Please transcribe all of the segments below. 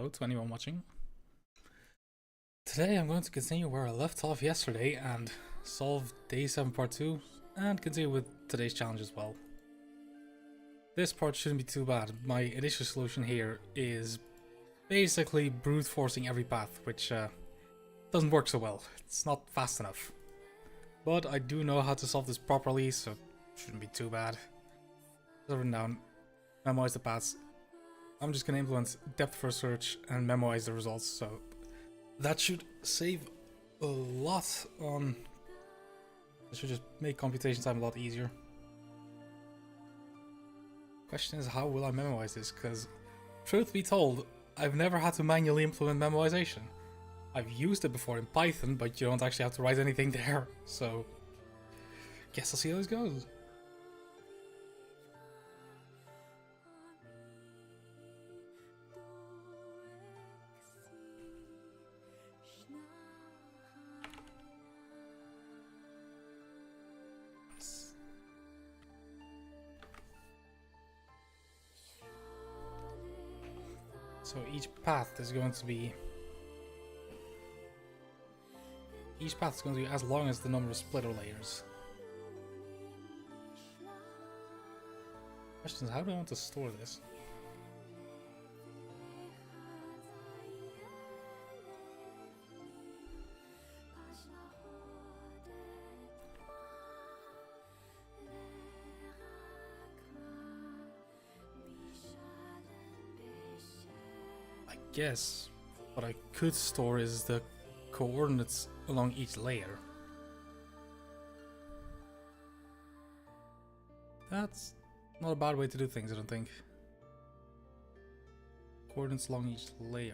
hello to anyone watching. Today I'm going to continue where I left off yesterday and solve Day 7 Part 2 and continue with today's challenge as well. This part shouldn't be too bad. My initial solution here is basically brute forcing every path, which doesn't work so well. It's not fast enough. But I do know how to solve this properly, so it shouldn't be too bad. Written down, memorize the paths. I'm just going to implement depth first search and memorize the results, so that should save a lot on... It should just make computation time a lot easier. Question is, how will I memorize this? Because, truth be told, I've never had to manually implement memorization. I've used it before in Python, but you don't actually have to write anything there, so... Guess I'll see how this goes. So each path is going to be as long as the number of splitter layers. Question is, how do I want to store this? I guess what I could store is the coordinates along each layer. That's not a bad way to do things, I don't think. Coordinates along each layer.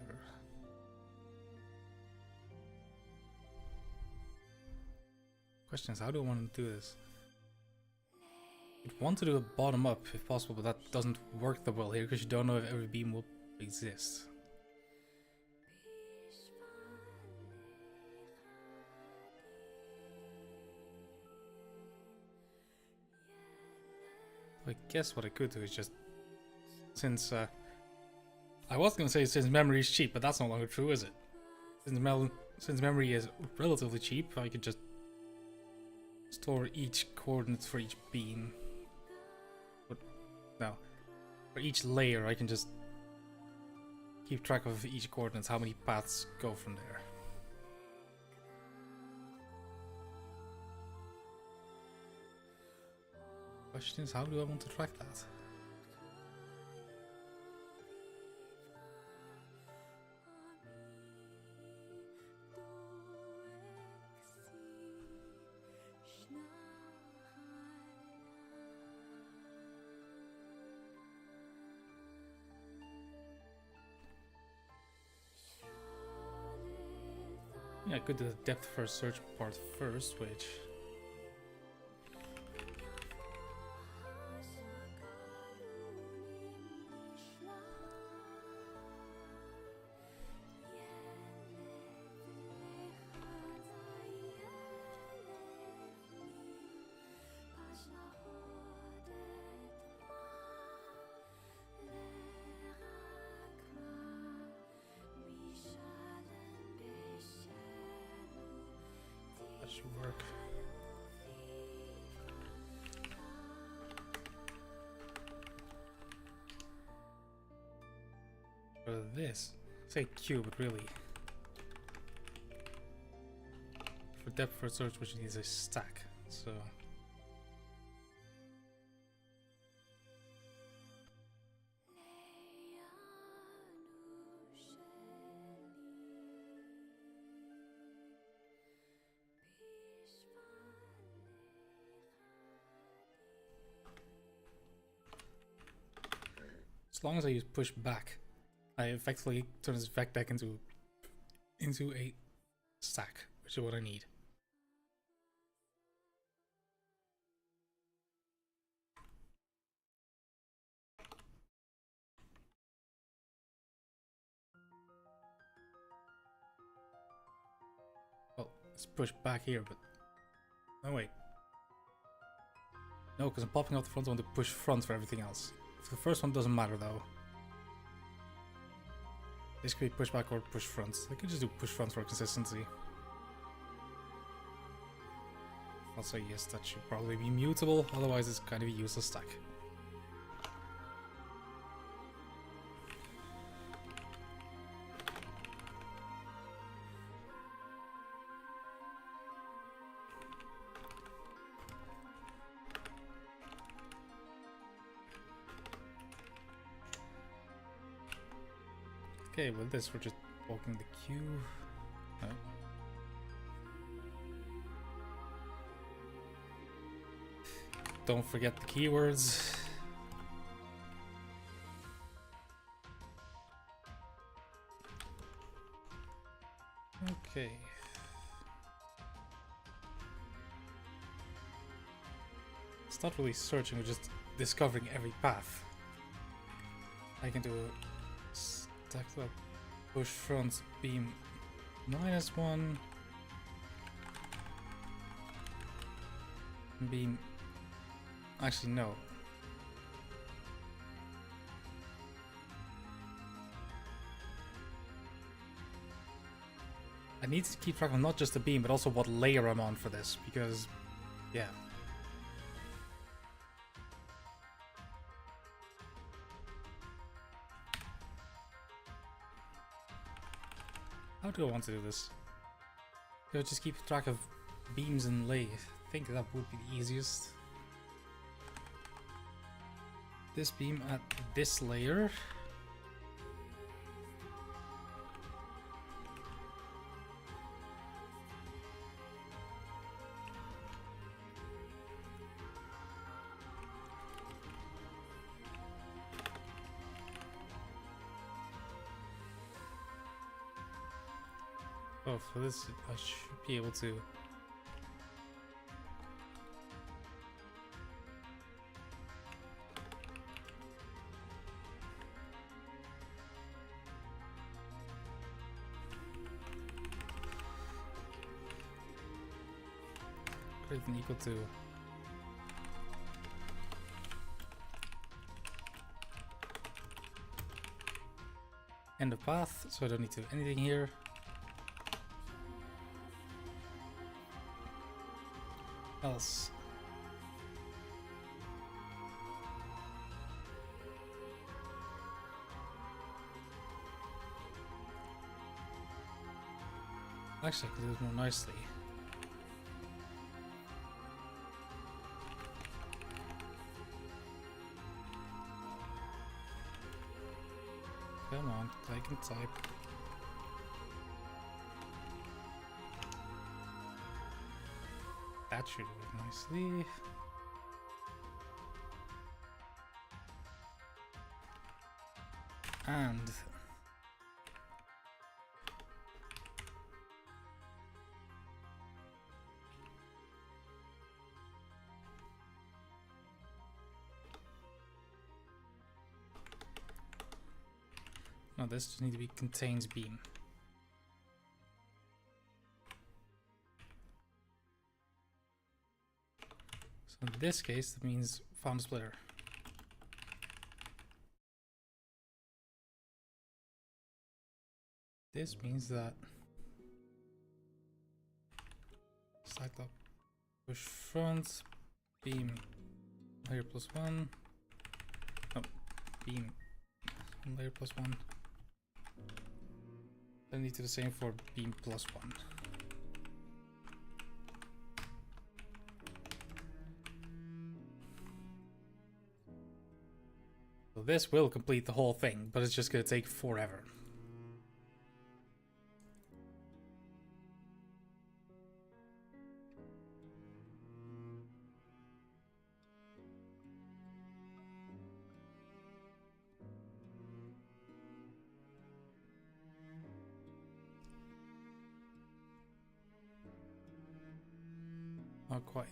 Question is, how do I want to do this? I'd want to do it bottom up if possible, but that doesn't work that well here because you don't know if every beam will exist. I guess what I could do is just, since I was gonna say since memory is cheap, but that's no longer true, is it? Since memory is relatively cheap, I could just store each coordinate for each beam. But no, for each layer, I can just keep track of each coordinates, how many paths go from there. Question is, how do I want to track that? Yeah, I could do the depth first search part first, which... should work. For this, say Q, but really for depth first search, which needs a stack. So as long as I use push back, I effectively turn this vec deck into a stack, which is what I need. Well, let's push back here, but no, wait. No, because I'm popping out the front, I want to push front for everything else. The first one doesn't matter though. This could be push back or push front. I could just do push front for consistency. Also, yes, that should probably be mutable, otherwise it's kind of a useless stack. Okay, with this we're just walking the queue. No. Don't forget the keywords. Okay. It's not really searching, we're just discovering every path. I can do a stacked up push front beam -1 beam. Actually, no. I need to keep track of not just the beam, but also what layer I'm on for this, because, yeah. How do I want to do this? Do I just keep track of beams and lay? I think that would be the easiest. This beam at this layer. Oh, for this I should be able to. Greater than equal to. End of path, so I don't need to do anything here. Else. Actually, I could do it more nicely. Come on, I can type. That should work nicely. And no, this just needs to be contains beam. So in this case, that means found splitter. This means that stacked up push front beam layer +1. Oh, beam layer +1. I need to do the same for beam +1. So this will complete the whole thing, but it's just gonna take forever. Not quite.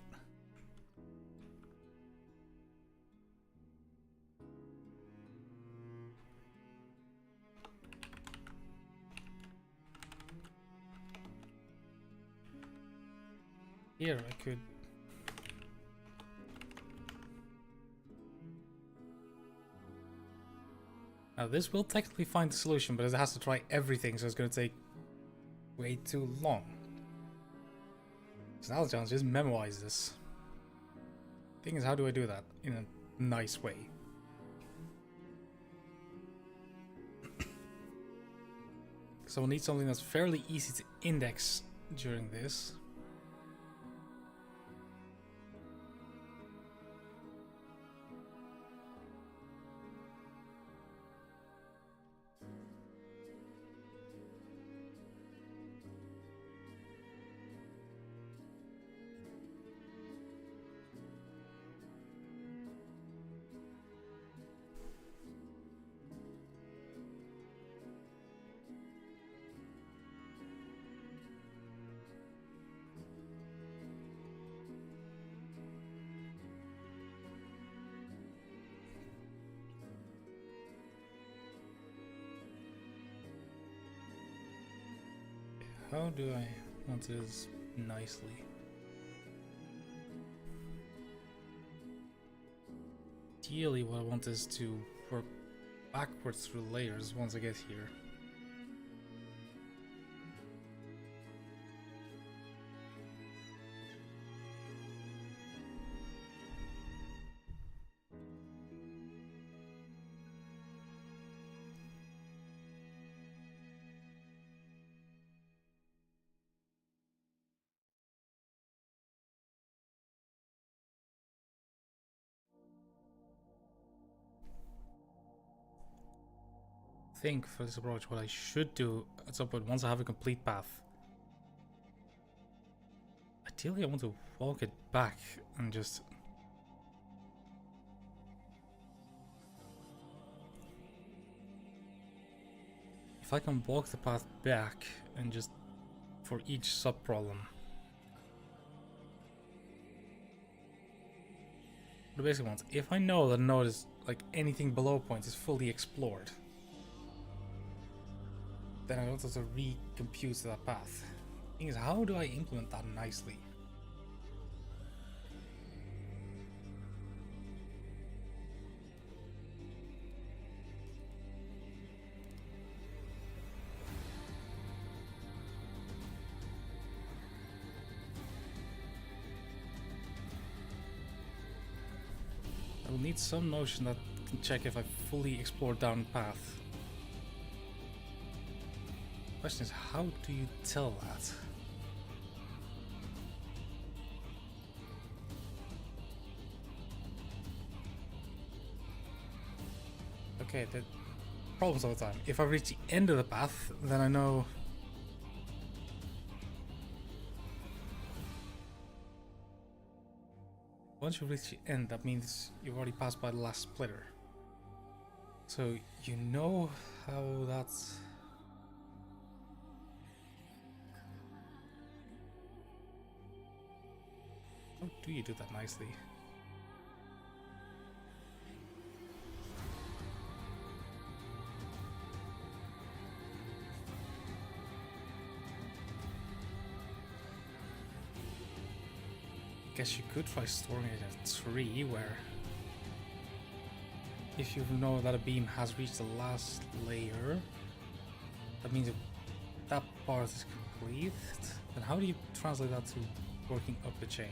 Here I could Now this will technically find the solution, but it has to try everything, so it's going to take way too long. So now the challenge is memorize this. Thing is, how do I do that in a nice way? So we'll need something that's fairly easy to index during this. How do I want this nicely? Ideally, what I want is to work backwards through layers once I get here. Think for this approach what I should do at some point once I have a complete path. Ideally, I want to walk it back and just... If I can walk the path back and just for each sub-problem. What I basically want, if I know that a node is like anything below point is fully explored, then I don't have to recompute that path. Thing is, how do I implement that nicely? I will need some notion that can check if I fully explored down the path. Question is, how do you tell that? Okay, the problems all the time. If I reach the end of the path, then I know. Once you reach the end, that means you've already passed by the last splitter. So you know how that's... How do you do that nicely? Guess you could try storing it in a tree where if you know that a beam has reached the last layer, that means if that part is complete, then how do you translate that to working up the chain?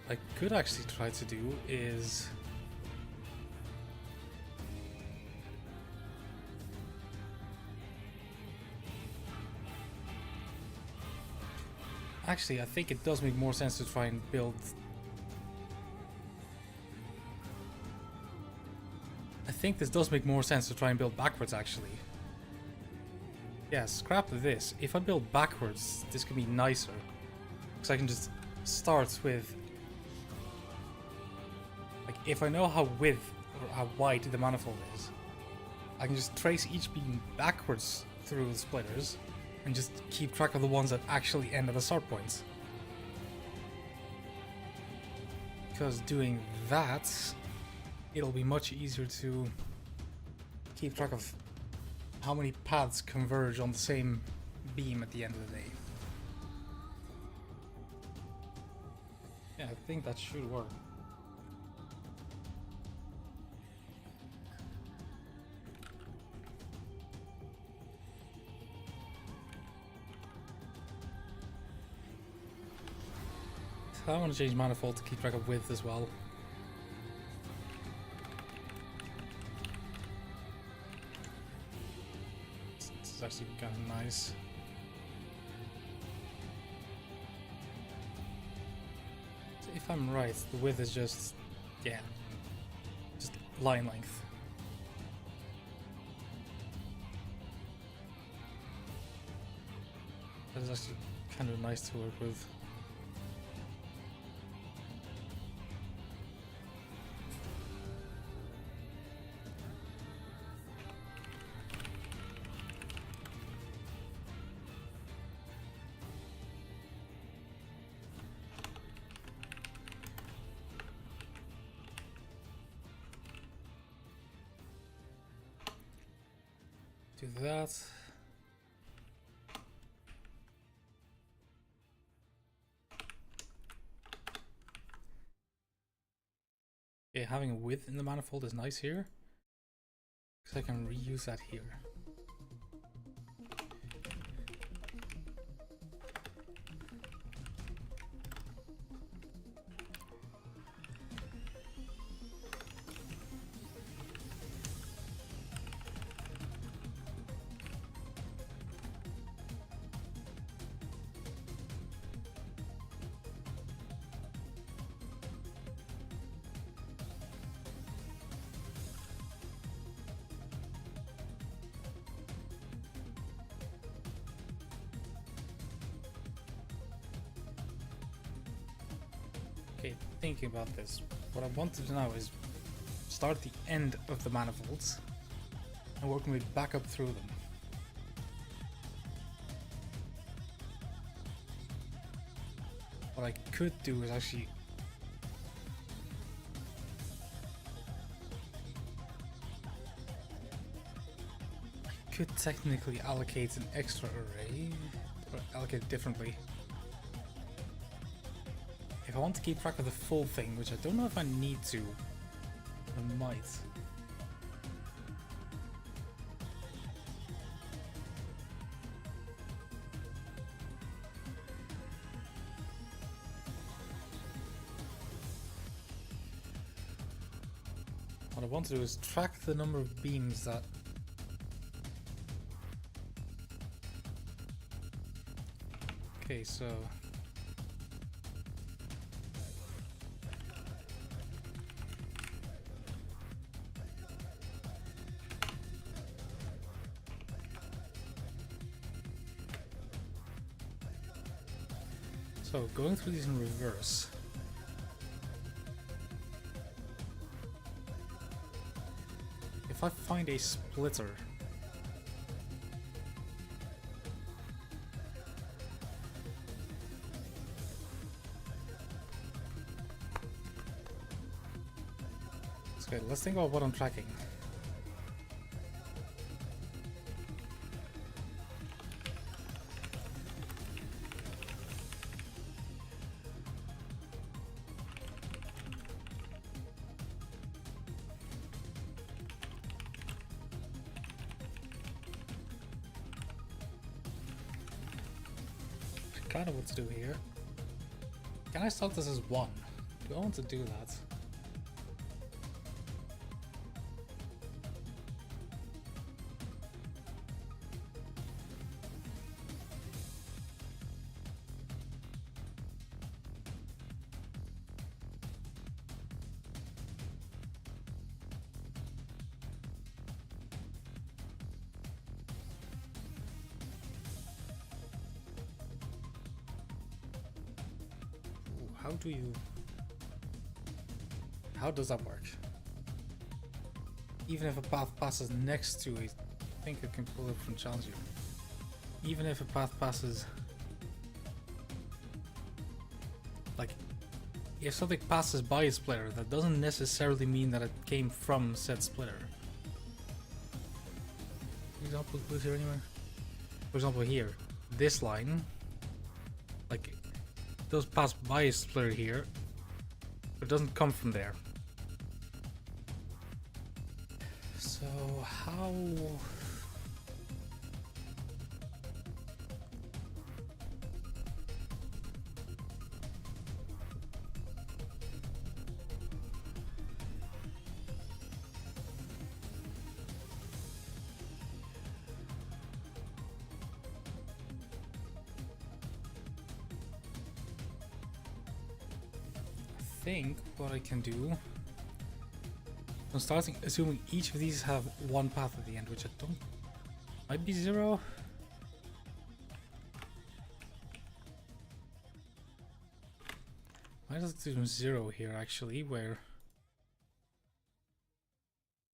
I could actually try to do is actually I think it does make more sense to try and build this does make more sense to try and build backwards actually. Yeah, scrap this. If I build backwards, this could be nicer. Because I can just start with... Like, if I know how width or how wide the manifold is, I can just trace each beam backwards through the splitters and just keep track of the ones that actually end at the start points. Because doing that, it'll be much easier to keep track of how many paths converge on the same beam at the end of the day. Yeah, I think that should work. I want to change manifold to keep track of width as well. This is actually kind of nice. So if I'm right, the width is just, yeah, just line length. That is actually kind of nice to work with. Do that. Okay, having a width in the manifold is nice here, because I can reuse that here. Okay, thinking about this, what I want to do now is start the end of the manifolds and work my way back up through them. What I could do is actually could technically allocate an extra array, or allocate it differently. If I want to keep track of the full thing, which I don't know if I need to, I might. What I want to do is track the number of beams that okay, so going through these in reverse. If I find a splitter, okay, let's think about what I'm tracking. I know what to do here. Can I start this as 1? Do I want to do that? How does that work? Even if a path passes next to it, I think I can pull it from challenge here. Even if a path passes, like, if something passes by a splitter, that doesn't necessarily mean that it came from said splitter. For example, goes here anywhere. For example, here, this line, like, it does pass by a splitter here, but it doesn't come from there. So how? I think what I can do, I'm starting assuming each of these have one path at the end, which I don't, might be 0. Might just do 0 here actually, where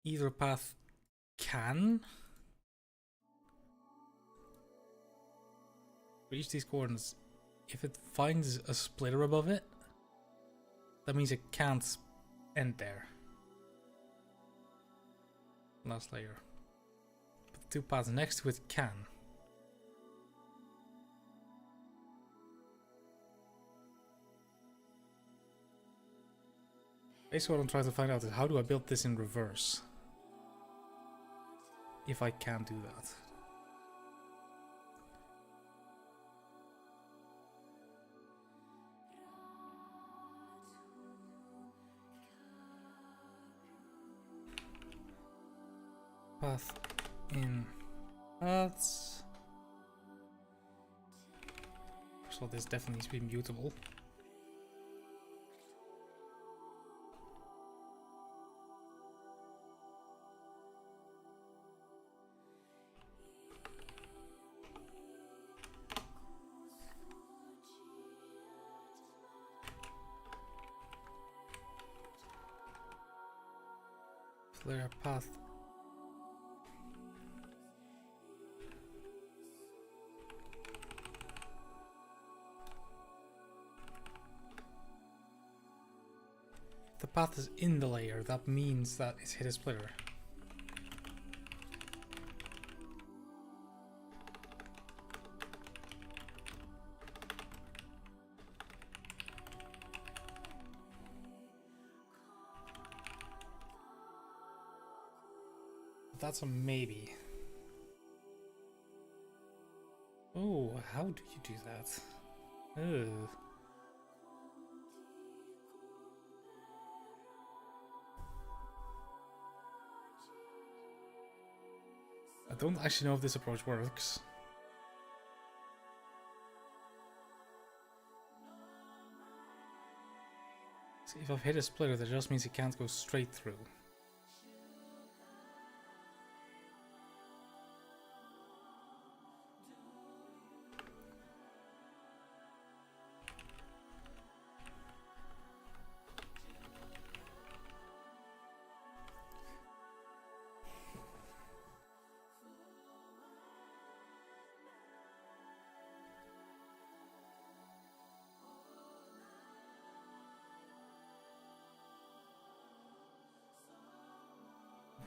either path can, for each of these coordinates, if it finds a splitter above it, that means it can't end there. Last layer. But the two paths next to it can. Basically what I'm trying to find out is how do I build this in reverse? If I can do that. Path in paths. So this definitely needs to be mutable. Flare path. The path is in the layer, that means that it's hit a splitter. That's a maybe. Oh, how do you do that? Ugh. I don't actually know if this approach works. See, if I've hit a splitter, that just means it can't go straight through.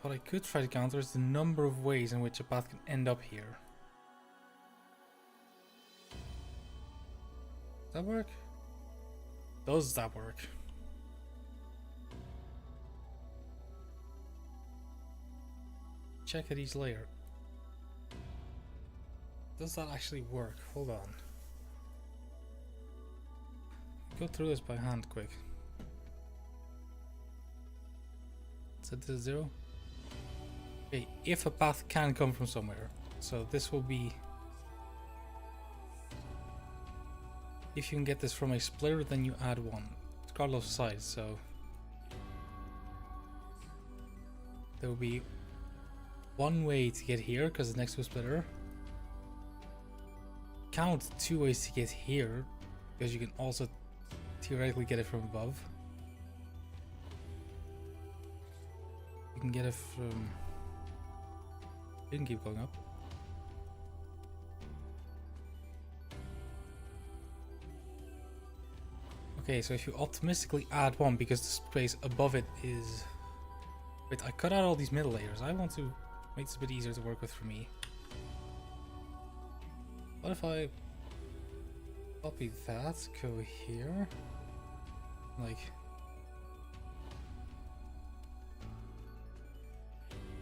What I could try to counter is the number of ways in which a path can end up here. Does that work? Does that work? Check at each layer. Does that actually work? Hold on. Go through this by hand quick. Set this 0. Okay, if a path can come from somewhere, so this will be, if you can get this from a splitter, then you add 1, regardless of size. So there will be one way to get here because it's next to a splitter. Count 2 ways to get here because you can also theoretically get it from above. We can get it from... We can keep going up. Okay, so if you optimistically add one because the space above it is... Wait, I cut out all these middle layers. I want to make this a bit easier to work with for me. What if I copy that, go here, like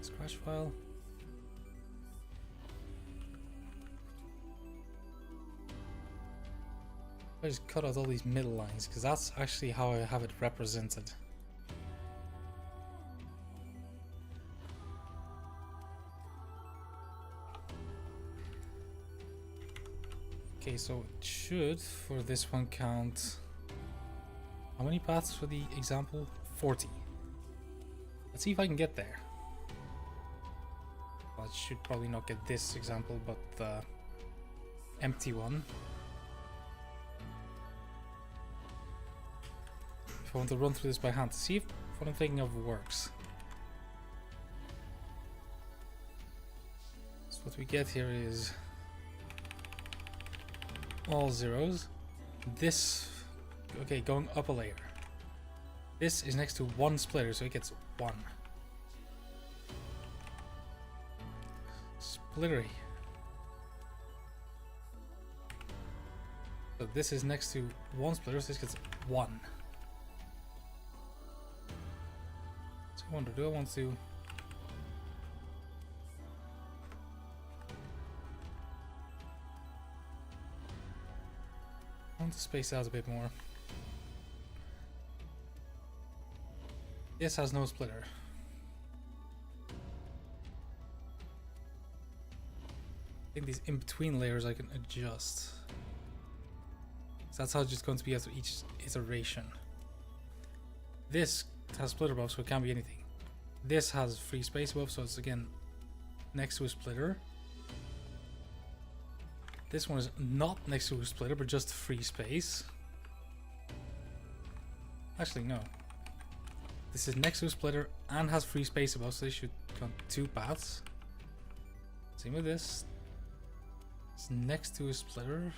scratch file. I just cut out all these middle lines because that's actually how I have it represented. Okay, so it should, for this one, count... How many paths for the example? 40. Let's see if I can get there. Well, I should probably not get this example, but the empty one. If I want to run through this by hand to see if what I'm thinking of works. So what we get here is all zeros. This, okay, going up a layer. This is next to one splitter, so it gets 1. Splittery. So this is next to one splitter, so this gets 1. So I wonder, do I want to... I want to space out a bit more. This has no splitter. I think these in-between layers I can adjust. So that's how it's just going to be after each iteration. This has splitter above, so it can't be anything. This has free space above, so it's again next to a splitter. This one is not next to a splitter, but just free space. Actually, no. This is next to a splitter and has free space above, so they should count 2 paths. Same with this. It's next to a splitter.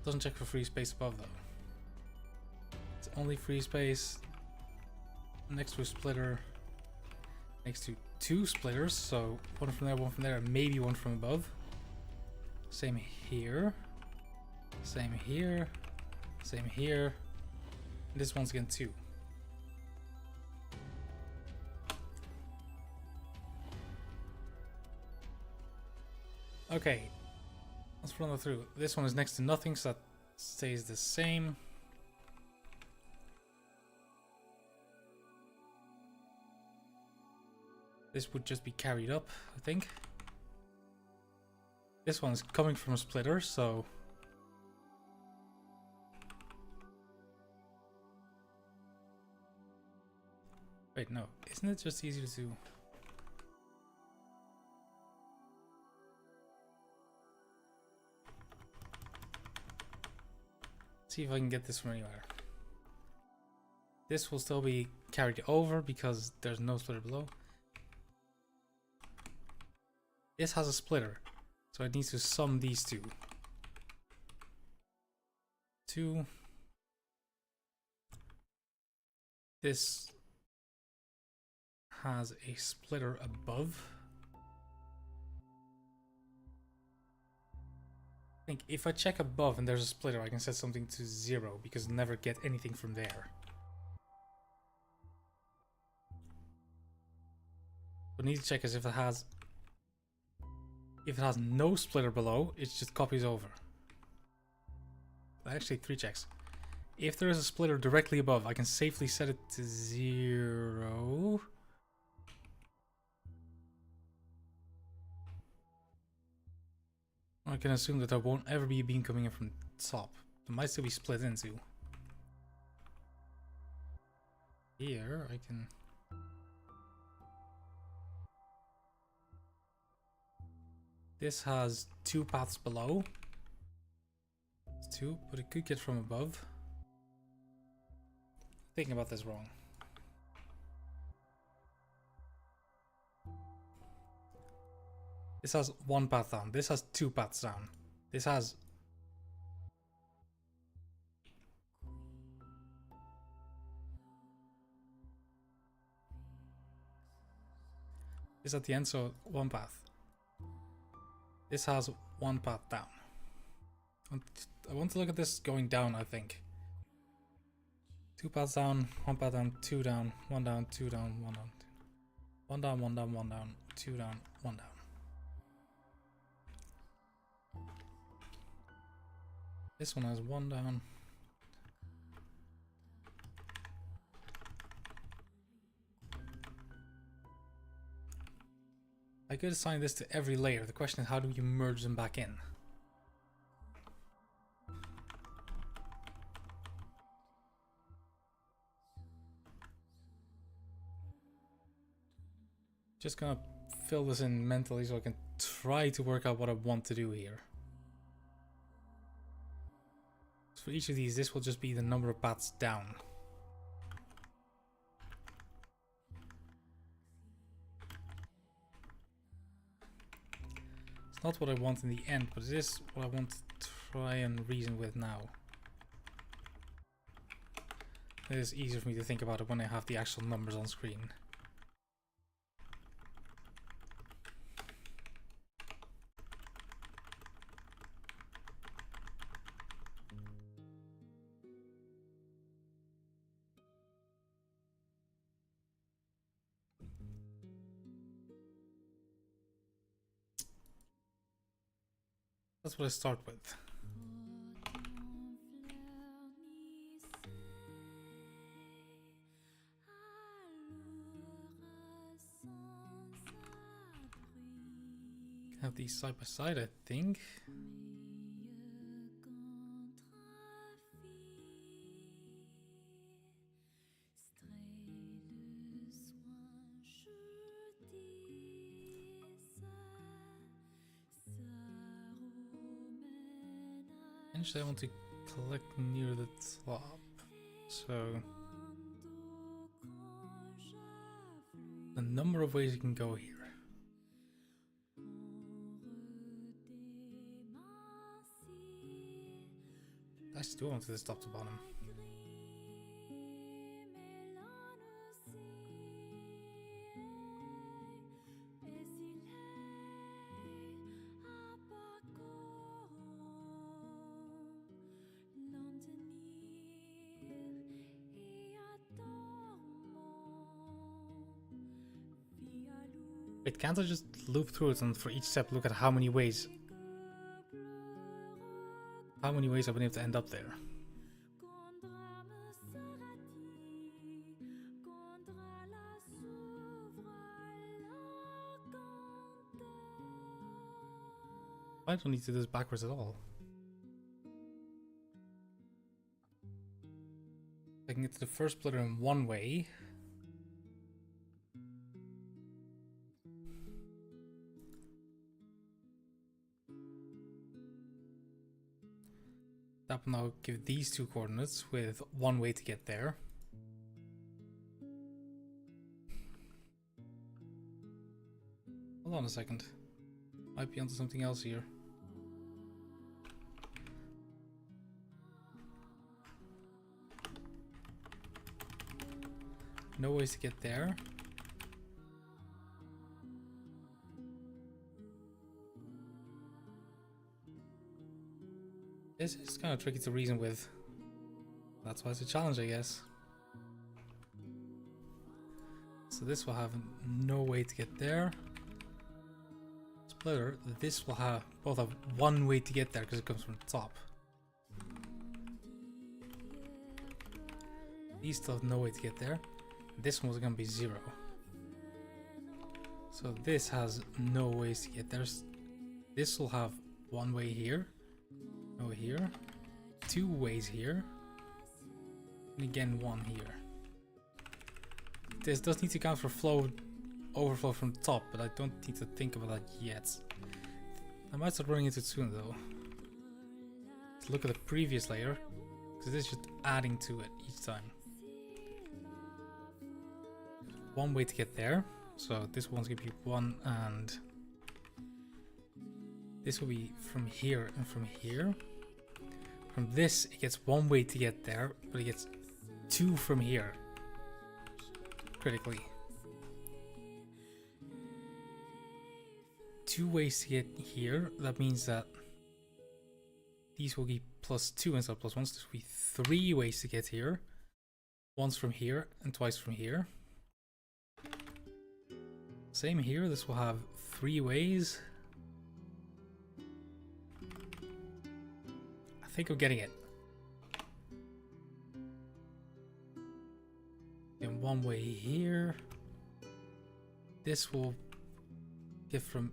Doesn't check for free space above though. It's only free space next to a splitter, next to 2 splitters, so one from there, and maybe one from above. Same here. Same here. Same here. And this one's again 2. Okay. Let's run that through. This one is next to nothing, so that stays the same. This would just be carried up, I think. This one's coming from a splitter, so... Wait, no. Isn't it just easier to... See if I can get this from anywhere. This will still be carried over because there's no splitter below. This has a splitter, so it needs to sum these two. 2. This has a splitter above. I think if I check above and there's a splitter, I can set something to 0 because I'll never get anything from there. What I need to check is if it has no splitter below, it just copies over. Actually, 3 checks. If there is a splitter directly above, I can safely set it to 0. I can assume that there won't ever be a beam coming in from the top. It might still be split into. Here, I can... This has 2 paths below. It's 2, but it could get from above. Thinking about this wrong. This has one path down. This has two paths down. This has... This at the end, so one path. This has one path down. I want to look at this going down, I think. Two paths down, one path down, two down, one down, two down, one down, two. One down, one down, one down, two down, one down. This one has one down. I could assign this to every layer. The question is, how do you merge them back in? Just gonna fill this in mentally so I can try to work out what I want to do here. So for each of these, this will just be the number of paths down. It's not what I want in the end, but it is what I want to try and reason with now. It is easier for me to think about it when I have the actual numbers on screen. That's what I start with. Have these side by side, I think. Eventually I want to collect near the top, so a number of ways you can go here. I still want to this top to bottom. Wait, can't I just loop through it and for each step look at how many ways I've been able to end up there? I don't need to do this backwards at all. I can get to the first splitter in one way. That will now give these two coordinates with one way to get there. Hold on a second. Might be onto something else here. No ways to get there. This is kind of tricky to reason with. That's why it's a challenge, I guess. So this will have no way to get there. Splitter, this will have both have one way to get there because it comes from the top. These still have no way to get there. This one's gonna be 0. So this has no ways to get there. This will have one way here. Over here, 2 ways here, and again 1 here. This does need to count for overflow from the top, but I don't need to think about that yet. I might start running into it soon though. Let's look at the previous layer, because this is just adding to it each time. One way to get there, so this one's gonna be 1 and This will be from here and from here. From this, it gets one way to get there, but it gets two from here. Critically. Two ways to get here. That means that these will be +2 instead of +1. So this will be 3 ways to get here. Once from here and twice from here. Same here. This will have 3 ways. I think I'm getting it. And 1 way here. This will get from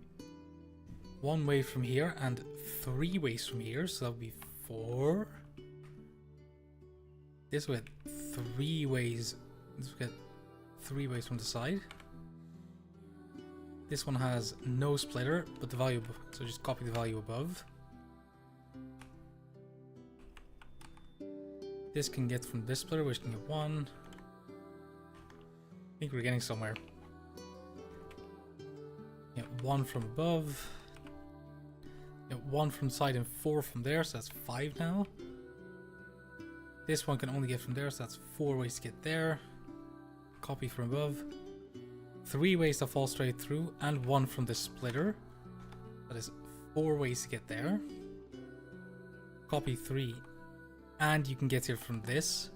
1 way from here and 3 ways from here, so that'll be 4. This will get 3 ways. This will get 3 ways from the side. This one has no splitter, but the value, so just copy the value above. This can get from this splitter, which can get 1. I think we're getting somewhere. Yeah, 1 from above. Yeah, 1 from the side and 4 from there, so that's 5 now. This one can only get from there, so that's 4 ways to get there. Copy from above. 3 ways to fall straight through, and 1 from the splitter. That is 4 ways to get there. Copy 3. And you can get here from this.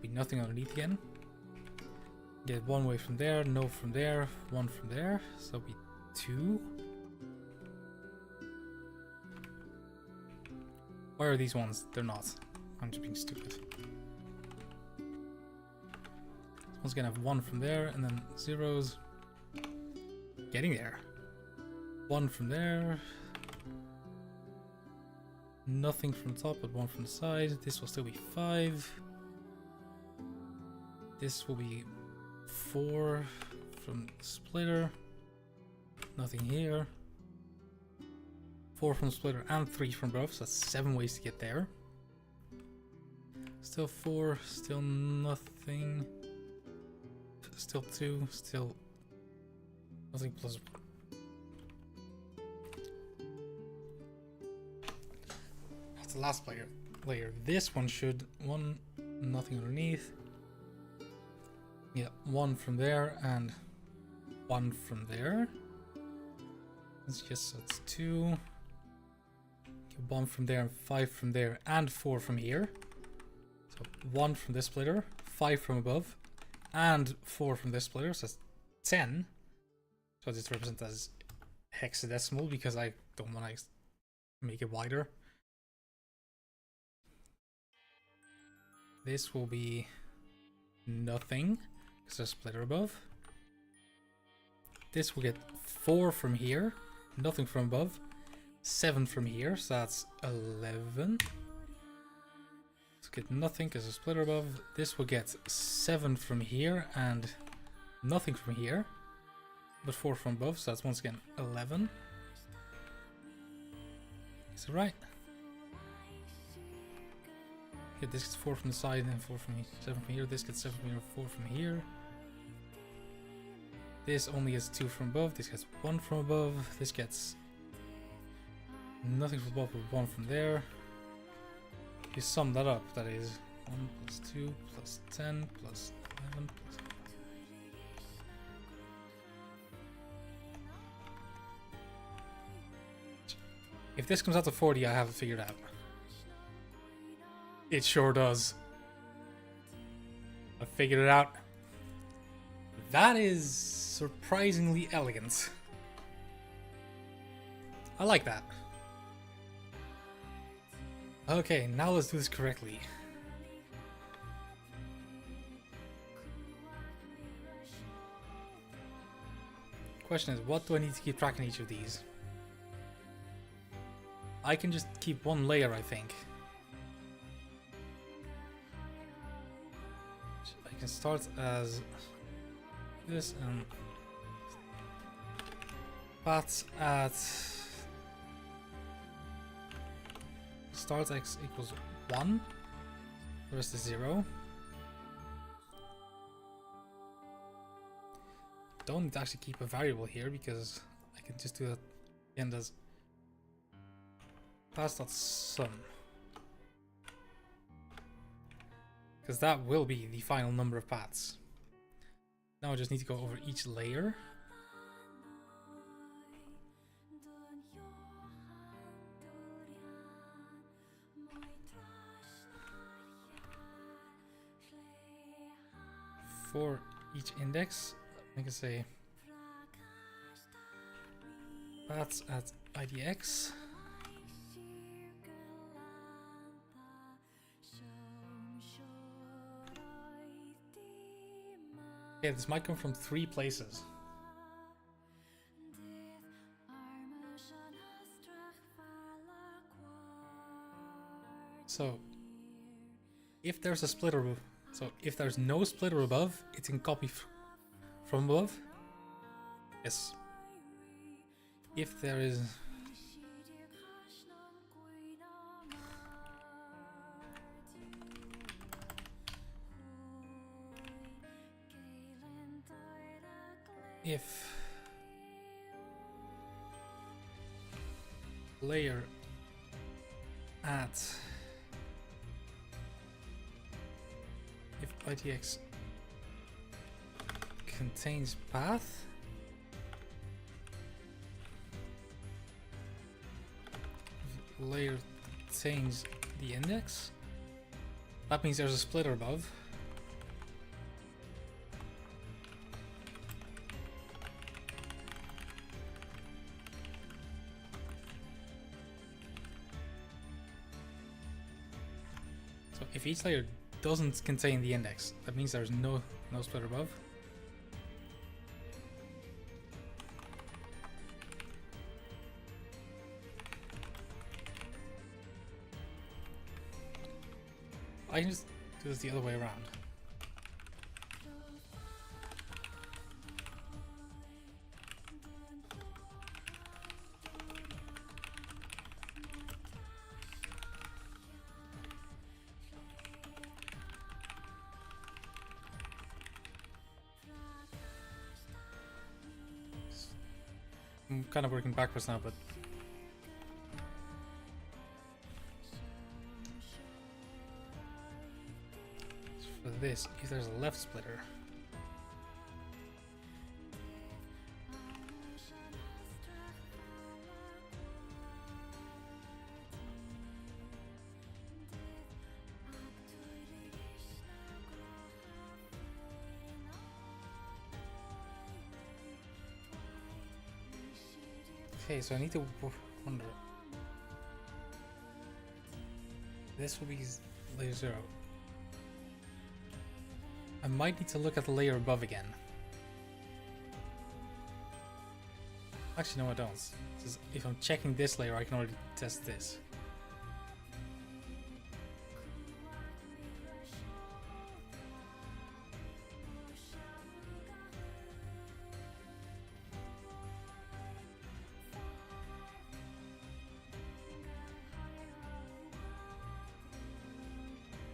Be nothing underneath again. Get 1 way from there, no from there, 1 from there. So it'll be 2. Why are these ones? They're not. I'm just being stupid. This one's gonna have 1 from there and then zeros. Getting there. 1 from there. Nothing from top, but 1 from the side. This will still be 5. This will be 4 from the splitter. Nothing here. 4 from the splitter and 3 from both, so that's 7 ways to get there. Still 4, still nothing. Still 2, still nothing plus 1. That's the last layer. This one should 1, nothing underneath. Yeah, 1 from there and 1 from there. It's just, so it's 2. 1 from there and 5 from there and 4 from here. So 1 from this splitter, 5 from above, and 4 from this splitter, so that's 10. So this represents as hexadecimal because I don't want to make it wider. This will be nothing because there's a splitter above. This will get 4 from here, nothing from above, 7 from here, so that's 11. Let's get nothing because there's a splitter above. This will get 7 from here and nothing from here, but 4 from above, so that's once again 11. Is it right? Yeah, this gets 4 from the side and 4 from 7 from here. This gets 7 from here, 4 from here. This only gets 2 from above. This gets 1 from above. This gets nothing from above, but 1 from there. You sum that up. That is 1 plus 2 plus 10 plus 11 plus. If this comes out to 40, I have it figured out. It sure does. I figured it out. That is surprisingly elegant. I like that. Okay, now let's do this correctly. Question is, what do I need to keep track in each of these? I can just keep 1 layer, I think. I can start as this and paths at start x equals 1, the rest is 0. Don't need to actually keep a variable here because I can just do that Again, does paths.sum, because that will be the final number of paths. Now I just need to go over each layer. For each index, I can say paths at IDX. Okay, this might come from 3 places. So, if there's a splitter, so if there's no splitter above, it's in copy from above. Yes. If there is... If layer at if IDX contains path, if layer contains the index, that means there's a splitter above. If each layer doesn't contain the index, that means there's no splitter above. I can just do this the other way around. I'm kind of working backwards now, but for this, if there's a left splitter, okay, so I need to wonder. This will be layer 0. I might need to look at the layer above again. Actually, no, I don't. If I'm checking this layer, I can already test this.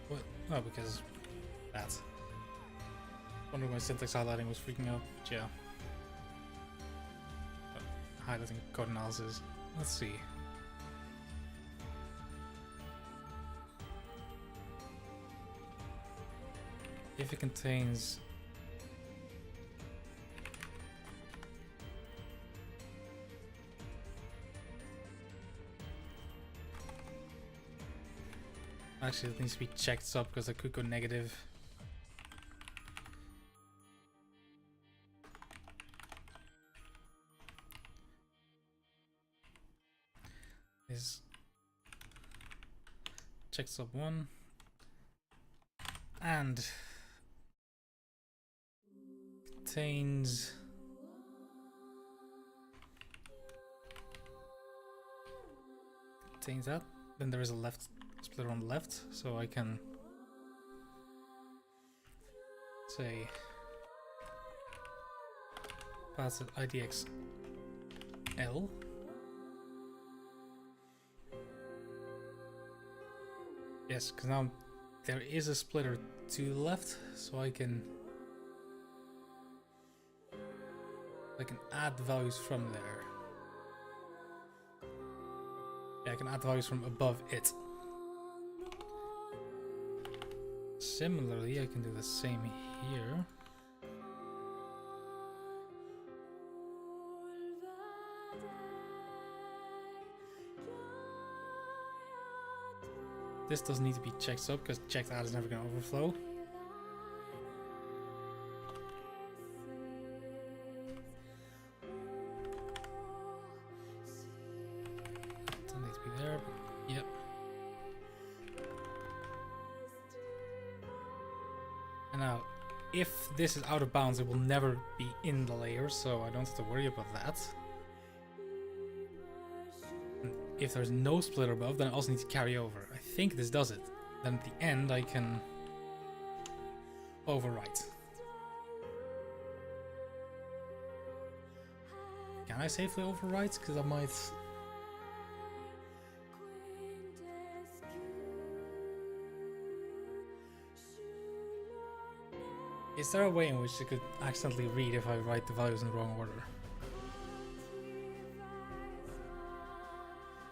What? Oh, because that. Wonder why syntax highlighting was freaking out. Yeah. Highlighting code analysis. Let's see. If it contains actually it needs to be checked up because I could go negative. Is check sub 1 and contains that, then there is a left splitter on the left, so I can say pass it IDX L. Yes, because now there is a splitter to the left, so I can add values from there. Yeah, I can add the values from above it. Similarly, I can do the same here. This doesn't need to be checked up because checked add is never going to overflow. Doesn't need to be there, but yep. And now, if this is out of bounds, it will never be in the layer, so I don't have to worry about that. If there's no splitter above, then I also need to carry over. I think this does it. Then at the end I can overwrite. Can I safely overwrite? Because I might... Is there a way in which I could accidentally read if I write the values in the wrong order?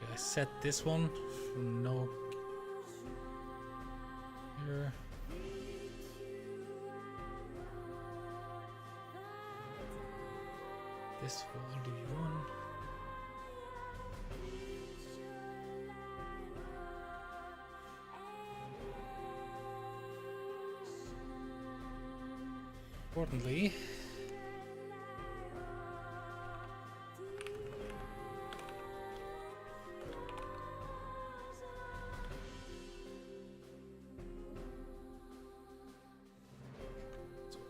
I set this one for no here. This will do one. Importantly,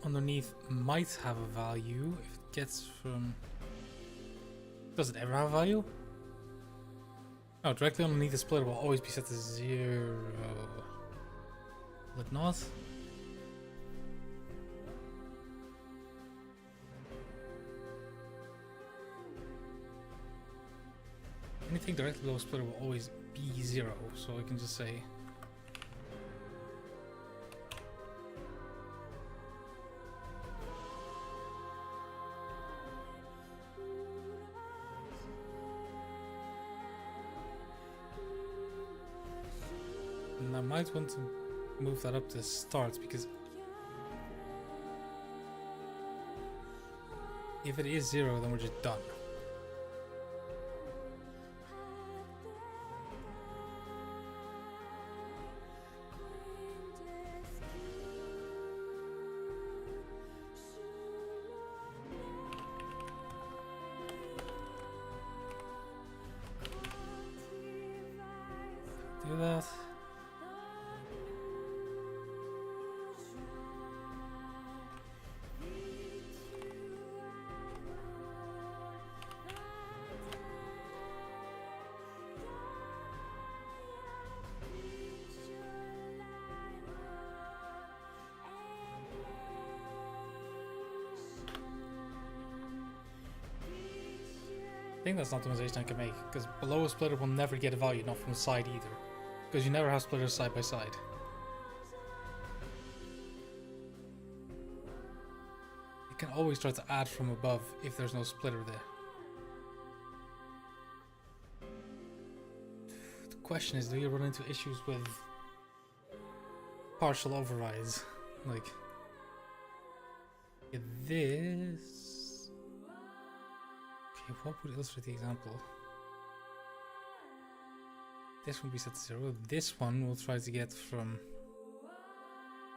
underneath might have a value if it gets from... Does it ever have a value? No, directly underneath the splitter will always be set to 0. Will it not? Anything directly below splitter will always be 0, so I can just say... And I might want to move that up to start, because if it is 0, then we're just done. Do that. I think that's an optimization I can make, because below a splitter will never get a value, not from the side either. Because you never have splitters side by side. You can always try to add from above if there's no splitter there. The question is, do you run into issues with partial overrides? Like, this... Okay, what would illustrate the example? This one will be set to 0. This one will try to get from...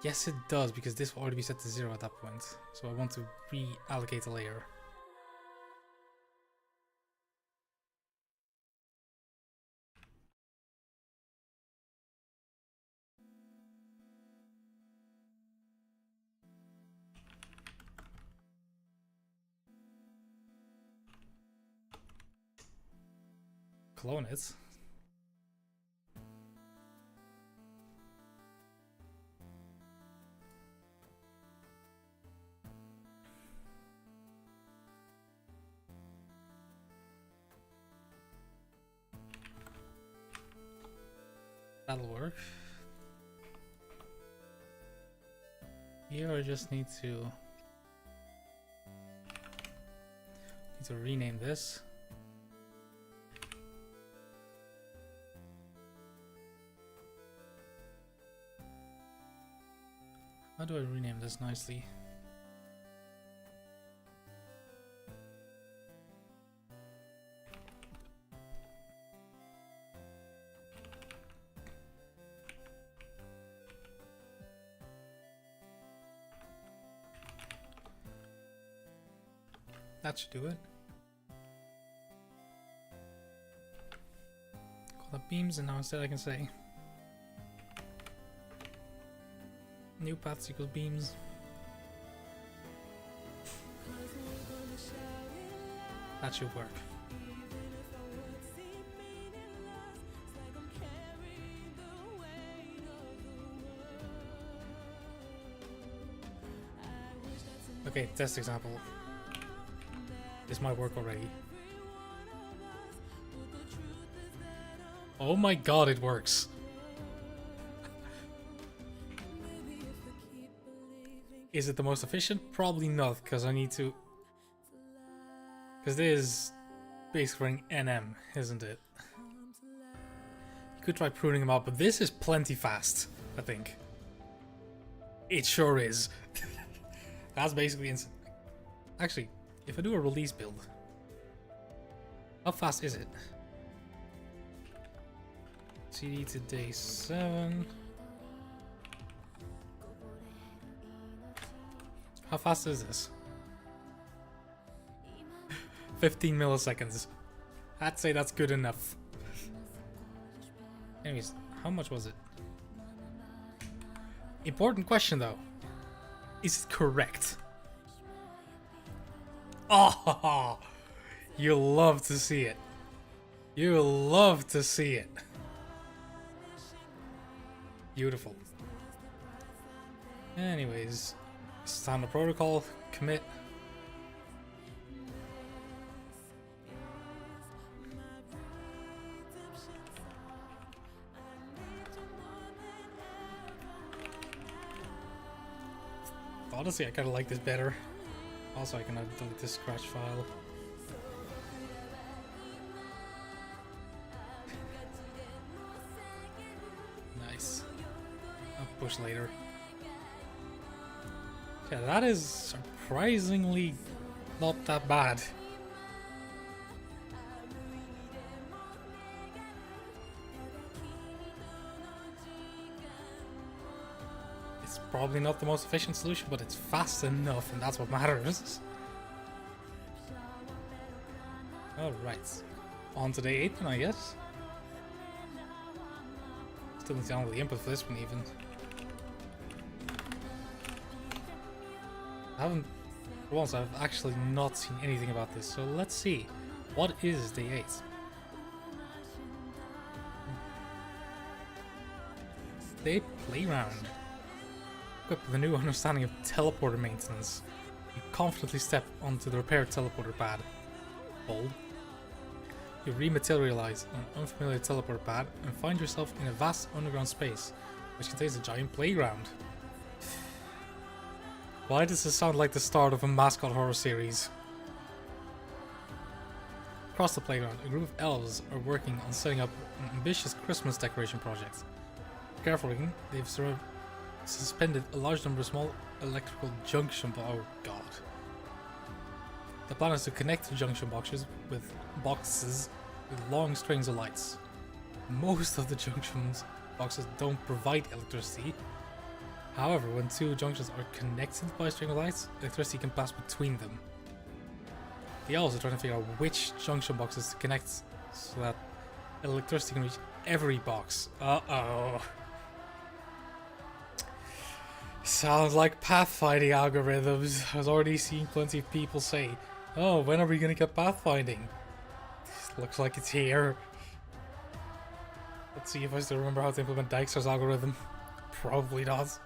Yes, it does, because this will already be set to 0 at that point. So I want to reallocate a layer. Clone it. That'll work. Here I just need to rename this. How do I rename this nicely? That should do it. Call that beams, and now instead I can say new paths equals beams. That should work. Okay, test example. This might work already. Oh my god, it works. Is it the most efficient? Probably not, because I need to... Because this is basically running NM, isn't it? You could try pruning them out, but this is plenty fast, I think. It sure is. That's basically insane. Actually, if I do a release build, how fast is it? CD to day 7. How fast is this? 15 milliseconds. I'd say that's good enough. Anyways, how much was it? Important question though. Is it correct? Oh, you love to see it. You love to see it. Beautiful. Anyways, standard protocol, commit. Honestly, I kind of like this better. Also, I can delete this scratch file. Nice. I'll push later. Yeah, that is surprisingly not that bad. It's probably not the most efficient solution, but it's fast enough, and that's what matters. Alright. On to day 8 then, I guess. Still need to download the input for this one even. I haven't, for once, I've actually not seen anything about this, so let's see. What is day 8? Day Playground. Equipped with a new understanding of teleporter maintenance, you confidently step onto the repair teleporter pad. Hold. You rematerialize on an unfamiliar teleporter pad and find yourself in a vast underground space, which contains a giant playground. Why does this sound like the start of a mascot horror series? Across the playground, a group of elves are working on setting up an ambitious Christmas decoration project. Carefully, they've suspended a large number of small electrical junction boxes. Oh god. The plan is to connect the junction boxes with long strings of lights. Most of the junction boxes don't provide electricity. However, when two junctions are connected by a string of lights, electricity can pass between them. The elves are trying to figure out which junction boxes to connect so that electricity can reach every box. Uh-oh. Sounds like pathfinding algorithms. I was already seeing plenty of people say, oh, when are we gonna get pathfinding? Looks like it's here. Let's see if I still remember how to implement Dijkstra's algorithm. Probably not.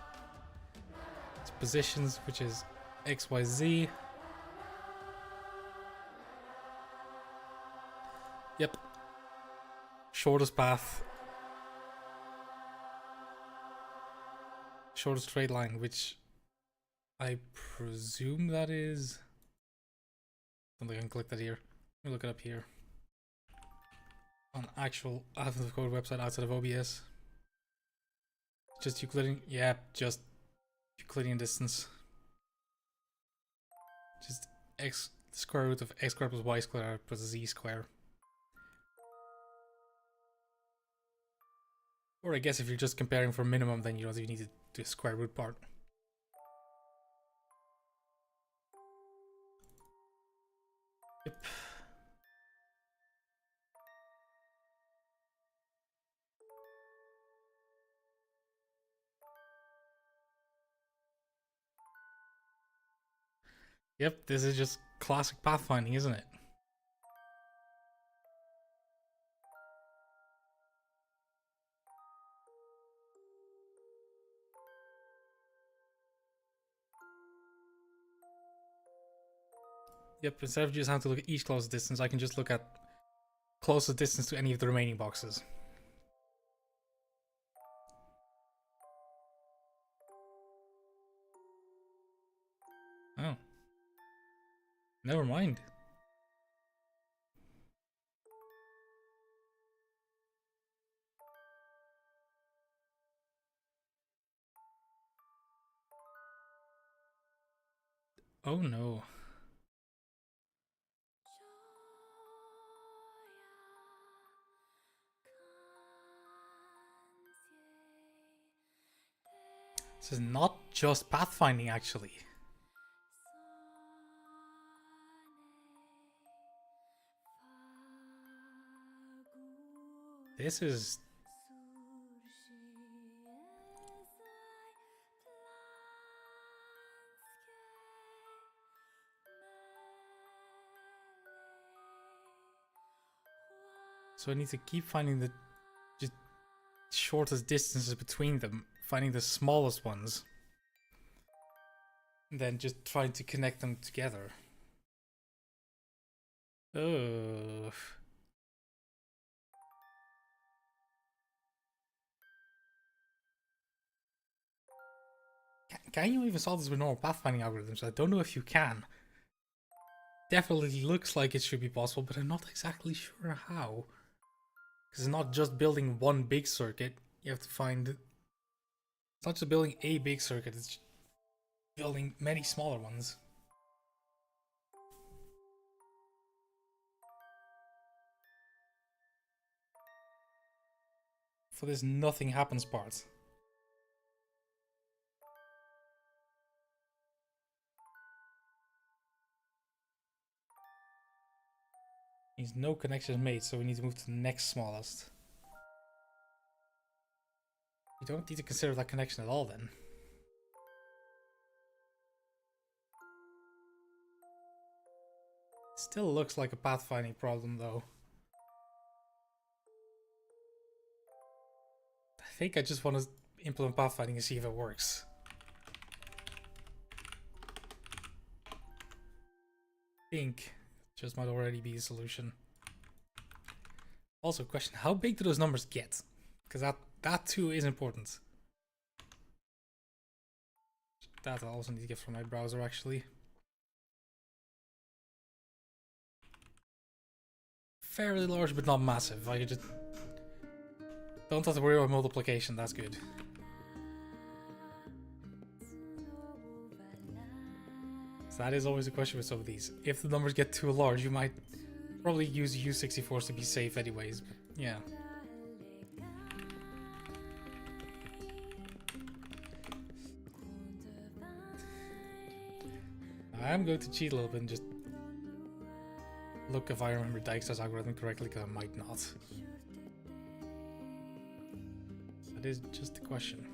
It's positions, which is XYZ. Yep. Shortest path. Shortest straight line, which I presume that is... I don't think I can click that here. Let me look it up here. On actual Advent of Code website outside of OBS. Just Euclidean, yeah, just Euclidean distance. Just x, the square root of x squared plus y squared plus z squared. Or I guess if you're just comparing for minimum, then you don't even need to do a square root part. Yep. Yep, this is just classic pathfinding, isn't it? Yep, instead of just having to look at each closest distance, I can just look at closest distance to any of the remaining boxes. Oh. Never mind. Oh no. This is not just pathfinding, actually. This is... So I need to keep finding the just shortest distances between them, finding the smallest ones, and then just trying to connect them together. Ugh. Can you even solve this with normal pathfinding algorithms? I don't know if you can. Definitely looks like it should be possible, but I'm not exactly sure how. Because it's not just building one big circuit, you have to find... It's not just building a big circuit, it's building many smaller ones. For this nothing happens part. Means no connections made, so we need to move to the next smallest. You don't need to consider that connection at all then. Still looks like a pathfinding problem though. I think I just want to implement pathfinding and see if it works. I think just might already be a solution. Also, question: how big do those numbers get? Because that too is important. That I also need to get from my browser actually. Fairly large, but not massive. I could just don't have to worry about multiplication. That's good. So that is always a question with some of these. If the numbers get too large, you might probably use U64s to be safe anyways, but yeah. I'm going to cheat a little bit and just look if I remember Dijkstra's algorithm correctly, because I might not. That is just a question.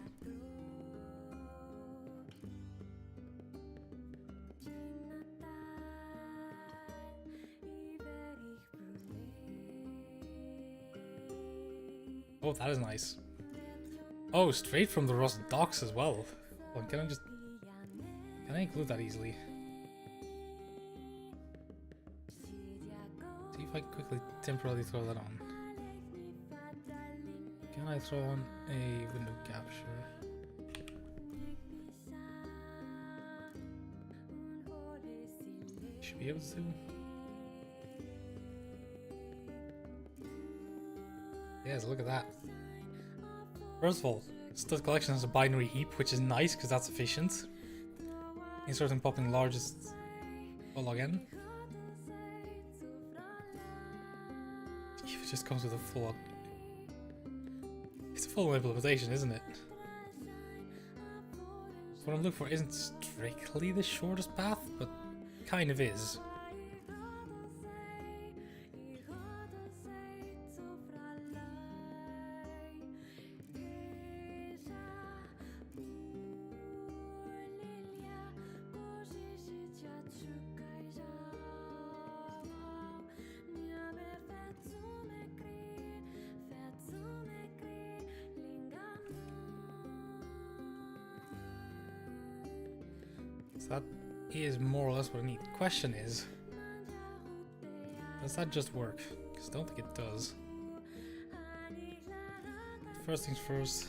Oh, that is nice. Oh, straight from the Rust docs as well. Well, can I include that easily? See if I can quickly temporarily throw that on. Can I throw on a window capture? Should be able to. Yes, look at that. First of all, Stud collection has a binary heap, which is nice because that's efficient. Insert and popping largest. I'll log in. It just comes with a full. It's a full implementation, isn't it? What I'm looking for isn't strictly the shortest path, but kind of is. That is more or less what I need. The question is, does that just work? Because I don't think it does. First things first.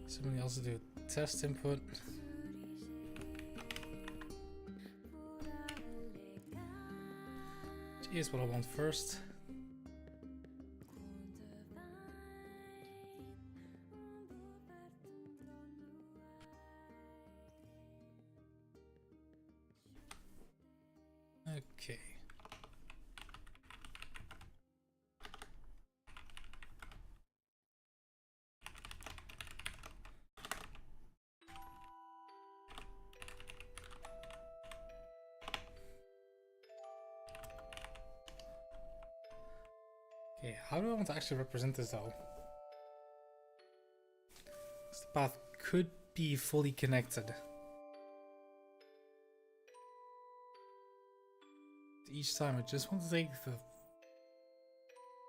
Something else to do. Test input. Here's what I want first. Okay. Okay, how do I want to actually represent this though? The path could be fully connected. Each time I just want to take the...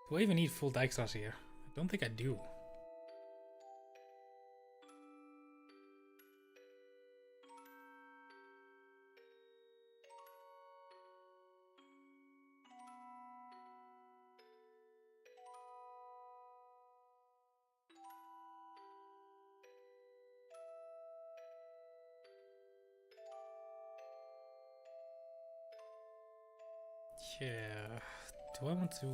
Do I even need full Dijkstra's here? I don't think I do. Yeah, do I want to...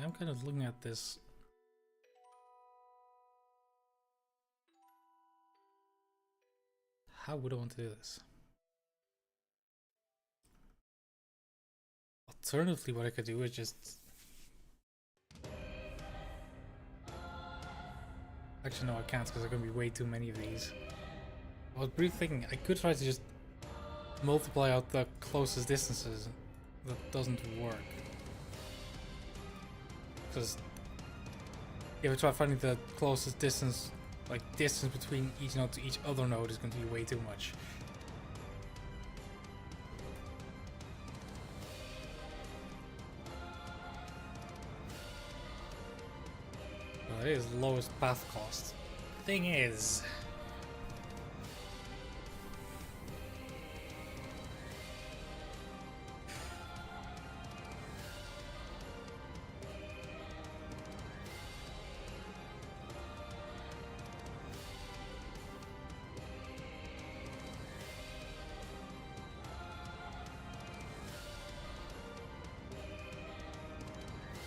I'm kind of looking at this. How would I want to do this? Alternatively, what I could do is just... Actually, no, I can't because there are going to be way too many of these. I was briefly thinking I could try to just multiply out the closest distances. That doesn't work. Because if I try finding the closest distance, like distance between each node to each other node, is going to be way too much. Well, it is lowest path cost. Thing is,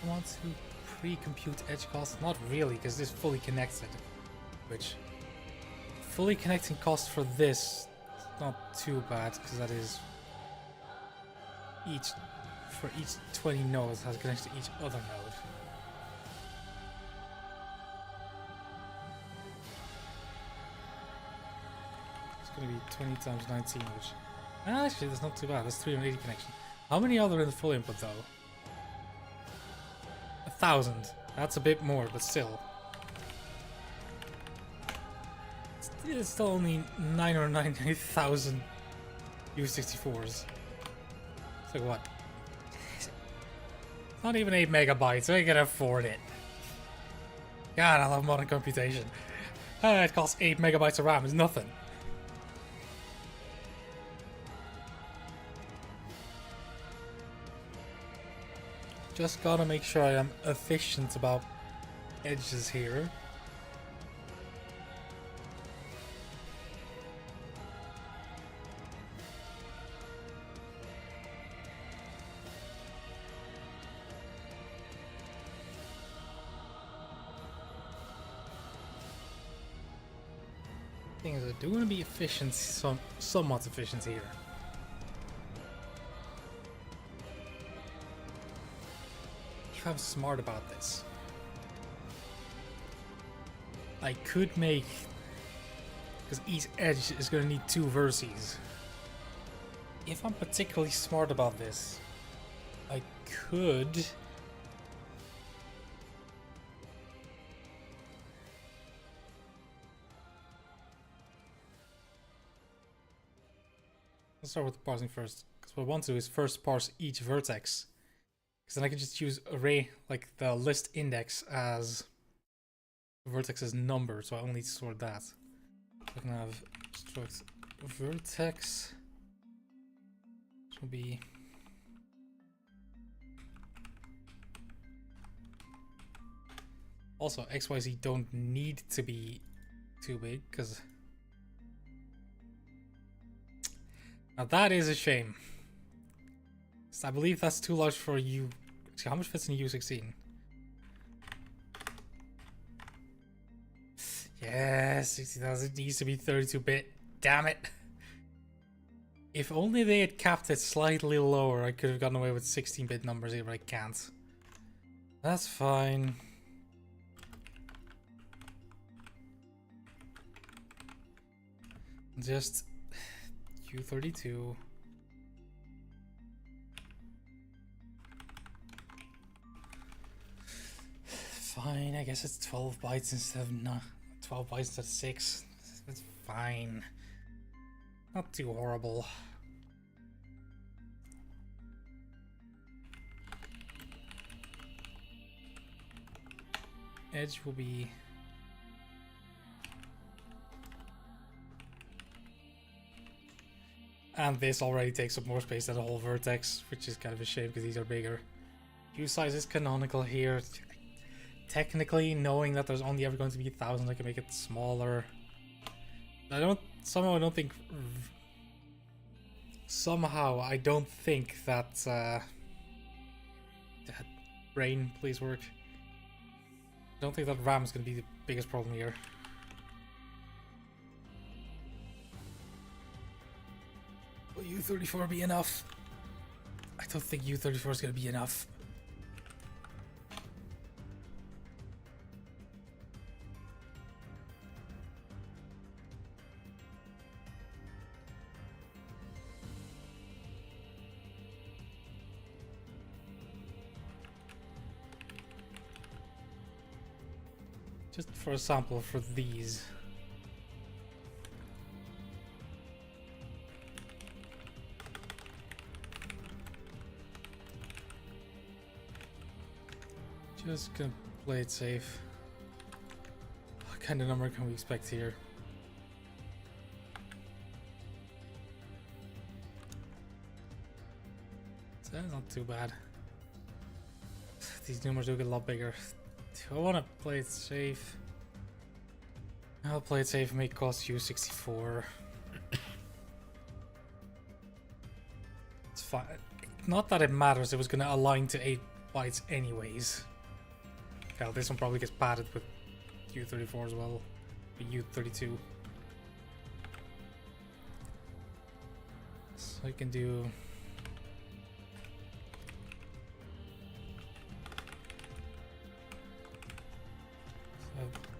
I want to pre-compute edge cost. Not really, because this is fully connected. Which, fully connecting cost for this, not too bad, because that is for each 20 nodes has connection to each other node. It's going to be 20 times 19, which actually that's not too bad. That's 380 connection. How many are there in the full input though? 1,000. That's a bit more, but still. It's still only 999,000 U64s. So what? It's not even 8 megabytes, so I can afford it. God, I love modern computation. It costs 8 megabytes of RAM, it's nothing. Just gotta make sure I am efficient about edges here. Thing is, I do want to be efficient, somewhat efficient here. If I'm smart about this, I could make, because each edge is going to need 2 vertices. If I'm particularly smart about this, I could let's start with parsing first, because what I want to do is first parse each vertex, because then I can just use array, like the list index, as vertex's number, so I only need to sort that. So I can have struct vertex, which will be also XYZ don't need to be too big, because now that is a shame. I believe that's too large for U. See, how much fits in U16? Yes, 60,000. It needs to be 32-bit. Damn it. If only they had capped it slightly lower, I could have gotten away with 16-bit numbers here, but I can't. That's fine. Just U32. Fine, I guess it's 12 bytes instead of 12 bytes instead of 6. That's fine. Not too horrible. Edge will be and this already takes up more space than the whole vertex, which is kind of a shame because these are bigger. View size is canonical here. Technically, knowing that there's only ever going to be 1,000, I can make it smaller. I don't think that brain, please work. I don't think that RAM is going to be the biggest problem here. Will U34 be enough? I don't think U34 is going to be enough. Just for a sample for these. Just gonna play it safe. What kind of number can we expect here? That's not too bad. These numbers do get a lot bigger. Do I want to play it safe? I'll play it safe and make cost U64. It's fine. Not that it matters, it was going to align to 8 bytes anyways. Hell, this one probably gets padded with U34 as well. U32. So I can do...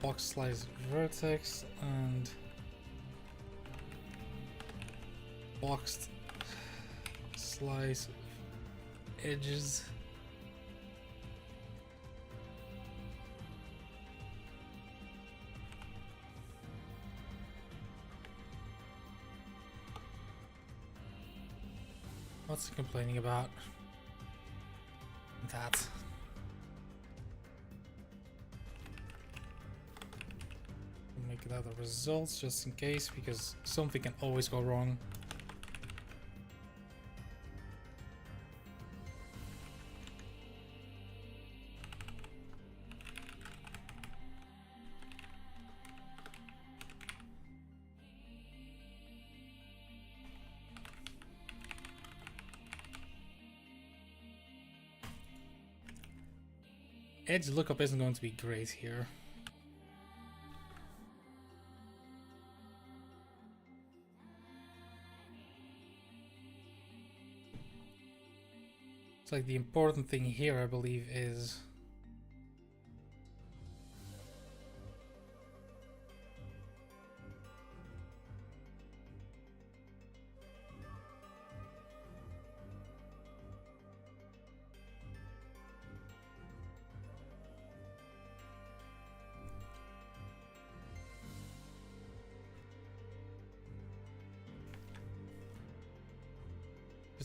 box slice vertex and boxed slice edges. What's he complaining about? That. Make it out the results just in case, because something can always go wrong. Edge lookup isn't going to be great here. It's like the important thing here, I believe, is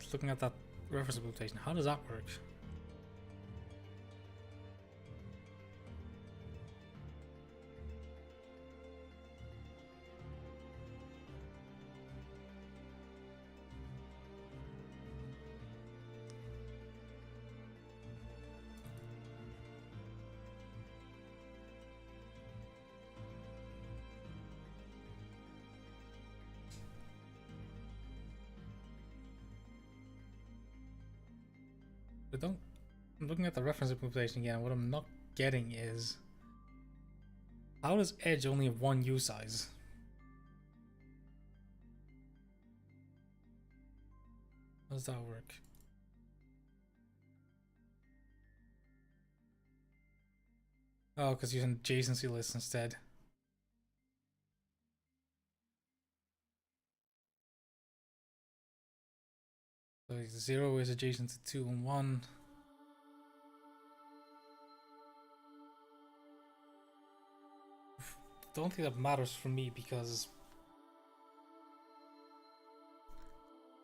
just looking at that reference implementation. How does that work? I'm looking at the reference implementation again. What I'm not getting is, how does Edge only have one U size? How does that work? Oh, because you're using adjacency list instead. So 0 is adjacent to 2 and 1. Don't think that matters for me because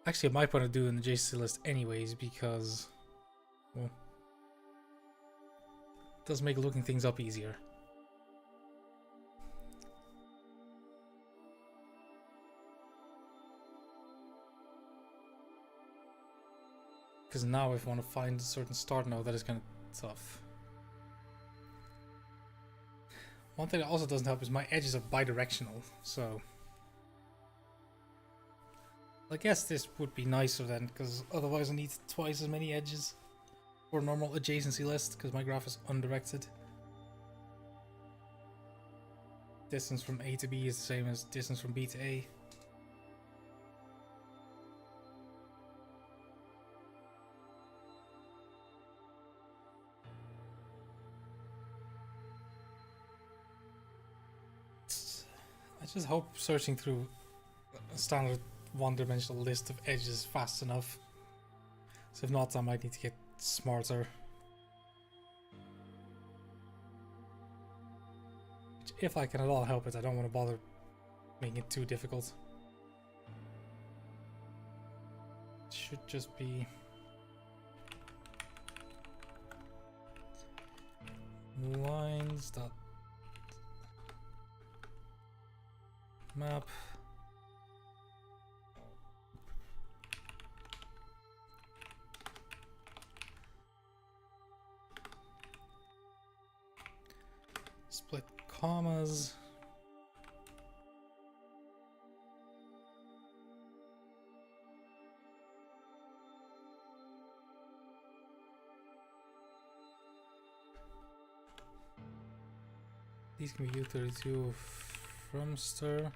actually I might want to do an adjacency list anyways because, well, it does make looking things up easier. Because now if I want to find a certain start node, that is kind of tough. One thing that also doesn't help is my edges are bidirectional, so I guess this would be nicer then, because otherwise I need twice as many edges for a normal adjacency list, because my graph is undirected. Distance from A to B is the same as distance from B to A. I just hope searching through a standard one-dimensional list of edges is fast enough. So if not, I might need to get smarter. Which, if I can at all help it, I don't want to bother making it too difficult. It should just be lines dot map split commas these can be U32 from stir.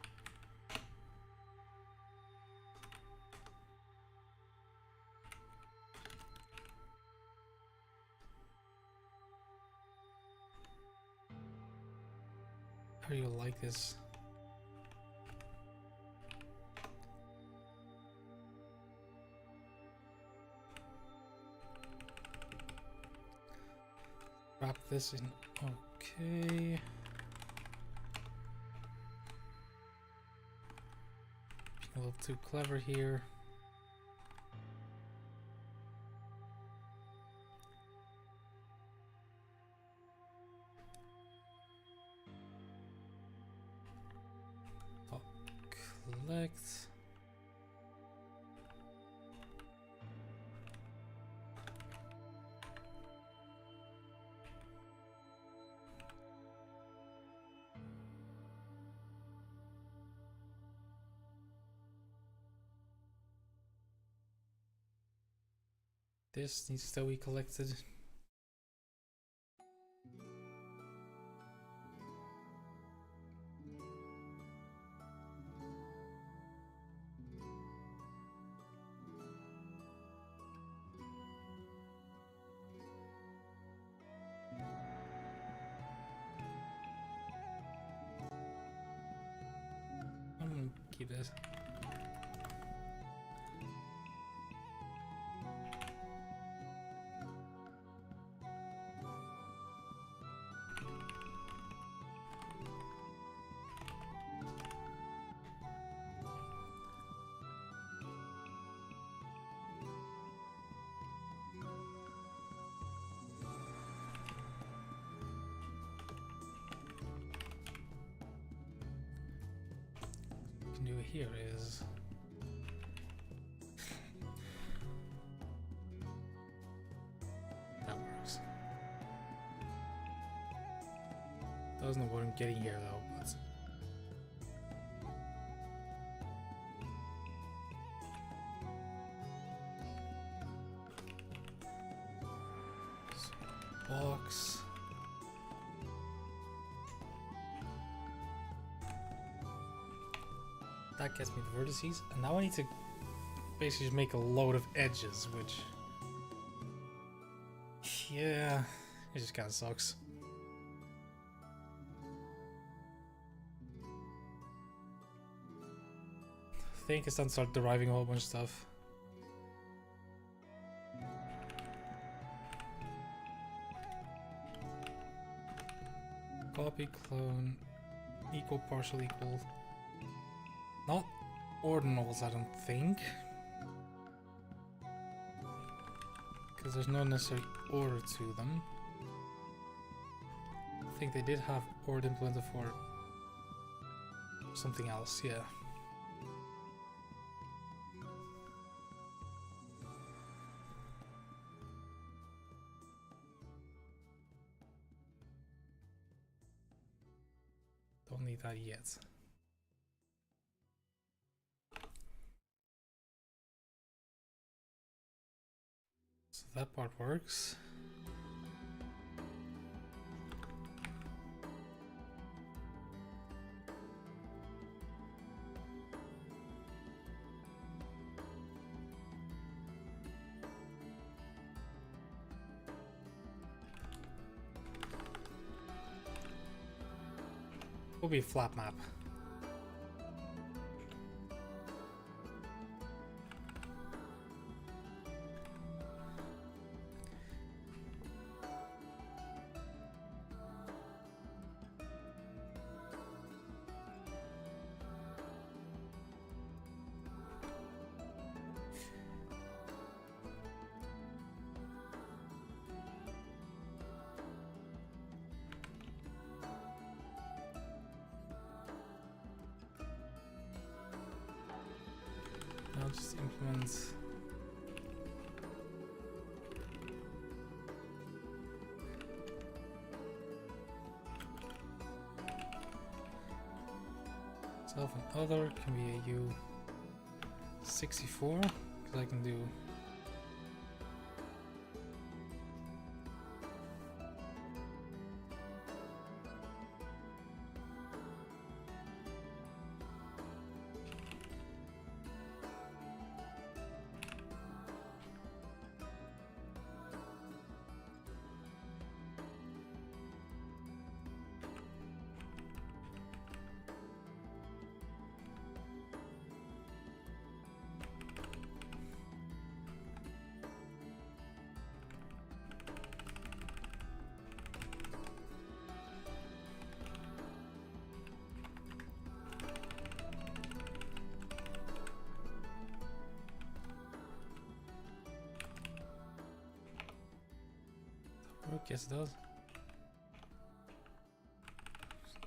How do you like this? Wrap this in. Okay. A little too clever here. This needs to be collected. I'm gonna keep this. Do here is that works. Doesn't know what I'm getting here though, but box. That gets me the vertices, and now I need to basically just make a load of edges, which, yeah, it just kind of sucks. I think it's time to start deriving a whole bunch of stuff. Copy, clone, equal, partial, equal. Not ordinals, I don't think. Because there's no necessary order to them. I think they did have order implemented for something else, yeah. Don't need that yet. So that part works. Will be a flat map. I'll just implement self and other can be a U64 because I can do work, yes it does.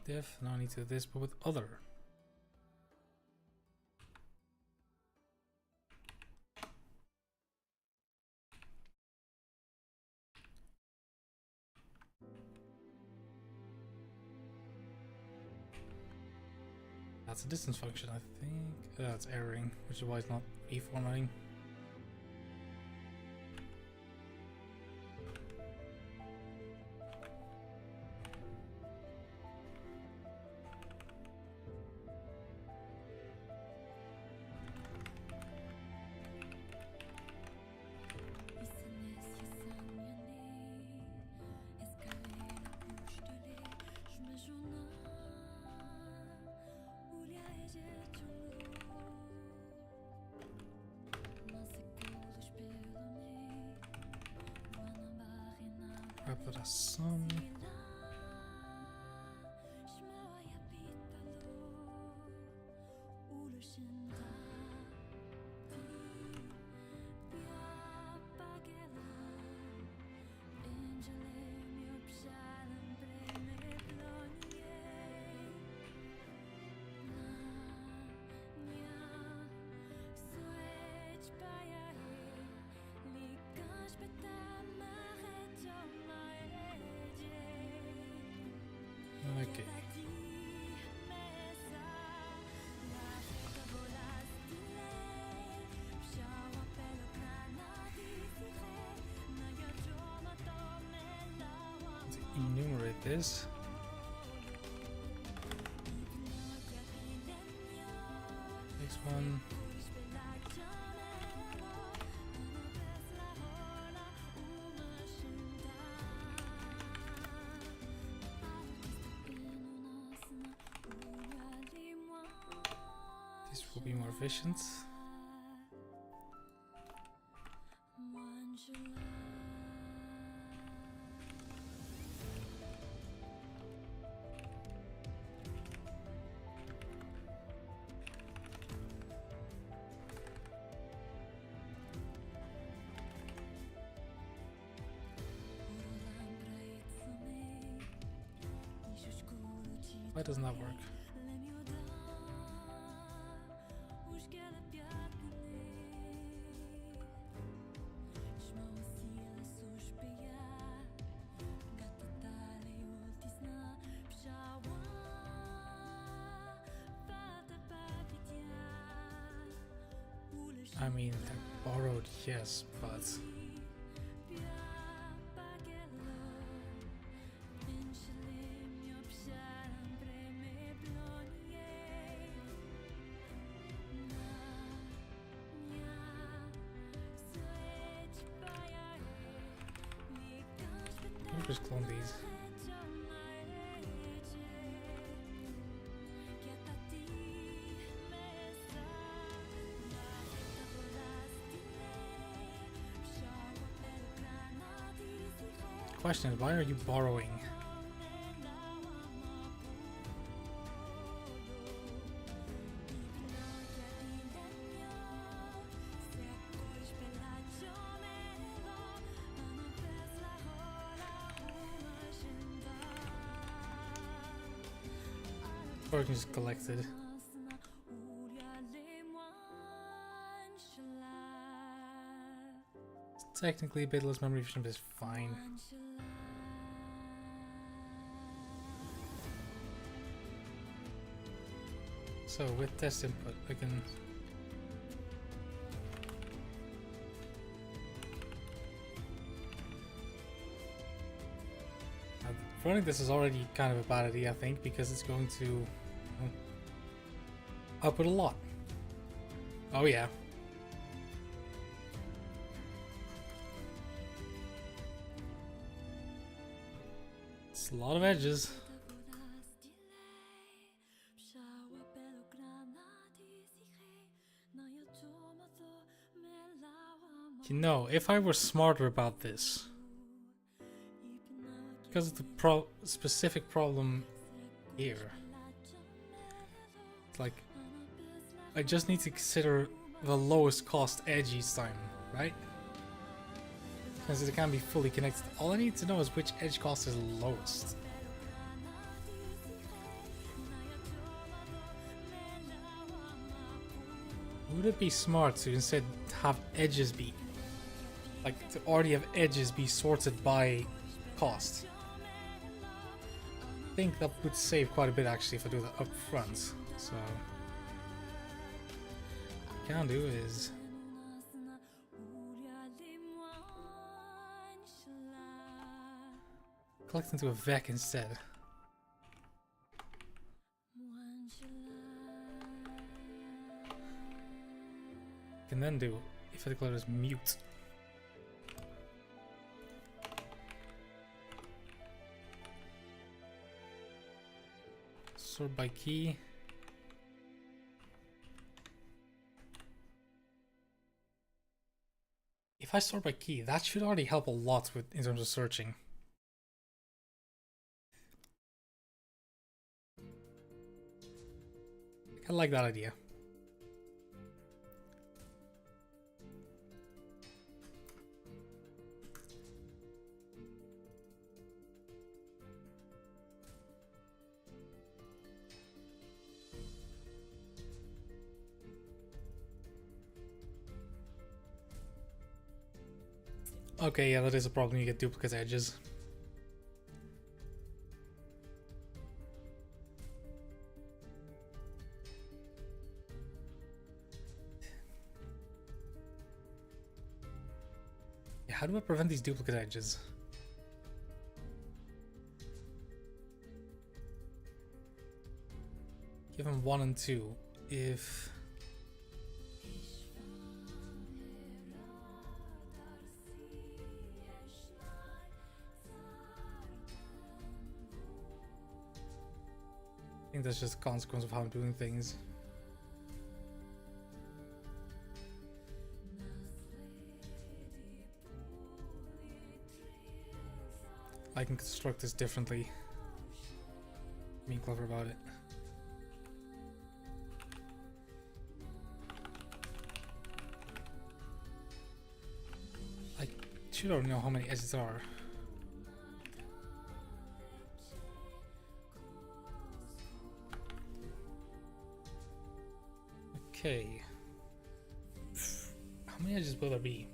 Diff, now I need to do this, but with other. That's a distance function, I think. That's erroring, which is why it's not reformatting. for the sun. Okay. Let's enumerate this. Next one. This will be more efficient. Why doesn't that work? I mean, they're borrowed, yes, but I'll just clone these. Question is, why are you borrowing? Or you can just collect it. Technically, a bit less memory efficient is fine. So with test input, I can running this is already kind of a bad idea, I think, because it's going to output a lot. Oh yeah. It's a lot of edges. You know, if I were smarter about this, because of the specific problem here, like, I just need to consider the lowest cost edge each time, right? Since it can't be fully connected, all I need to know is which edge cost is lowest. Would it be smart to instead have edges be, like, to already have edges be sorted by cost? I think that would save quite a bit actually if I do that up front. So what I can do is collect into a vec instead. I can then do if I declare as mute. Sort by key. If I sort by key, that should already help a lot with in terms of searching. I like that idea. Okay, yeah, that is a problem. You get duplicate edges. Yeah, how do I prevent these duplicate edges? Give them 1 and 2. If... I think that's just a consequence of how I'm doing things. I can construct this differently. Being clever about it. I should already know how many edges there are. Okay. How many edges will there be?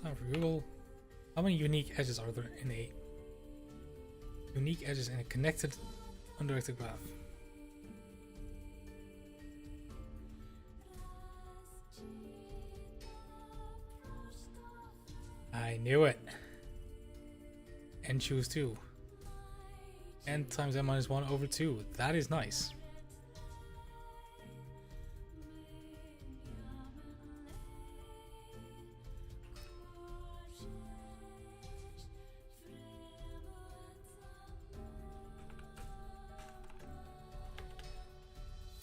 Time for Google. How many unique edges are there in a unique edges in a connected undirected graph? I knew it. N choose 2. N times n minus 1 over 2. That is nice.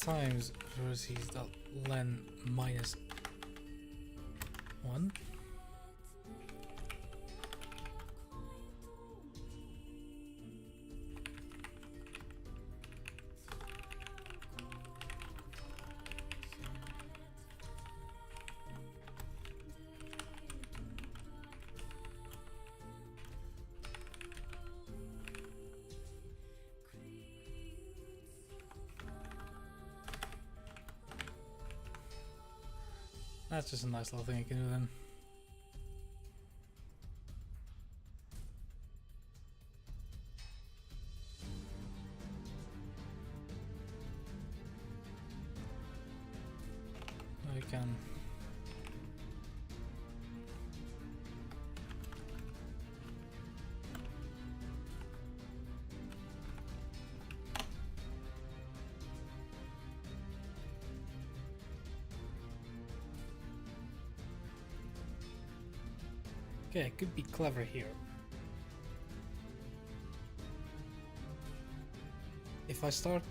Times versus dot len minus 1. That's just a nice little thing you can do then. I can. Okay, I could be clever here. If I start,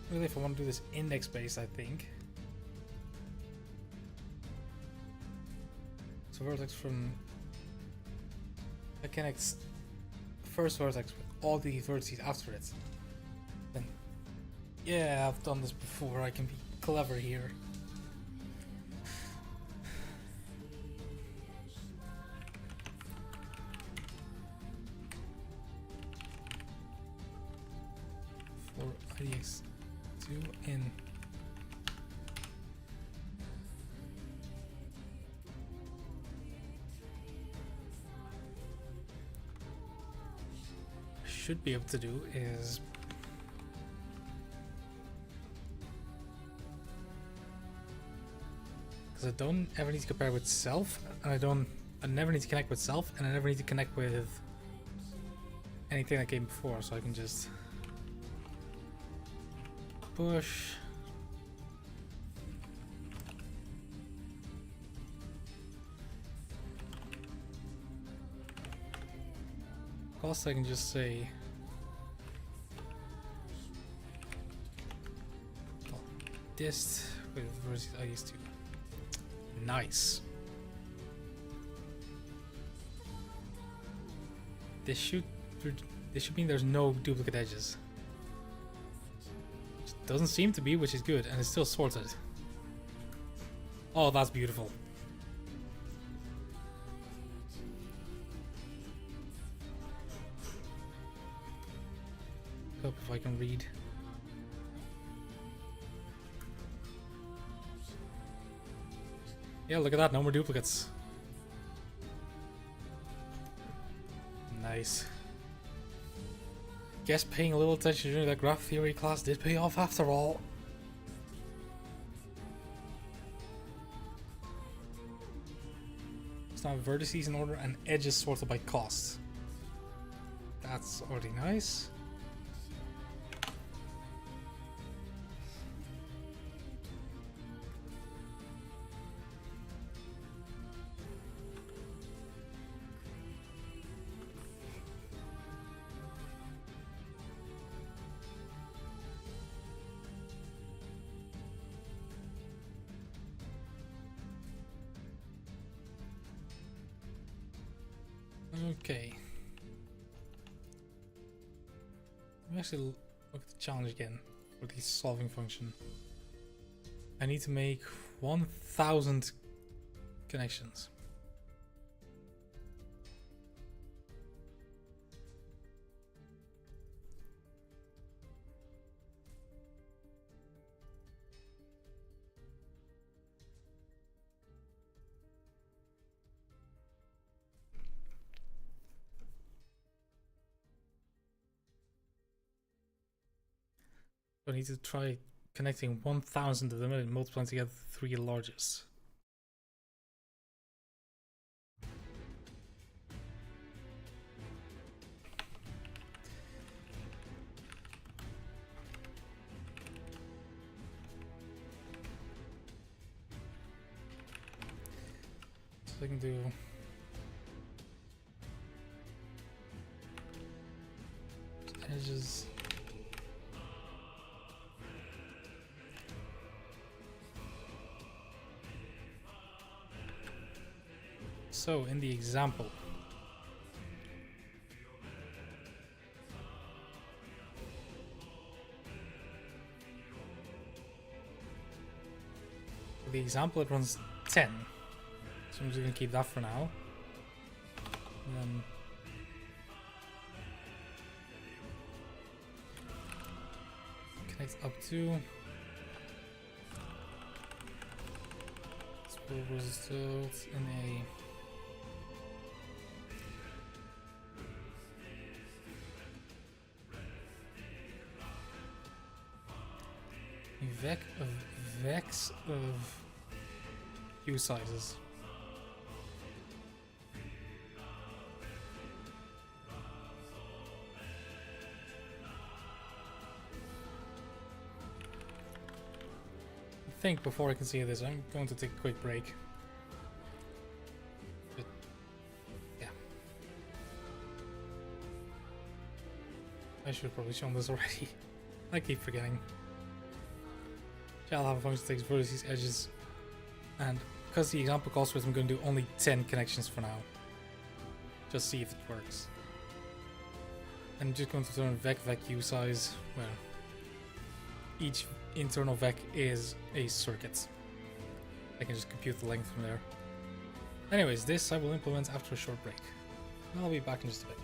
really if I want to do this index based, I think. So vertex from, I connect first vertex with all the vertices after it. Then, yeah, I've done this before, I can be clever here. IDX2 in should be able to do is because I don't ever need to compare with self, and I never need to connect with self, and I never need to connect with anything that came before, so I can just push. Also, I can just say dist with versus IDX2. Nice. This should mean there's no duplicate edges. Which doesn't seem to be, which is good, and it's still sorted. Oh, that's beautiful. Hope if I can read. Yeah, look at that, no more duplicates. Nice. Guess paying a little attention during that graph theory class did pay off after all. It's now vertices in order and edges sorted by cost. That's already nice. Okay. Let me actually look at the challenge again for the solving function. I need to make 1,000 connections. So I need to try connecting 1,000 of them and multiplying together the three largest. So I can do edges. So in the example, it runs 10. So I'm just gonna keep that for now. And then connect up to. This will result in a vex of hue sizes. I think before I can see this, I'm going to take a quick break. But, yeah. I should have probably shown this already. I keep forgetting. I'll have a function that takes vertices, edges, and because the example calls for it, I'm going to do only 10 connections for now. Just see if it works. I'm just going to turn vec hue size, where each internal vec is a circuit. I can just compute the length from there. Anyways, this I will implement after a short break. I'll be back in just a bit.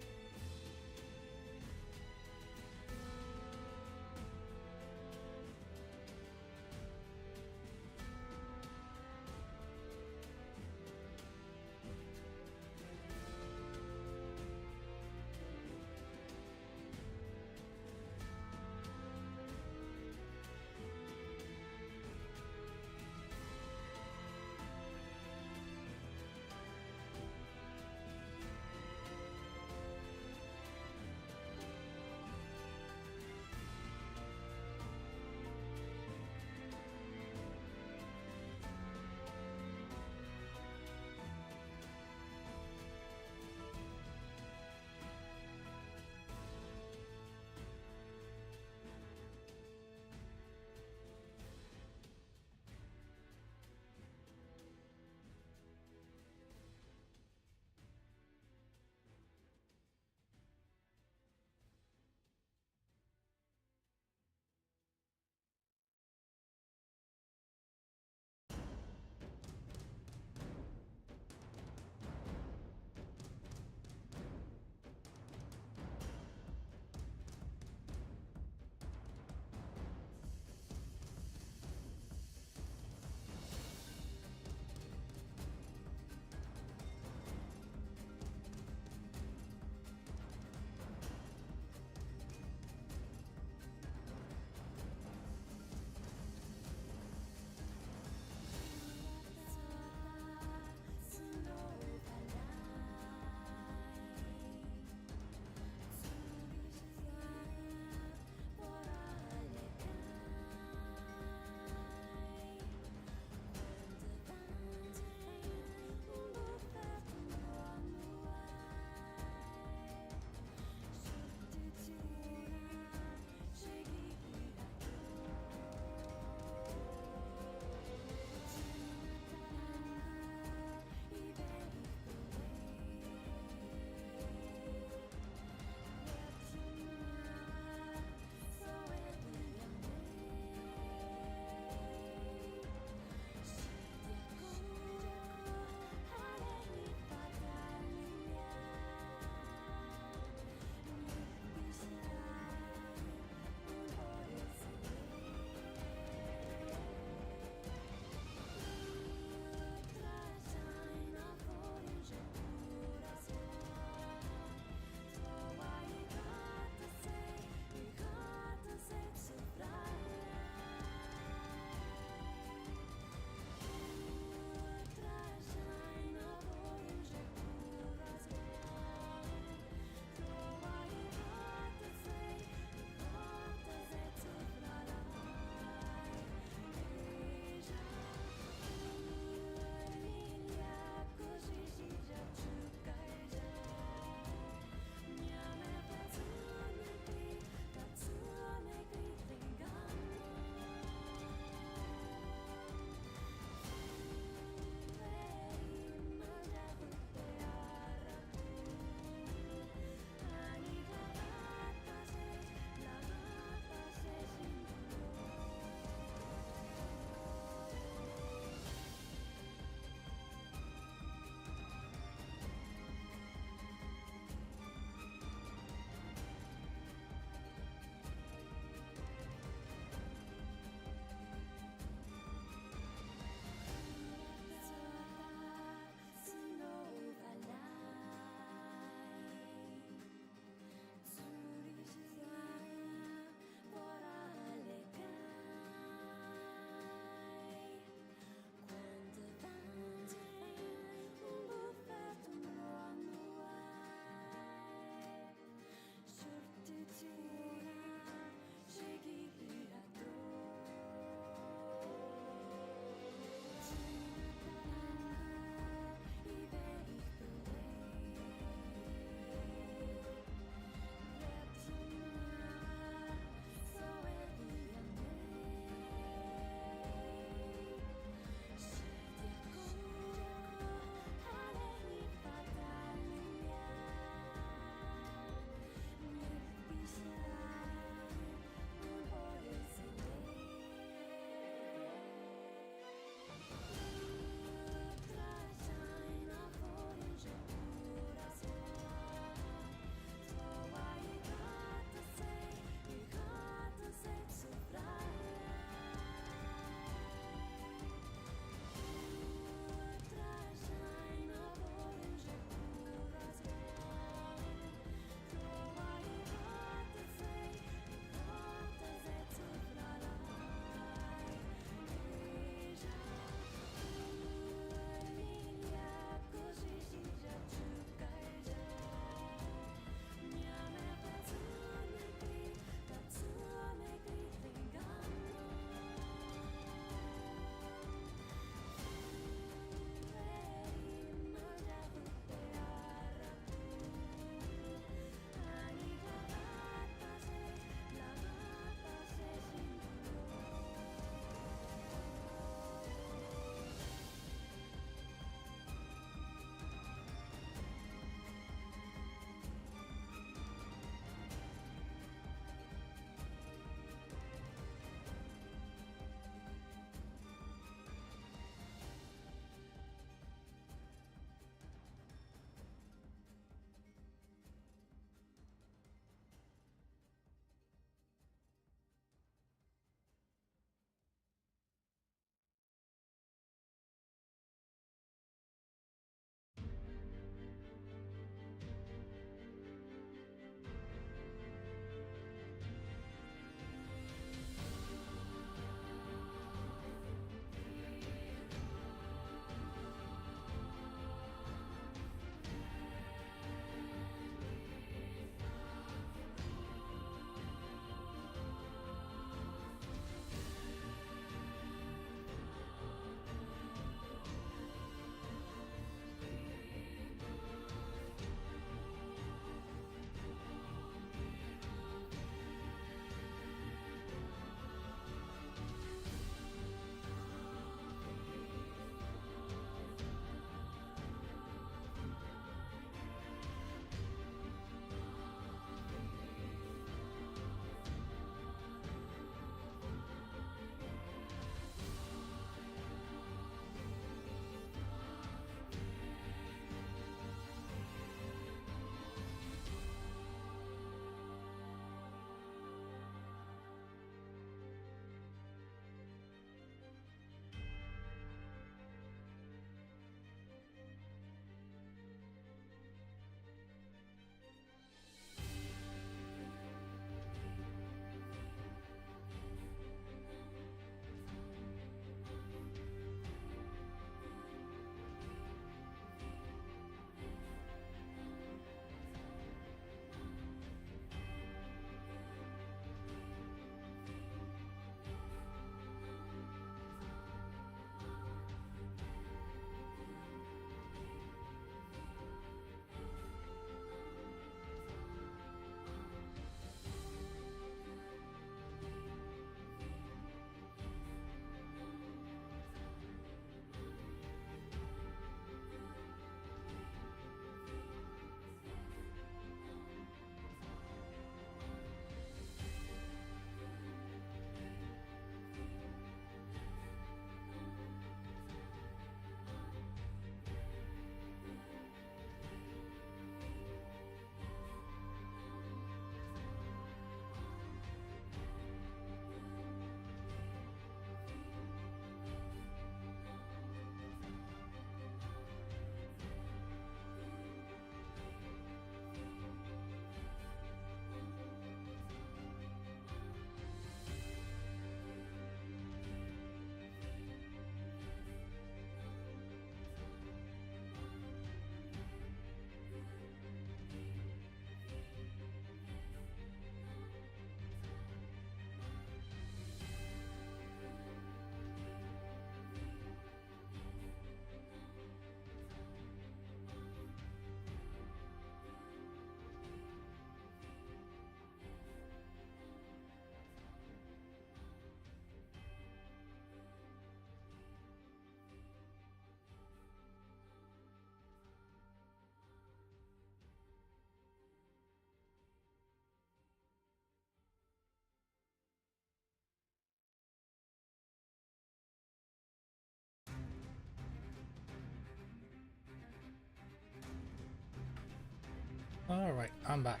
Alright, I'm back.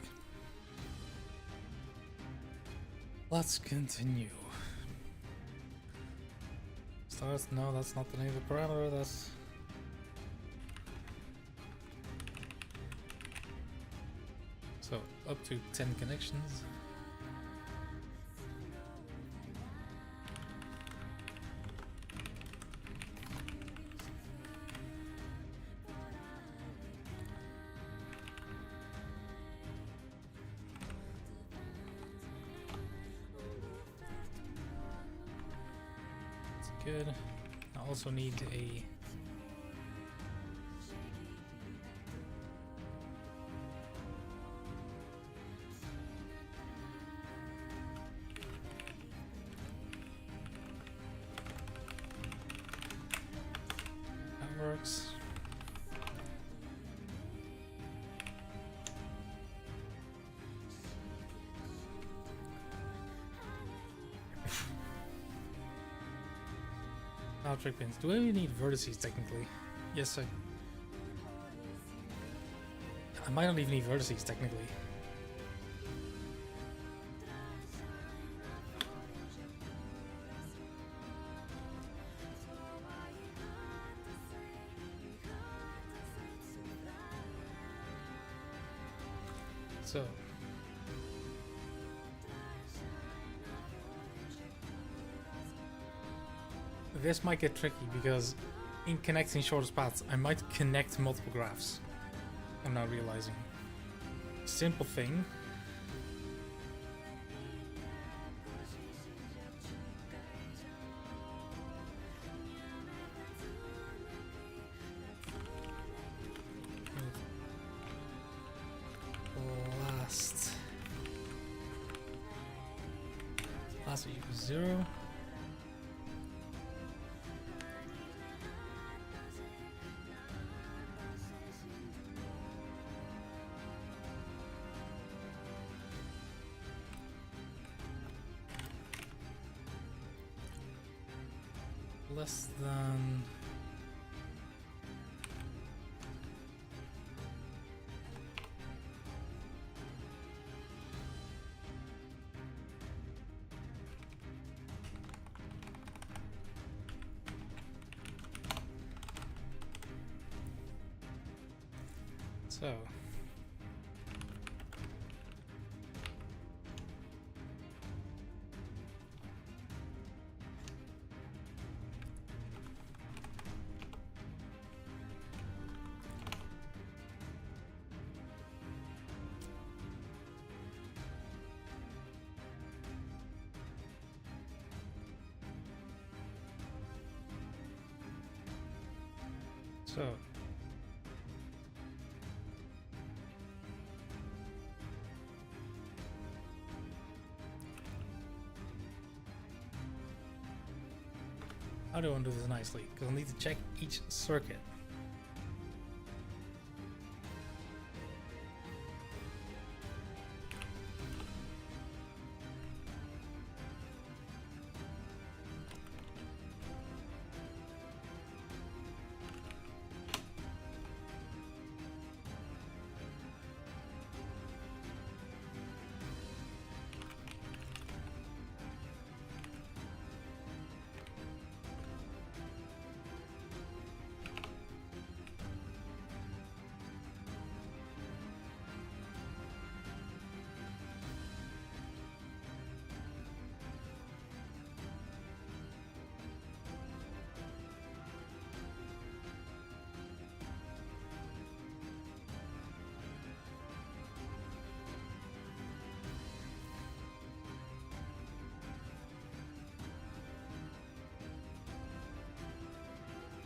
Let's continue. Stars, no, that's not the name of the parameter, that's... So, up to 10 connections. Good. I also need a that works. Now trick pins. Do I even need vertices technically? Yes, I might not even need vertices technically. So this might get tricky because in connecting shortest paths, I might connect multiple graphs. I'm not realizing. Simple thing. Last equals 0. Less than so. So how do I want to do this nicely? Because I'll need to check each circuit.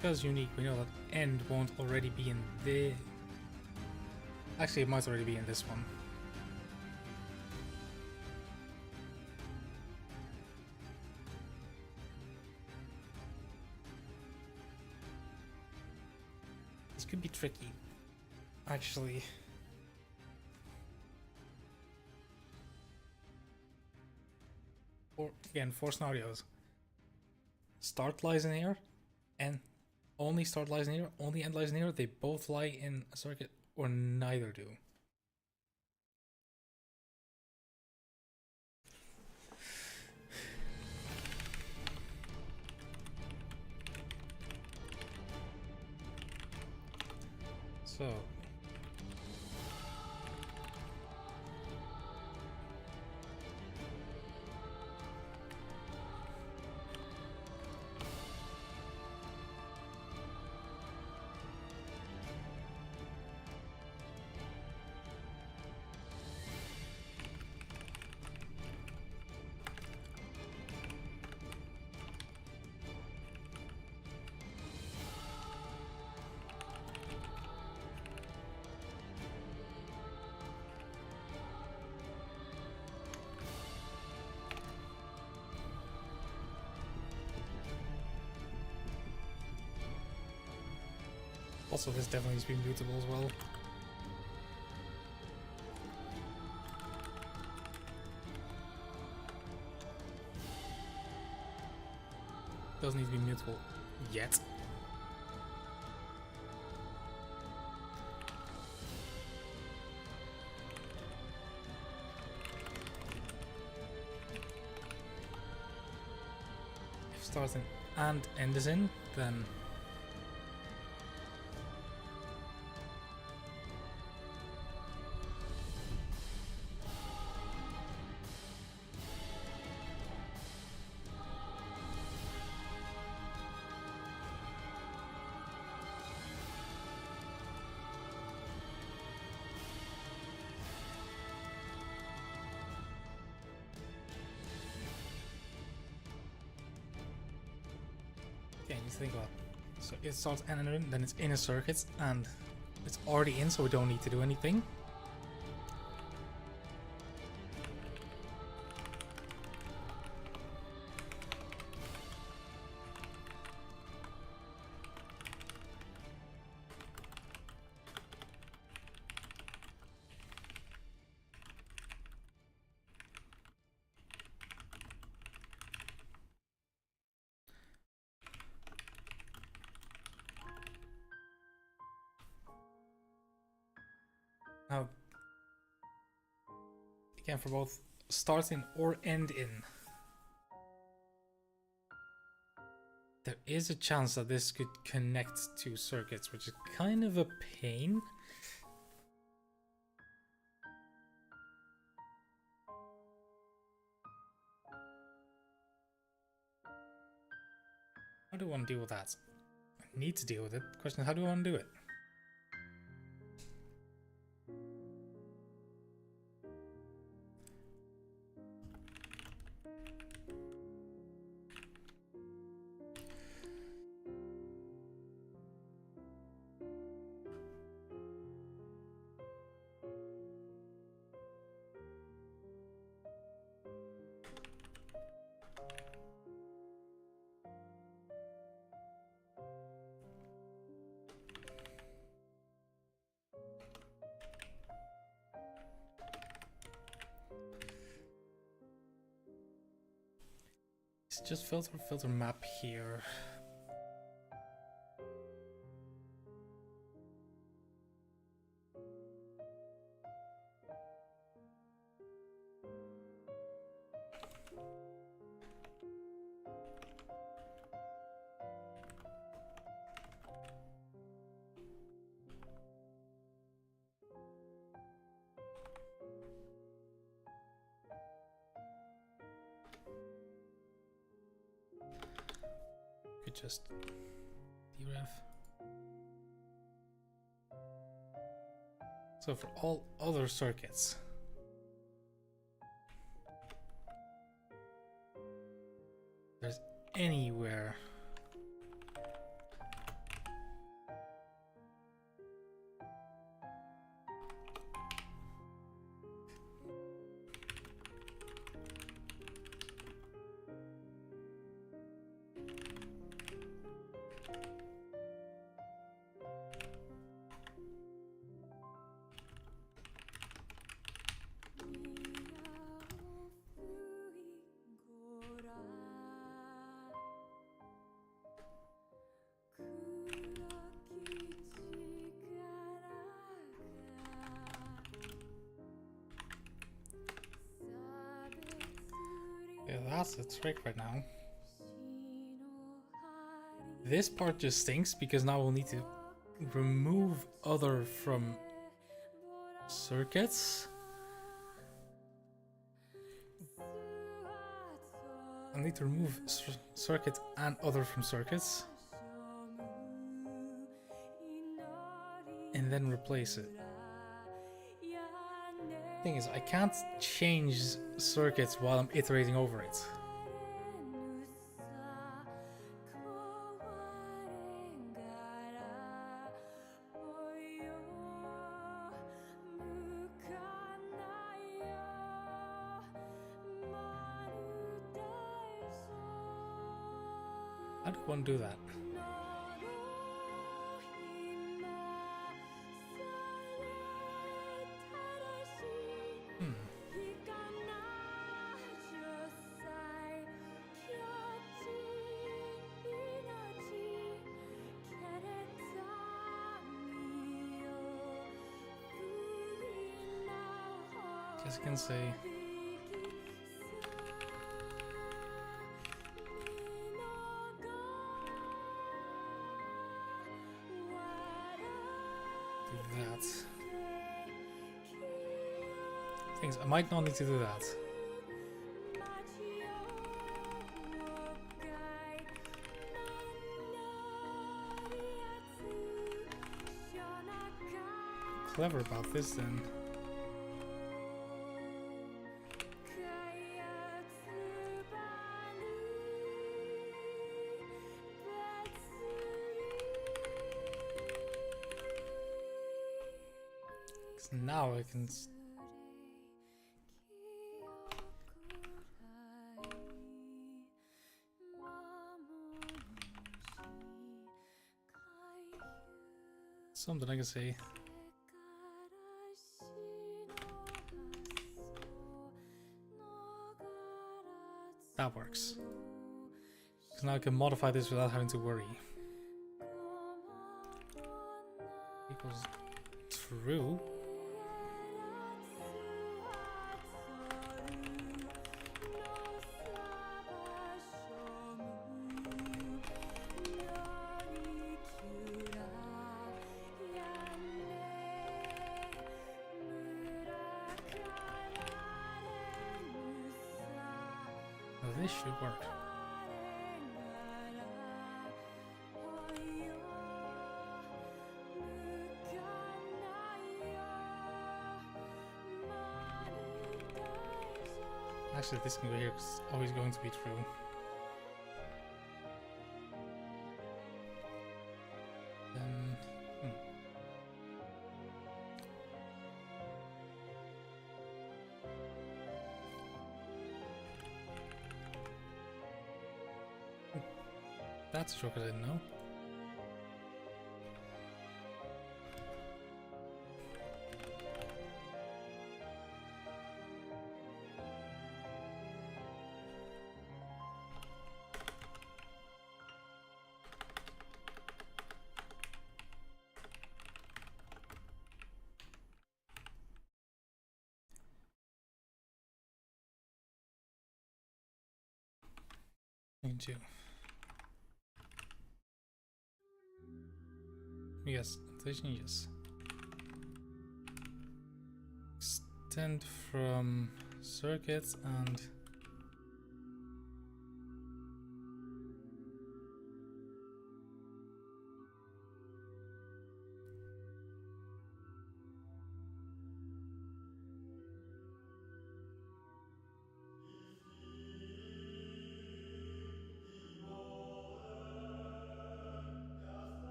Because unique, we know that end won't already be in the... Actually, it might already be in this one. This could be tricky, actually. Or, again, 4 scenarios. Start lies in here, and only start lies in here, only end lies in here, they both lie in a circuit, or neither do. So also this definitely needs to be mutable as well. Doesn't need to be mutable yet. If starting and end is in, then yeah, you need to think about it. So it starts and in, then it's in a circuit, and it's already in, so we don't need to do anything. Now, again, for both start in or end in, there is a chance that this could connect to circuits, which is kind of a pain. How do I want to deal with that? I need to deal with it. Question is, how do I want to do it? Just filter map here. Could just deref. So for all other circuits, there's anywhere that's a trick right now. This part just stinks because now we'll need to remove other from circuits. I need to remove circuit and other from circuits. And then replace it. Thing is, I can't change circuits while I'm iterating over it. I don't want to do that. Guess I can say do that. Things I might not need to do that. Clever about this then. Now I can something I can say. That works. Because now I can modify this without having to worry. Equals true. Now this should work. Actually, this can go here because it's always going to be true. Then, That's a shortcut I didn't know. Into yes, attention, yes. Extend from circuits and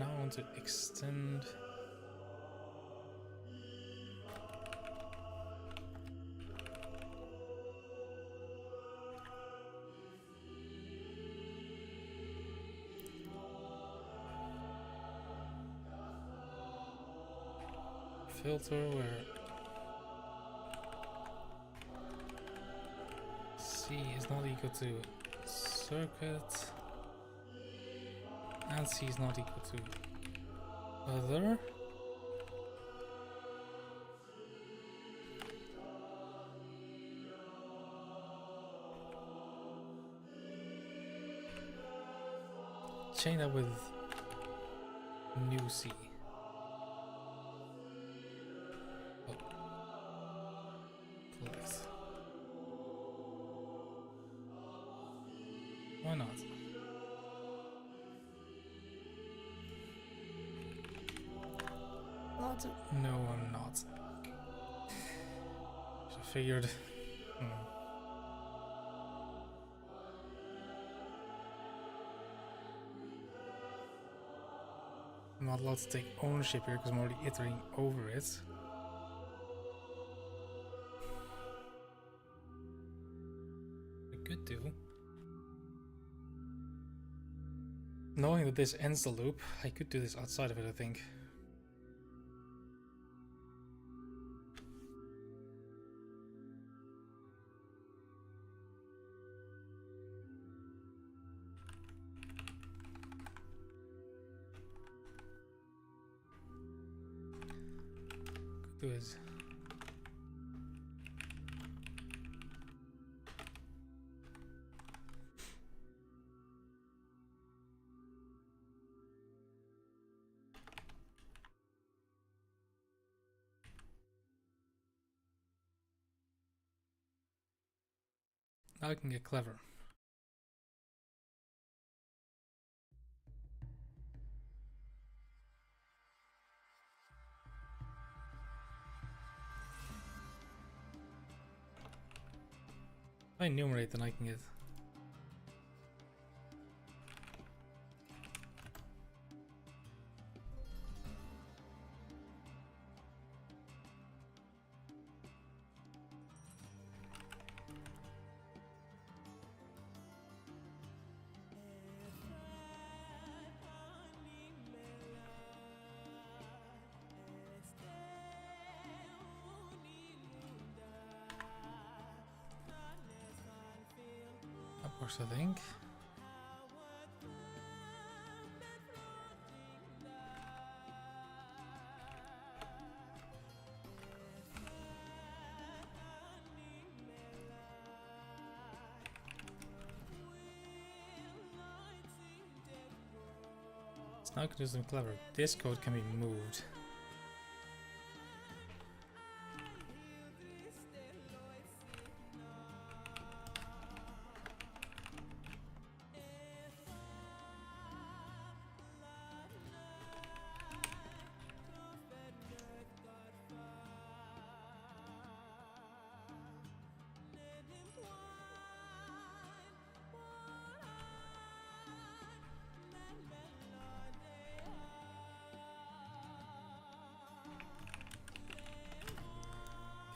now I want to extend. Filter where C is not equal to circuit and C is not equal to other. chain that with new C. Oh. Collect. Why not? Not. No, I'm not. I figured. I'm not allowed to take ownership here because I'm already iterating over it. I could do. Knowing that this ends the loop, I could do this outside of it, I think. Could do is now I can get clever. If I enumerate, then I can get. I think. So now I can do something clever. This code can be moved.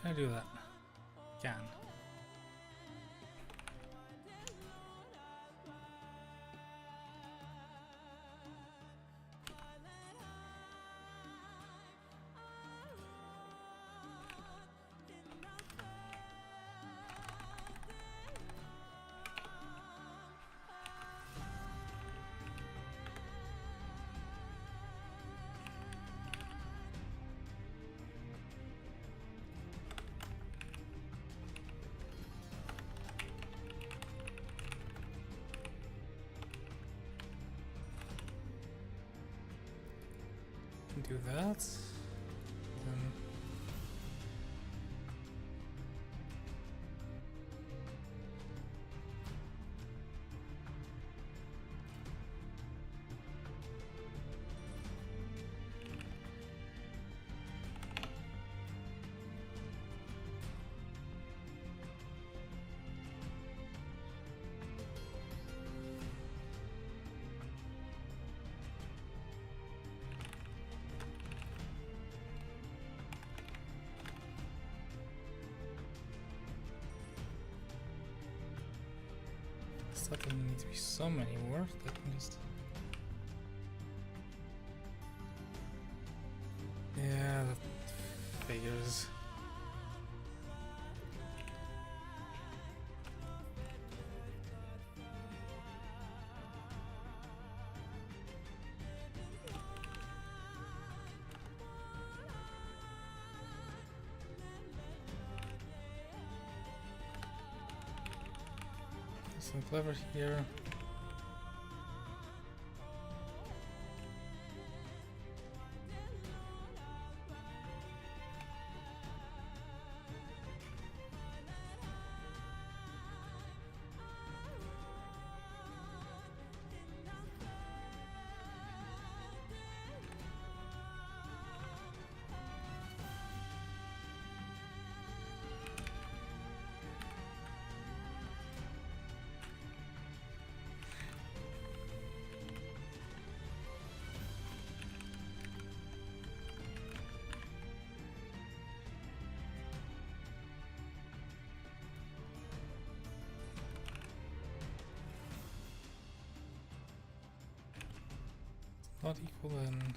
Can I do that? Can. Do that. Then that doesn't need to be some anymore. That can just. Yeah, that figures. Some clever here. not equal then.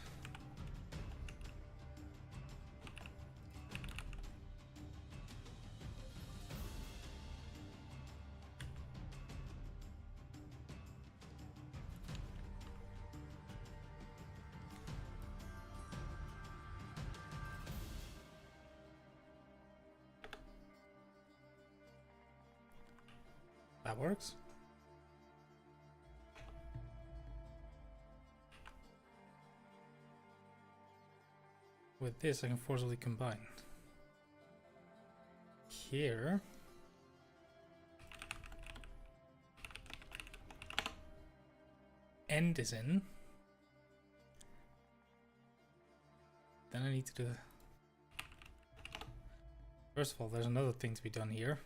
That works. With this, I can forcibly combine. Here, end is in. Then I need to do. First of all, there's another thing to be done here.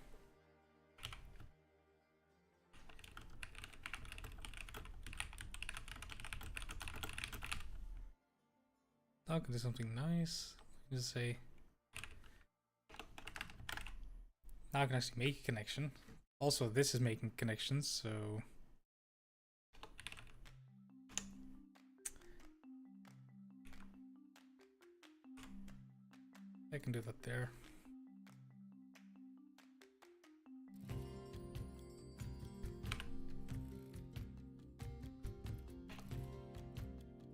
Now I can do something nice. Just say. Now I can actually make a connection. Also, this is making connections, so. I can do that there.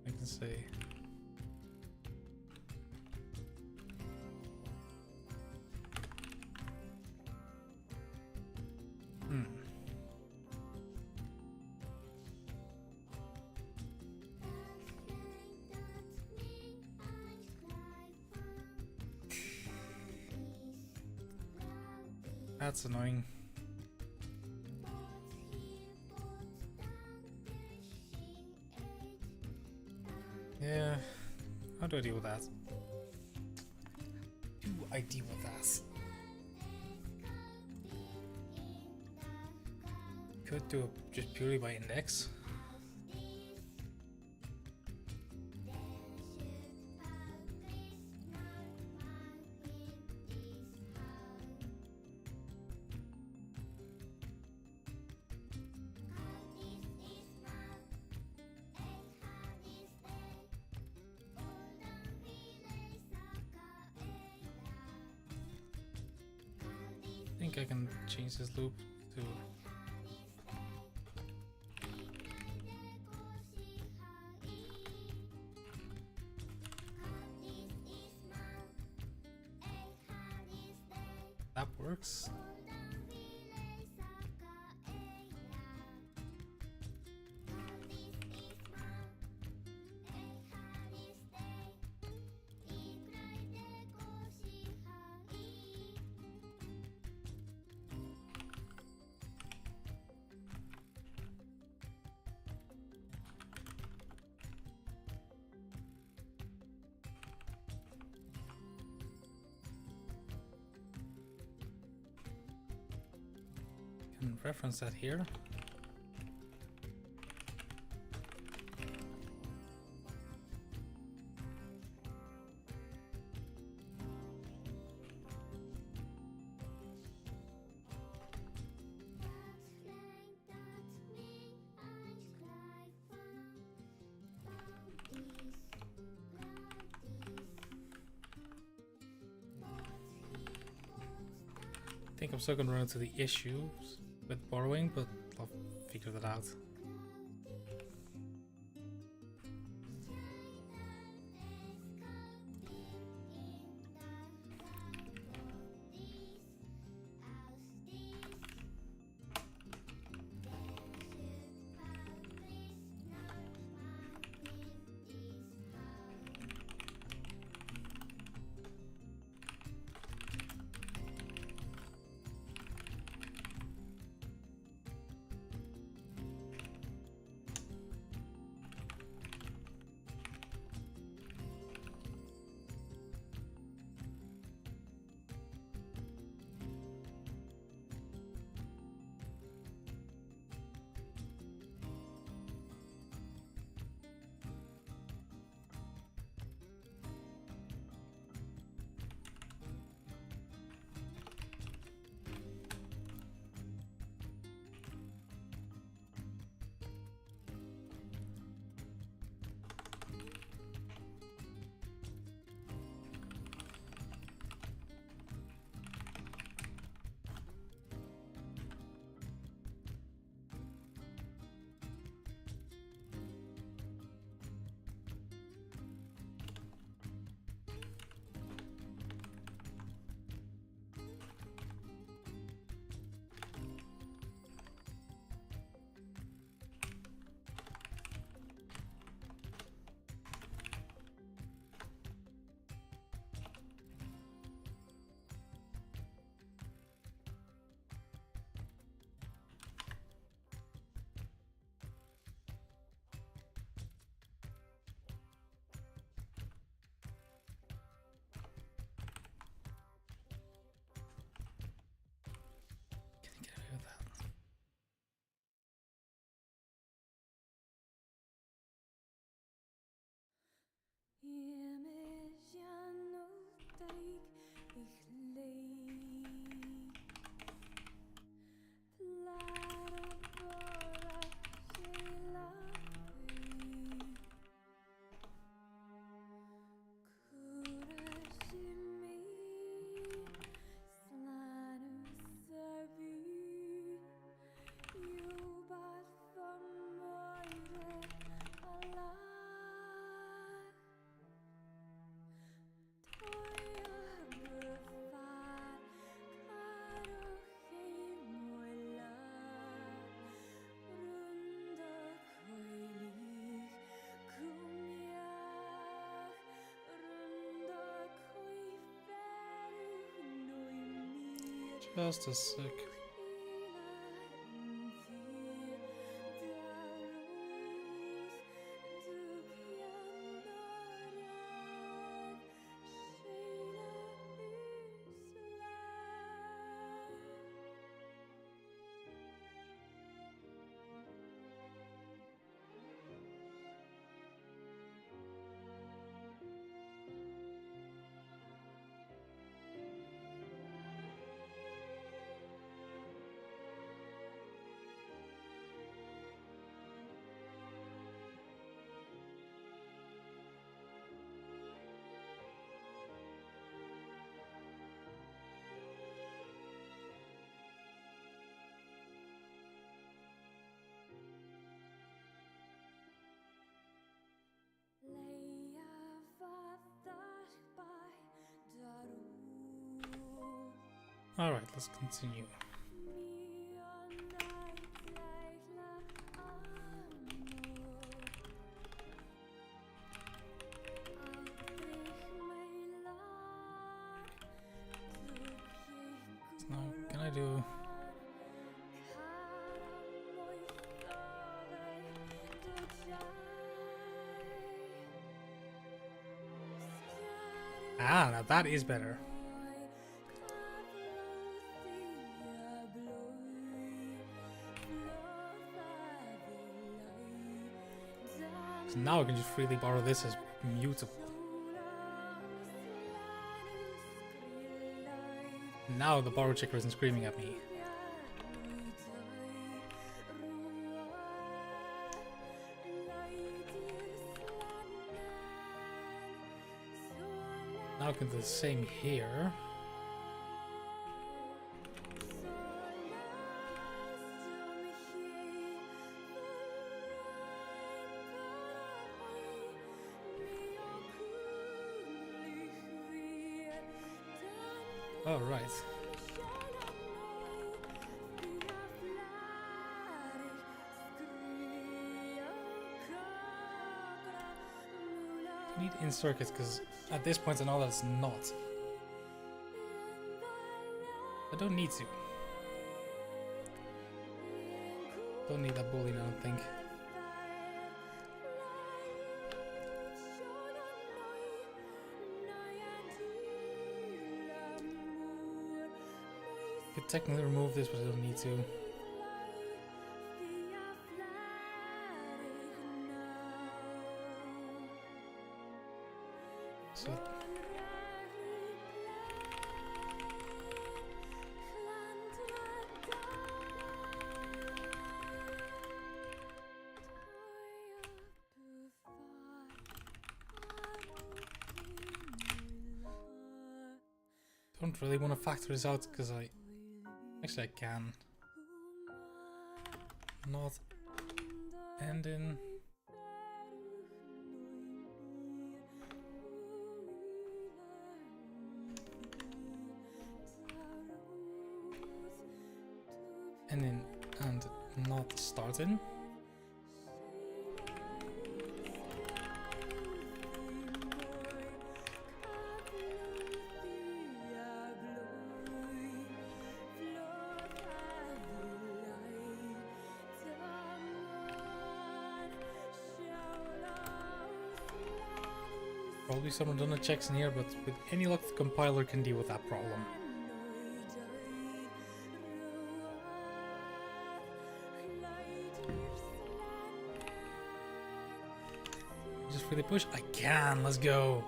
I can say. That's annoying. Yeah, how do I deal with that? Do I deal with that? Could do it just purely by index. I think I can change this loop to that works. Can reference that here. I think I'm still gonna run into the issues with borrowing, but I'll figure that out. Just a sec. Alright, let's continue. So now, can I do... Ah, now that is better. So now I can just freely borrow this as mutable. Now the borrow checker isn't screaming at me. Now I can do the same here. Oh, right. I need in circuits because at this point I know that it's not. I don't need to. Don't need that boolean, I don't think. Could technically remove this, but I don't need to. So don't really want to factor this out because actually I can. Not end in. And not starting. Probably some redundant checks in here, but with any luck the compiler can deal with that problem. Just really push? I can, let's go!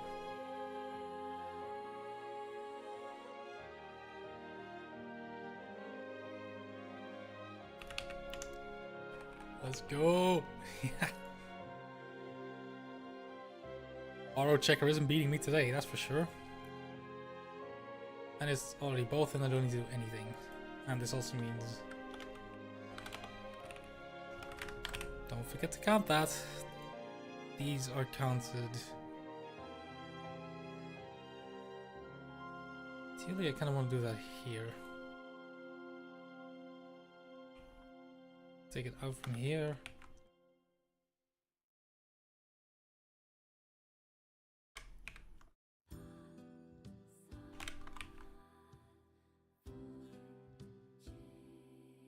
Let's go! Auto checker isn't beating me today, that's for sure. And it's already both and I don't need to do anything. And this also means... Don't forget to count that. These are counted. Ideally, I kind of want to do that here. Take it out from here.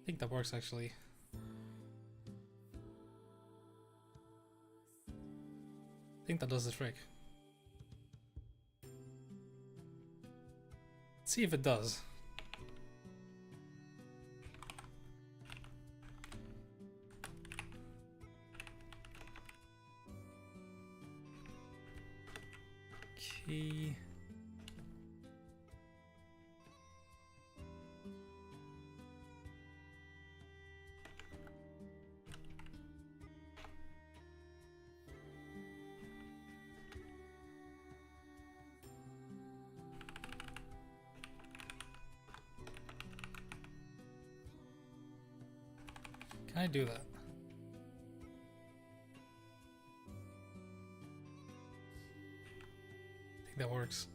I think that works actually. I think that does the trick. Let's see if it does. Key. Can I do that? I think that works.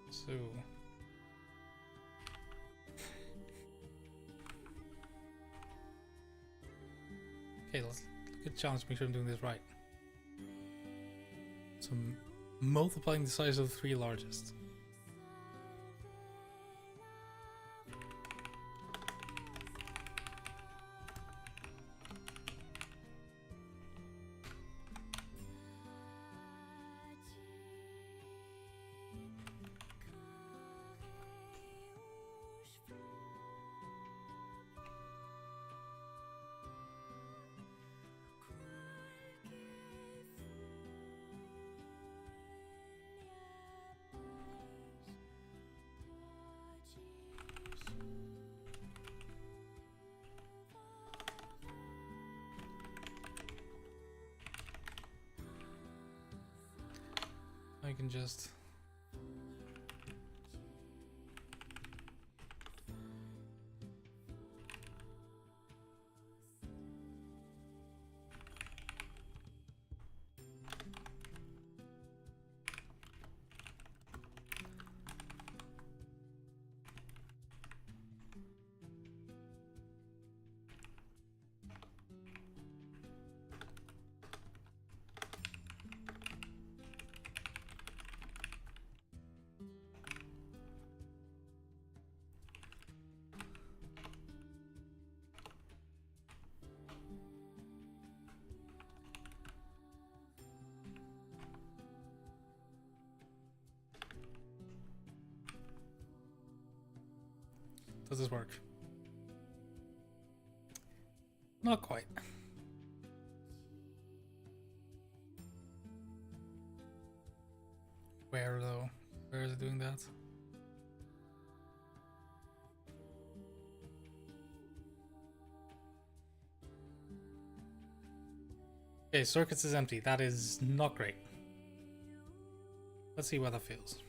So okay, let's get a challenge to make sure I'm doing this right. So multiplying the size of the three largest. I can just does this work? Not quite. Where though? Where is it doing that? Okay, circuits is empty. That is not great. Let's see how that feels.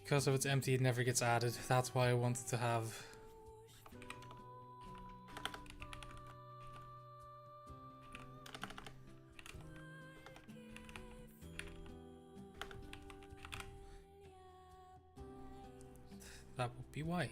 Because if it's empty, it never gets added. That's why I wanted to have... That would be why.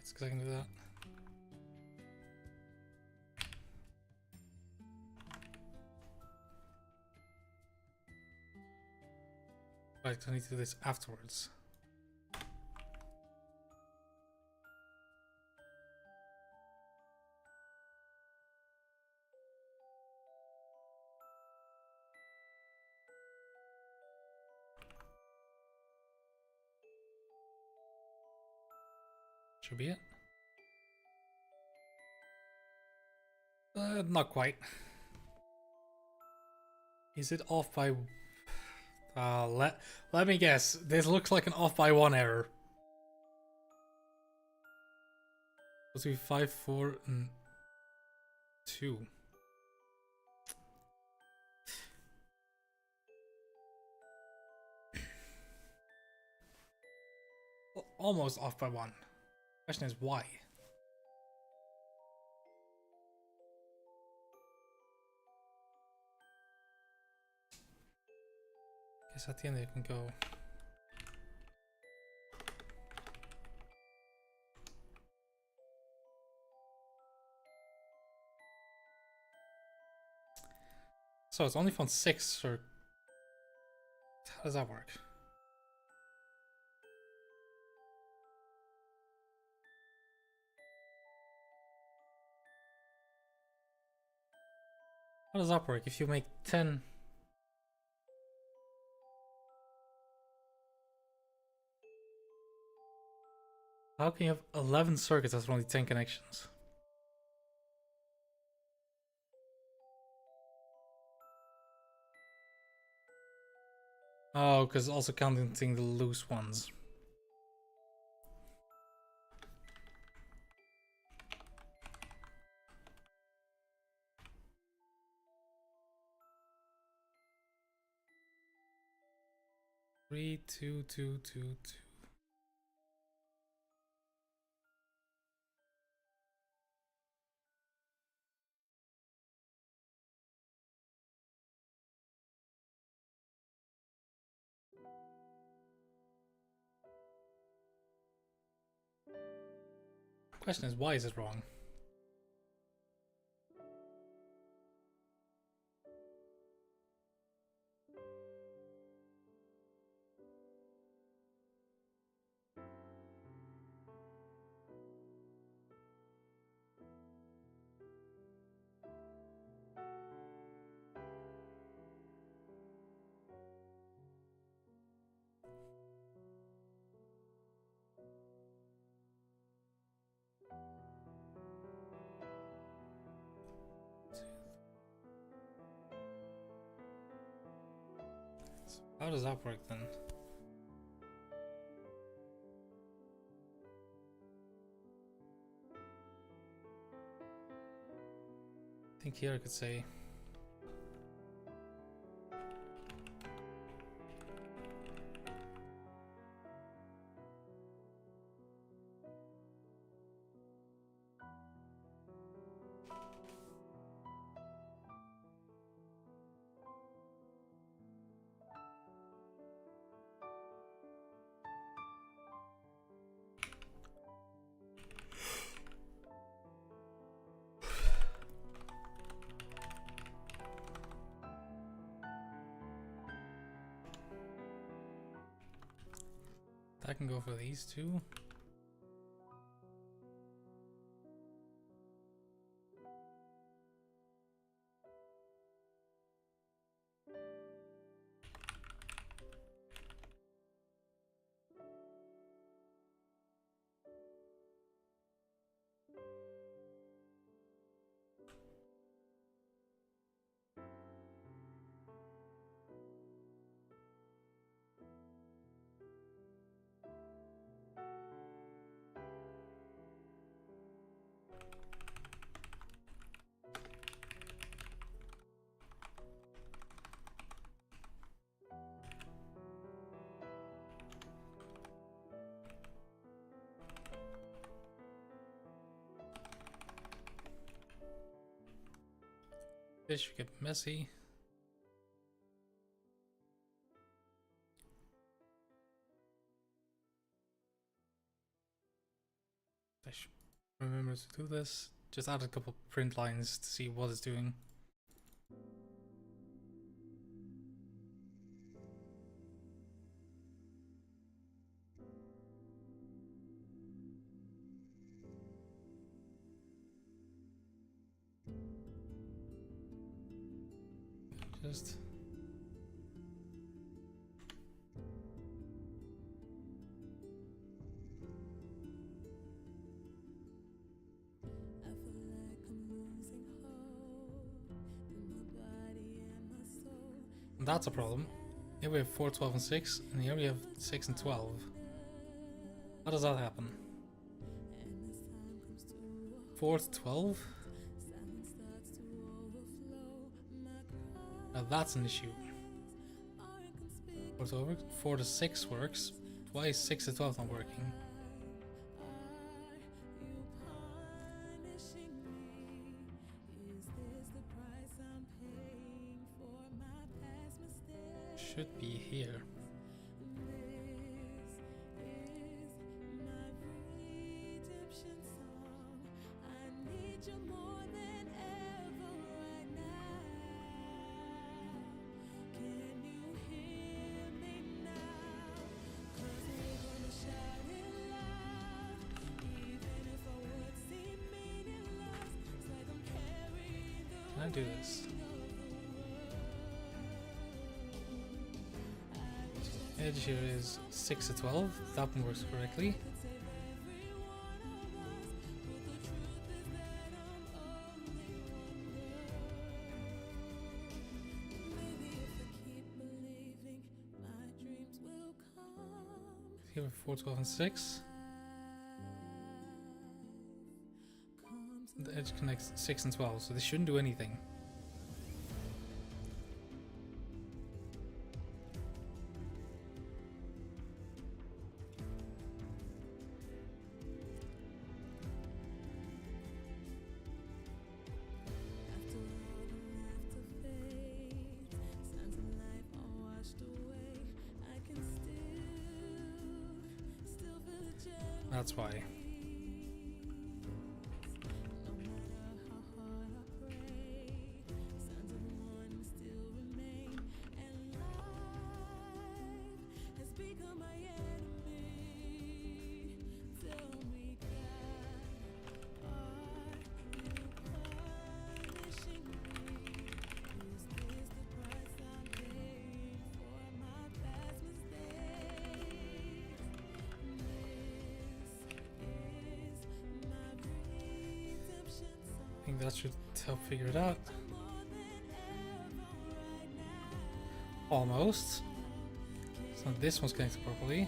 That's because I can do that. Right, I need to do this afterwards. Should be it. Not quite. Is it off by... Let me guess. This looks like an off by 1 error. Supposed to be 5, 4, and 2. Almost off by 1. Question is why? Guess at the end you can go. So it's only found 6, or how does that work? How does that work? If you make 10... How can you have 11 circuits after only 10 connections? Oh, because also counting the loose ones. Three, two, two, two, two. Question is, why is it wrong? How does that work then? I think here I could say I can go for these two. This should get messy. I should remember to do this. Just add a couple print lines to see what it's doing. Just that's a problem. Here we have 4, 12, and 6, and here we have 6 and 12. How does that happen? 4 to 12? Now that's an issue. 4 to 6 works. Why is 6 to 12 not working? Should be here. Can I do this? Edge here is 6 to 12. That one works correctly. Here we have 4, 12, and 6. The edge connects 6 and 12, so this shouldn't do anything. That's why. I think that should help figure it out. Almost. So this one's connected properly.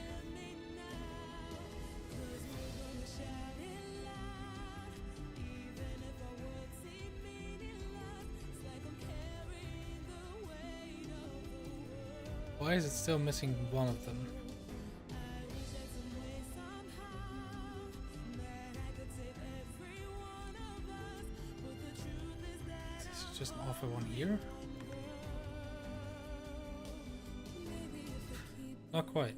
Why is it still missing one of them? Just offer one here? Not quite.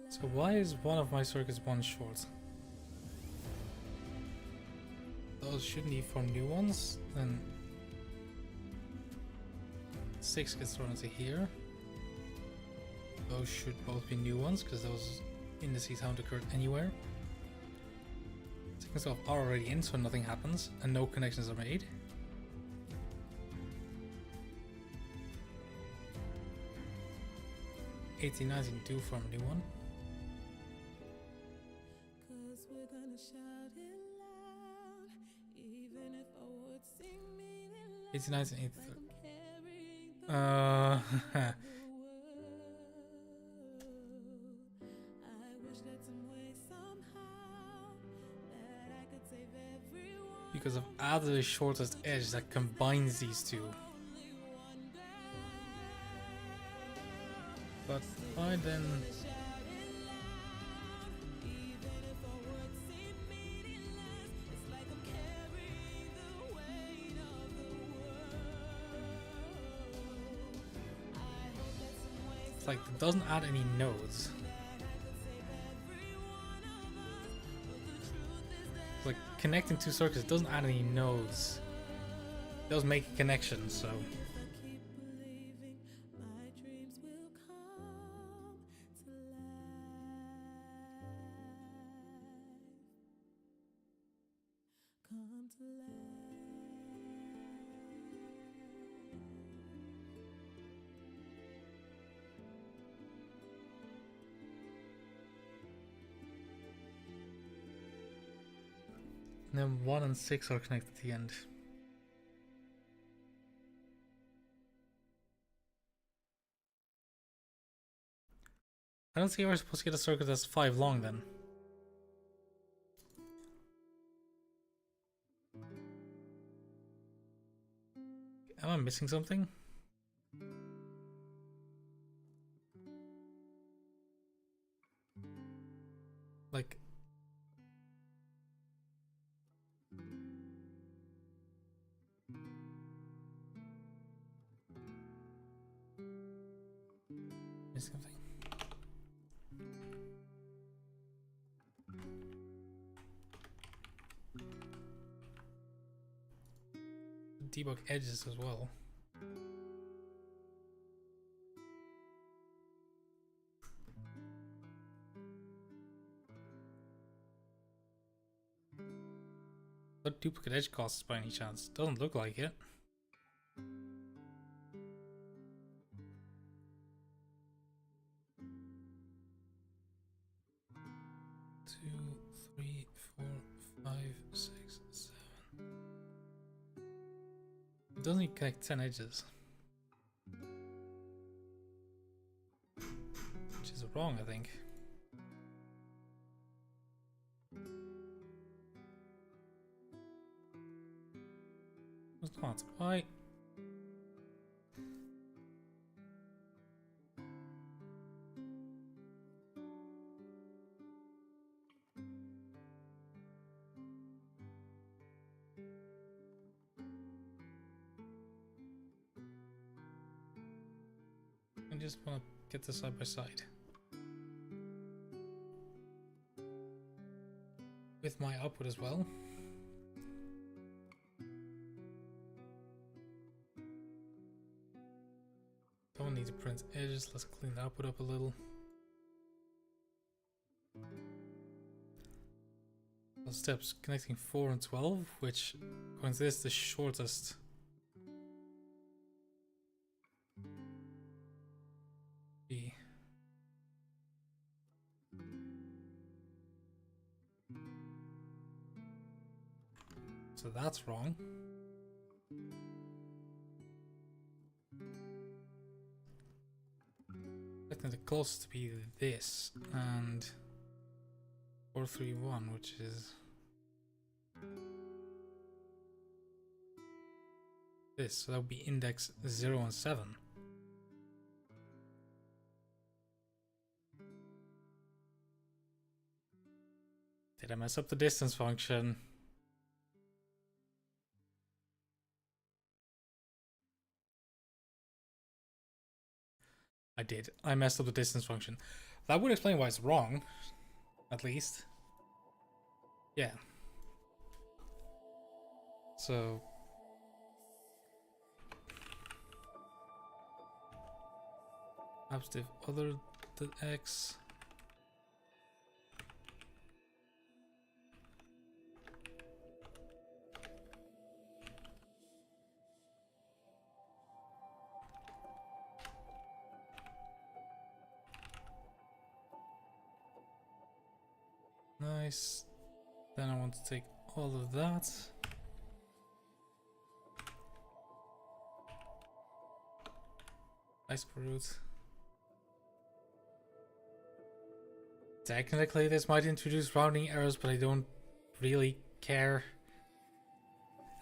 So why is one of my circuits one short? Those shouldn't he form new ones? Then 6 gets thrown into here. Those should both be new ones because those indices haven't occurred anywhere. 6 and 12 are already in, so nothing happens and no connections are made. $18, 19 do form a new one. 89 and 83. Because I've added a shortest edge that combines these two. But why then? It's like it doesn't add any nodes. Like connecting two circuits doesn't add any nodes. It does make a connection, so And then 1 and 6 are connected at the end. I don't see how we're supposed to get a circuit that's 5 long then. Am I missing something? Like... missing something. Debug edges as well. What duplicate edge costs by any chance? Doesn't look like it. Two, three, four, 5, 6, 7. It doesn't even connect 10 edges. Which is wrong, I think. It's not. Why? I just want to get this side by side. With my output as well. Don't need to print edges, let's clean the output up a little. Those steps connecting 4 and 12, which according to this is the shortest. B. So that's wrong. I think the closest to be this and 431, which is this. So that would be index 0 and 7. Did I mess up the distance function? I did. I messed up the distance function. That would explain why it's wrong, at least. Yeah. So... perhaps the other than X. Nice. Then I want to take all of that. Nice root. Technically this might introduce rounding errors, but I don't really care.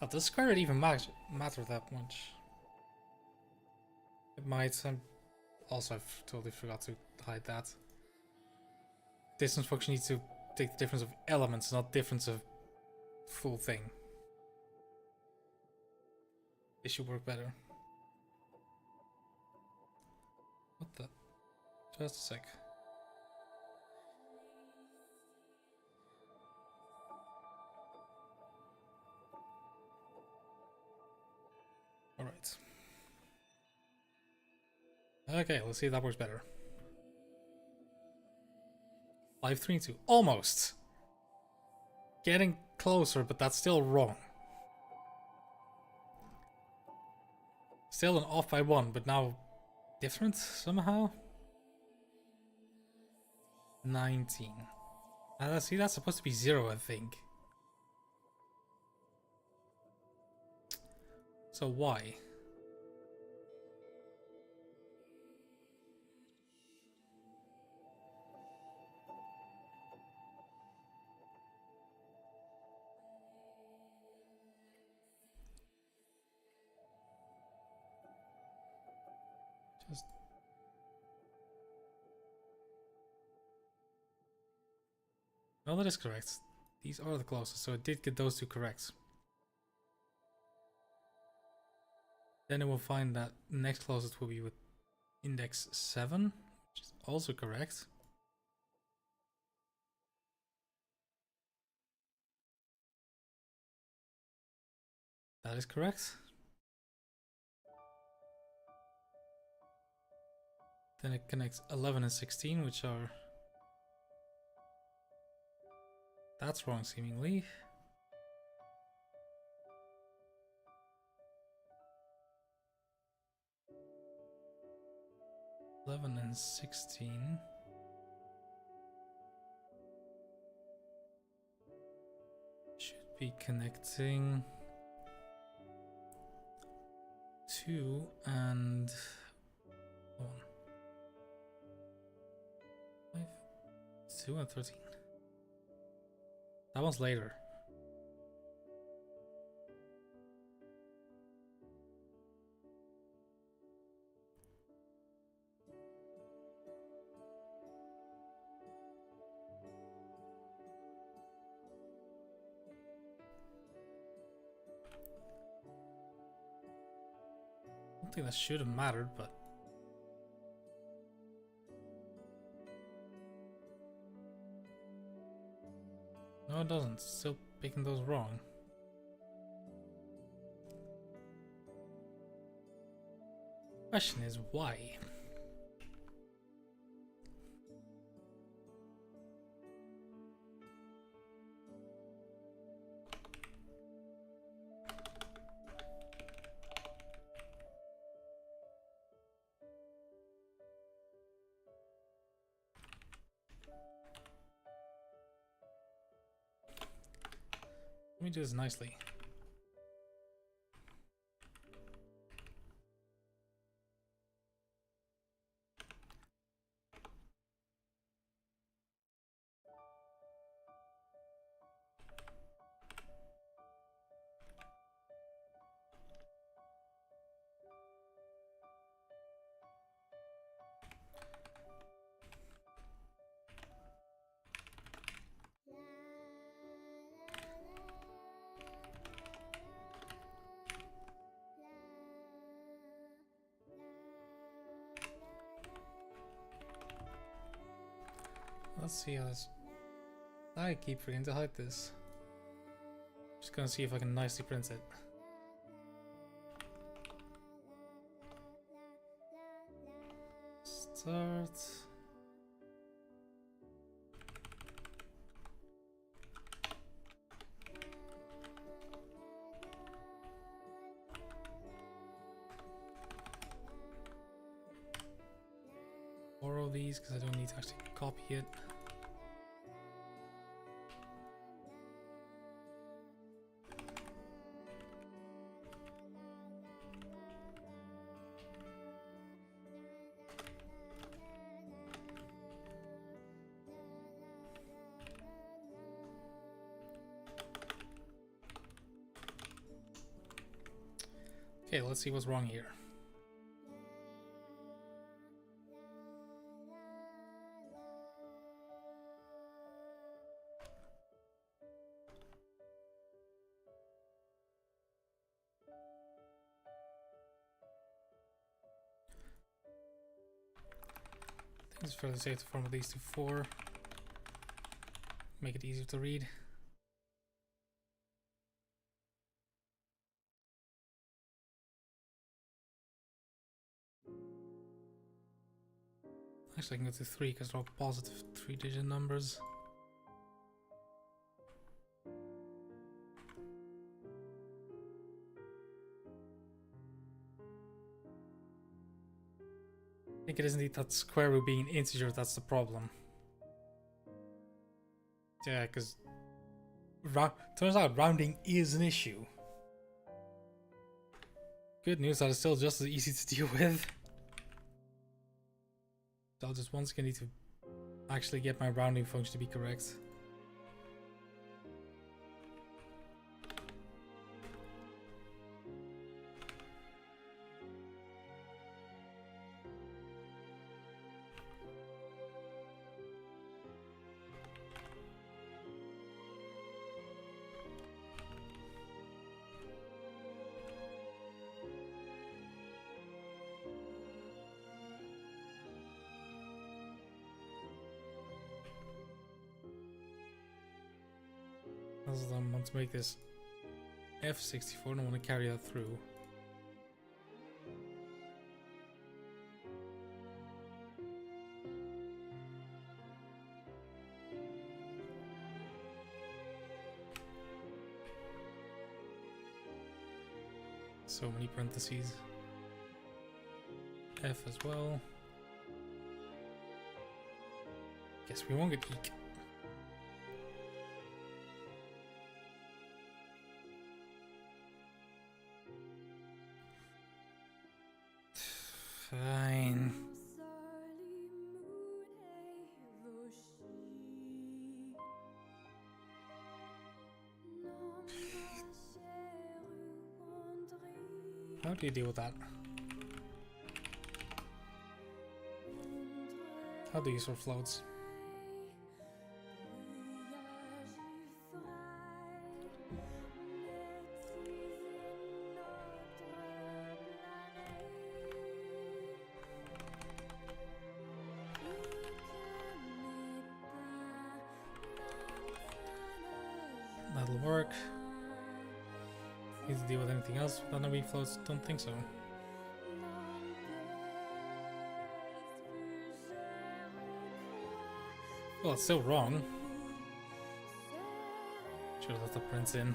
Oh, does square root even matter that much? It might. Also, I've totally forgot to hide that. Distance function needs to take the difference of elements, not difference of full thing. This should work better. What the? Just a sec. Alright. Okay, let's see if that works better. 532. Almost! Getting closer, but that's still wrong. Still an off by 1, but now different somehow? 19. See, that's supposed to be 0, I think. So why? Just well, that is correct. These are the closest, so it did get those two correct. Then it will find that the next closest will be with index 7, which is also correct. That is correct. Then it connects 11 and 16, which are... That's wrong, seemingly. (11 and 16). Should be connecting 2 and 1. 5, 2 and 13. That one's later. I don't think that should have mattered, but no, it doesn't. Still picking those wrong. Question is why? Let me do this nicely. Let's see how this... I keep forgetting to hide this. Just gonna see if I can nicely print it. Start. Borrow these because I don't need to actually copy it. Okay, let's see what's wrong here. I think it's fairly safe to format these to 4. Make it easier to read. Actually, I can go to 3 because they're all positive 3-digit numbers. I think it is indeed that square root being an integer that's the problem. Yeah, because turns out rounding is an issue. Good news that it's still just as easy to deal with. So I'll just once again need to actually get my rounding function to be correct. I want to make this F64 and I want to carry that through. So many parentheses. F as well. Guess we won't get eek. Fine. How do you deal with that? How do you sort floats? That'll work. Need to deal with anything else with no weak floats? Don't think so. Well, it's still wrong. Should have let the prince in.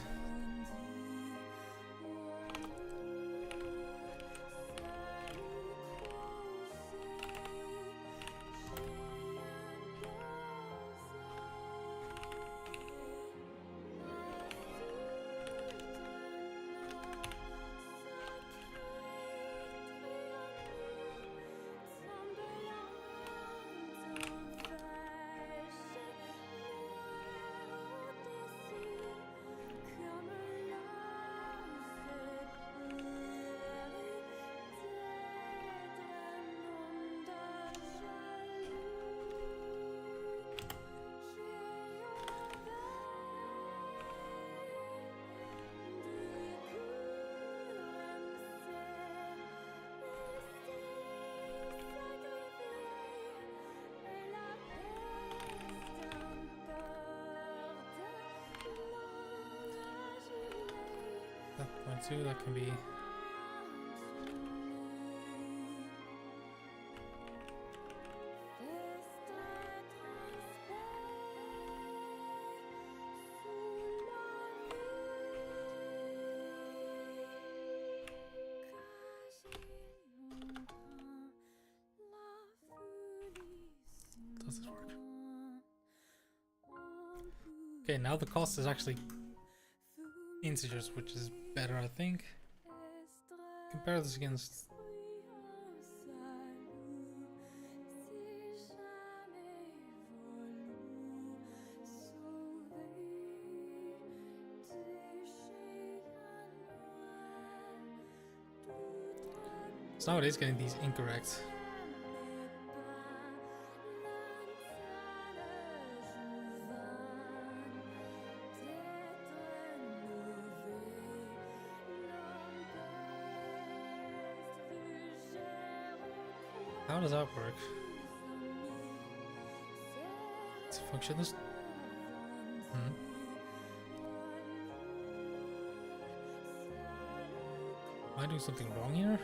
That 0.2, that can be. Does this work? Okay, now the cost is actually integers, which is better, I think. Compare this against. So now it is getting these incorrect. How does that work? It's a function this. Am I doing something wrong here?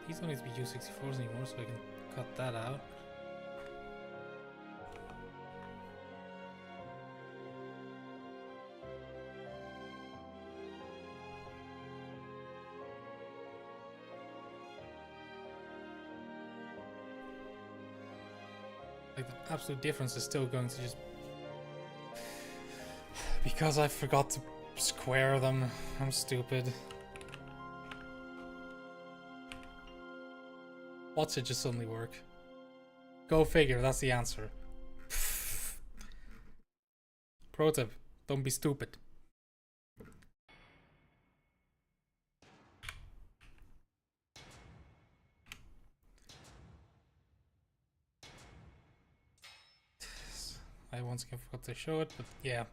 These don't need to be U64s anymore, so I can cut that out. Like, the absolute difference is still going to just... Because I forgot to square them. I'm stupid. Watch it just suddenly work. Go figure, that's the answer. Pro tip, don't be stupid. I once again forgot to show it, but yeah.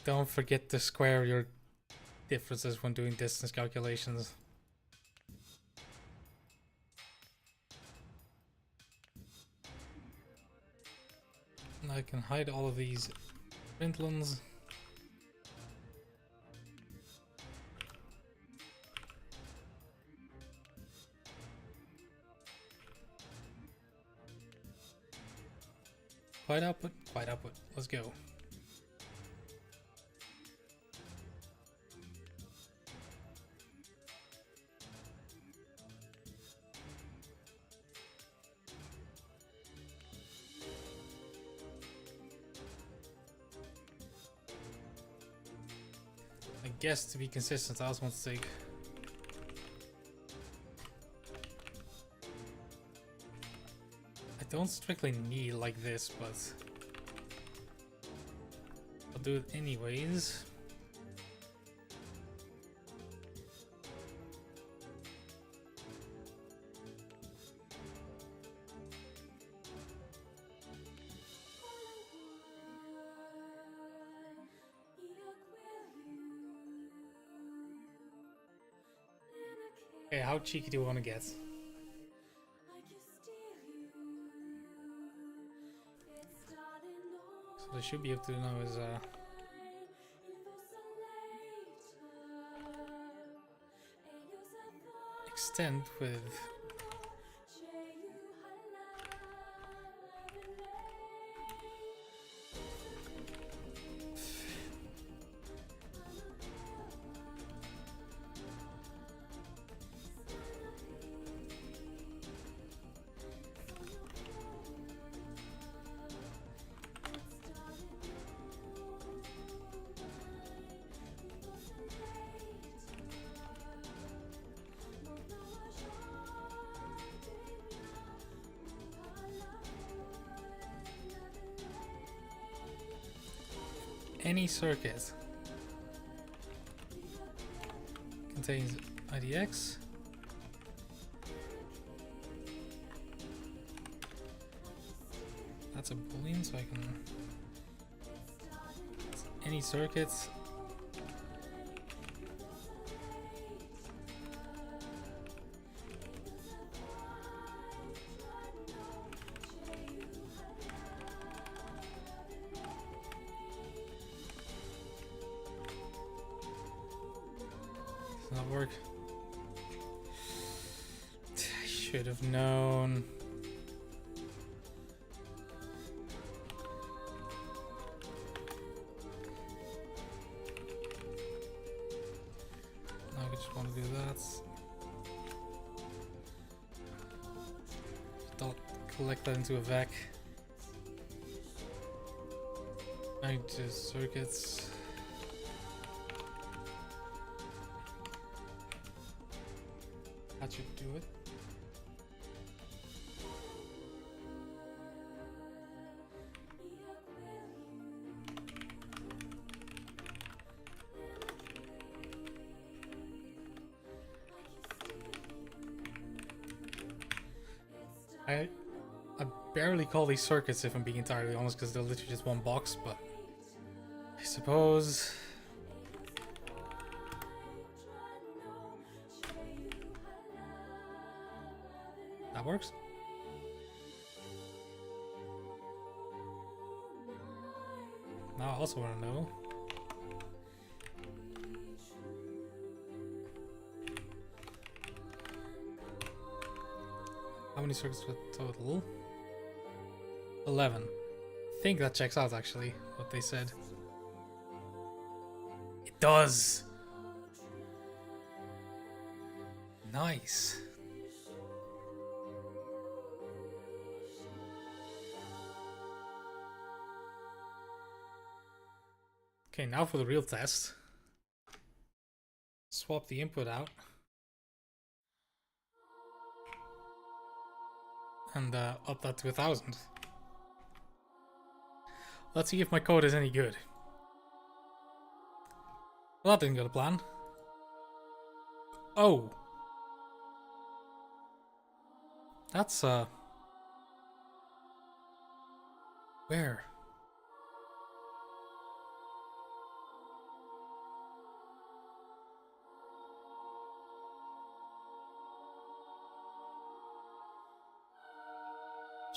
Don't forget to square your differences when doing distance calculations. And I can hide all of these Pentlands. Quite output, quite output. Let's go. I guess to be consistent, I also want to take don't strictly need like this, but I'll do it anyways. Okay, how cheeky do we want to get? What I should be able to do now is extend with any circuit contains IDX that's a boolean, so I can any circuits not work. I should have known. Now I just want to do that. Don't collect that into a vac. I just circuits. That should do it. I barely call these circuits if I'm being entirely honest, because they're literally just one box, but I suppose that works. Now I also want to know how many circuits with total? 11. I think that checks out actually, what they said. It does! Nice. Okay, now for the real test. Swap the input out. And up that to 1000. Let's see if my code is any good. Well, that didn't go to plan. Oh. That's, where?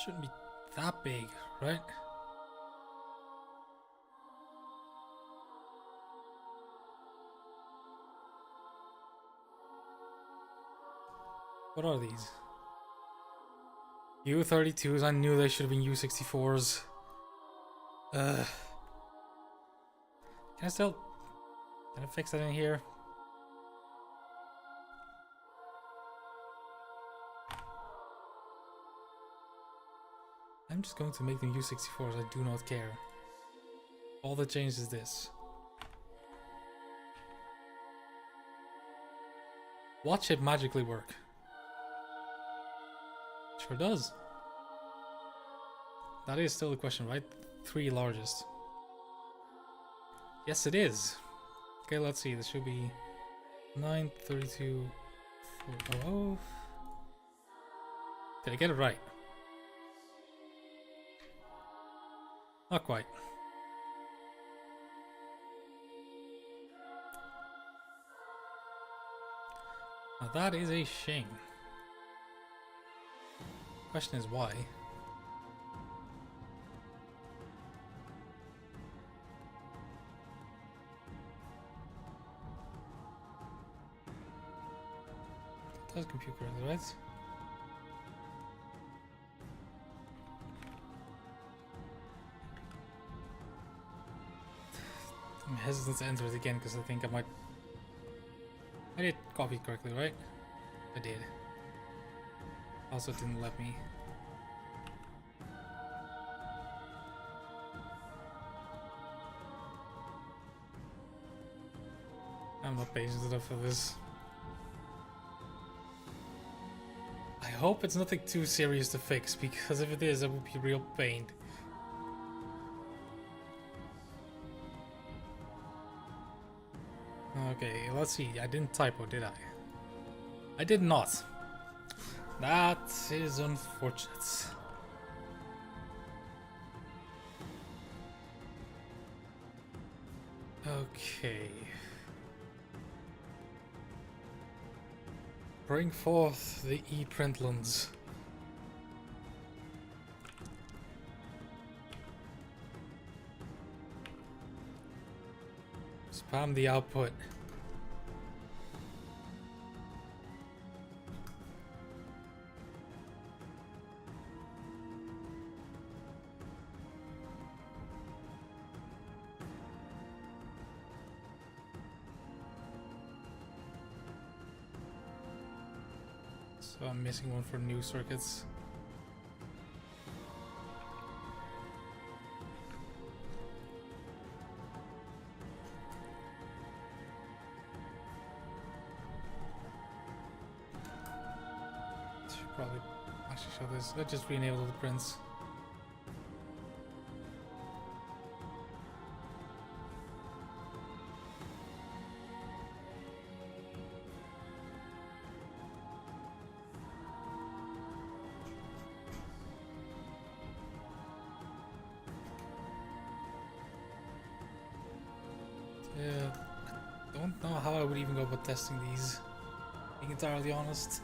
Shouldn't be that big, right? What are these? U32s, I knew they should have been U64s. Can I fix that in here? I'm just going to make them U64s, I do not care. All that changes is this. Watch it magically work. Sure does. That is still the question, right? 3 largest. Yes, it is. Okay, let's see. This should be 932 400. Did I get it right? Not quite. Now that is a shame. Question is why? That does compute correctly, right? I'm hesitant to enter it again because I think I did copy it correctly, right? I did. Also didn't let me. I'm not patient enough for this. I hope it's nothing too serious to fix, because if it is, it would be real pain. Okay, let's see. I didn't typo, did I? I did not. That is unfortunate. Okay. Bring forth the e-printlands. Spam the output. So I'm missing one for new circuits. Should probably actually show this. Let's just re-enable the prints. Yeah, I don't know how I would even go about testing these, being entirely honest.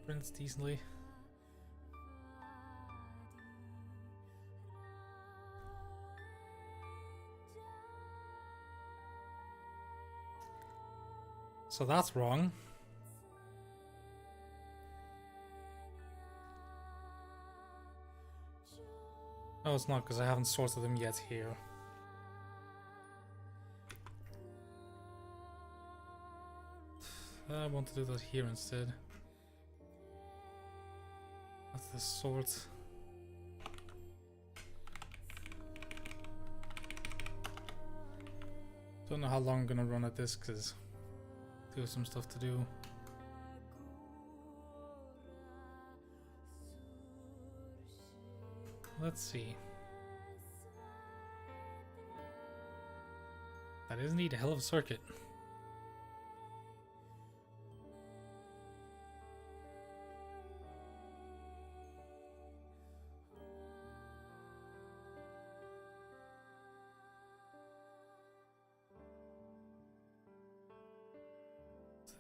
prints decently. So that's wrong. No, it's not, because I haven't sorted them yet here. I want to do that here instead. That's the sort. Don't know how long I'm gonna run at this, because I do have some stuff to do. Let's see. That is indeed a hell of a circuit.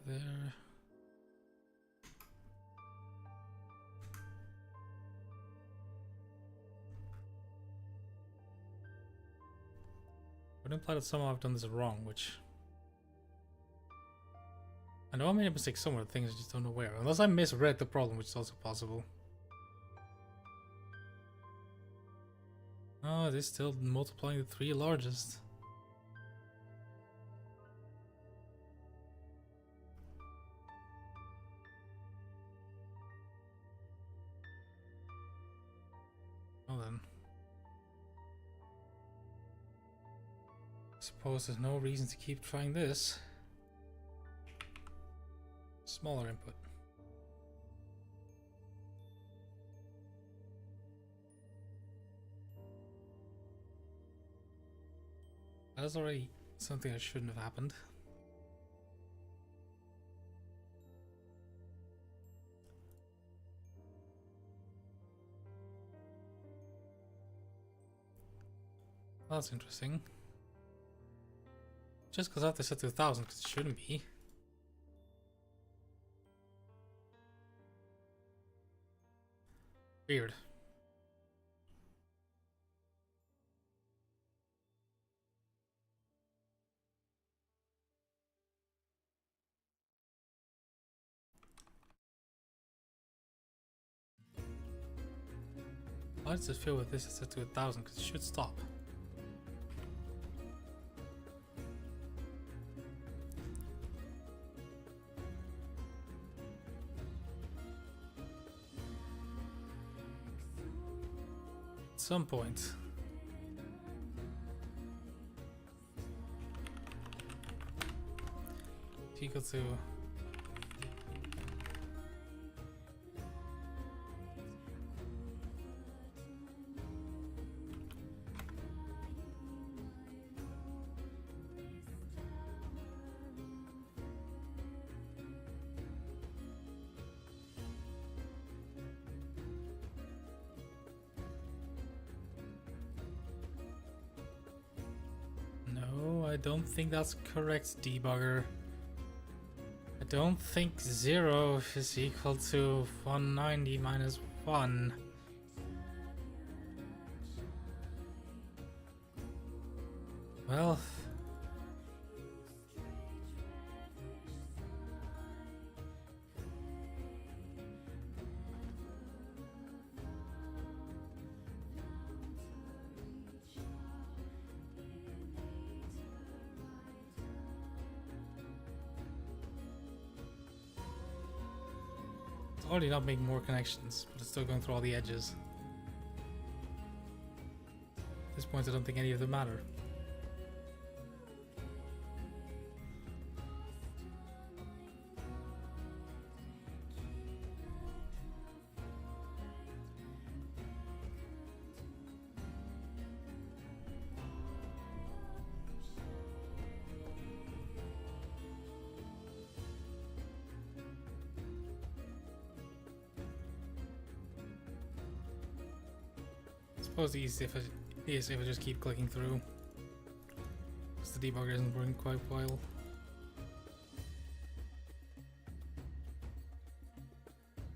There. Would imply that somehow I've done this wrong, which I know I made a mistake somewhere, things I just don't know where. Unless I misread the problem, which is also possible. Oh, it is still multiplying the three largest. Well then. Suppose there's no reason to keep trying this. Smaller input. That's already something that shouldn't have happened. That's interesting. Just because I have to set to 1,000, because it shouldn't be. Weird. Why does it feel with this is set to 1,000? Because it should stop. At some point. Equal to no, I don't think that's correct, debugger. I don't think 0 is equal to 190 minus 1. Well, it's already not making more connections, but it's still going through all the edges. At this point, I don't think any of them matter. I suppose the easiest is if I just keep clicking through, because the debugger isn't working quite well.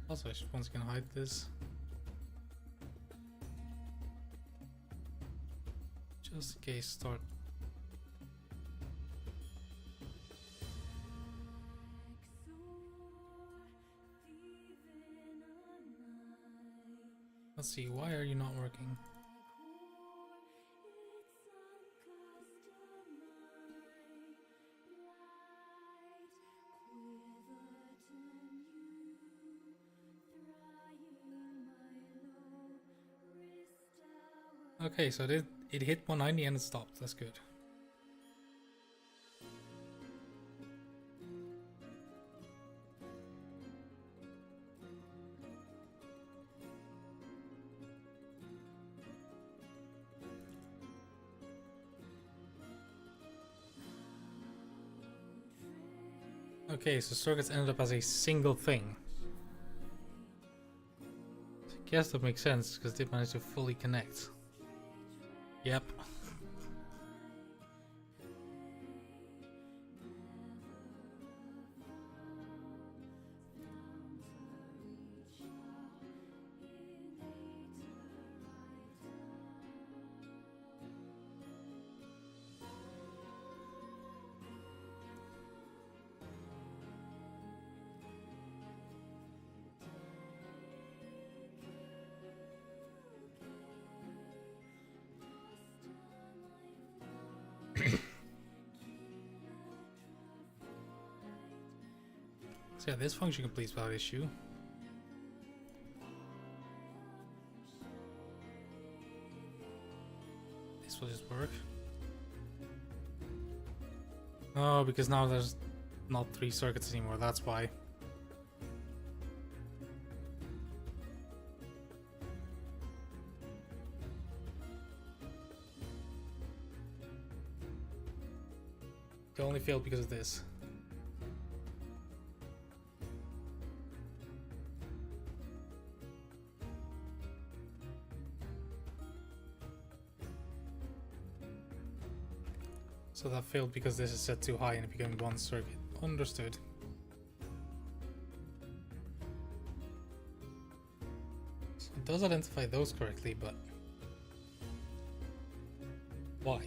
Also, I should once again hide this. Just in case start. Let's see, why are you not working? Okay, so it hit 190 and it stopped. That's good. Okay, so circuits ended up as a single thing. I guess that makes sense because they managed to fully connect. Yep. So yeah, this function completes without issue. This will just work. Oh, because now there's not 3 circuits anymore, that's why. It only failed because of this. So that failed because this is set too high and it became 1 circuit. Understood. So it does identify those correctly, but why?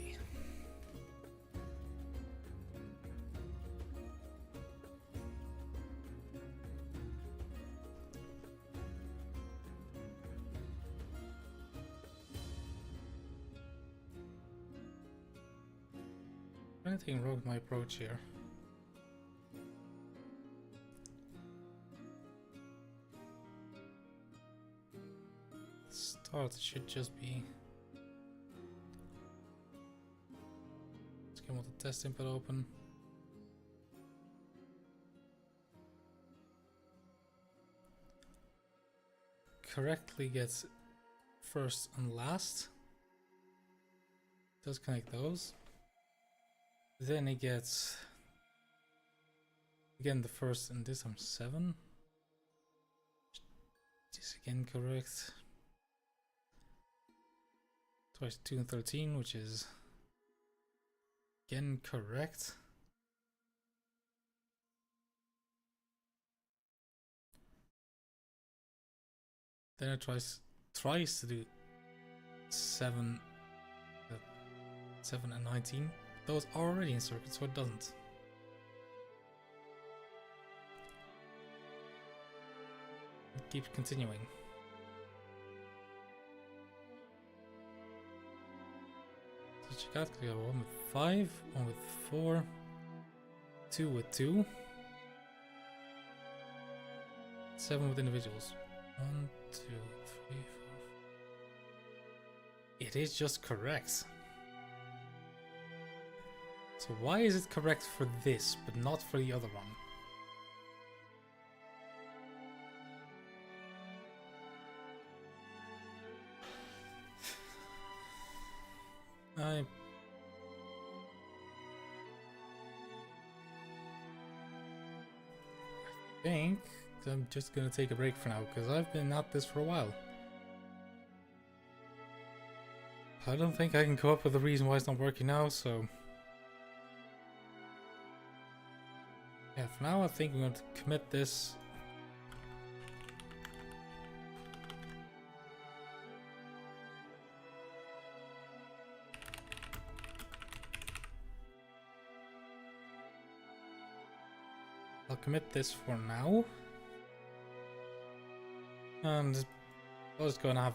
Anything wrong with my approach here? Start should just be. Let's get all the test input open. Correctly gets first and last. Does connect those. Then it gets again the first and this I'm 7. This again correct. Twice 2 and 13, which is again correct. Then it tries to do 7 and 19. Those are already in circuit, so it doesn't. It keeps continuing. So check out, we got 1 with 5, 1 with 4, 2 with 2, 7 with individuals. 1, 2, 3, 4. It is just correct. So why is it correct for this, but not for the other one? I think I'm just gonna take a break for now, because I've been at this for a while. I don't think I can come up with a reason why it's not working now, so... yeah, for now I think I'm going to commit this. I'll commit this for now. And I'll just gonna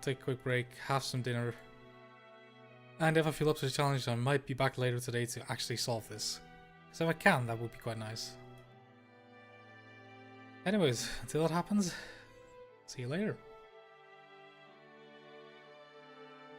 take a quick break, have some dinner. And if I feel up to the challenge, I might be back later today to actually solve this. Because if I can, that would be quite nice. Anyways, until that happens, see you later.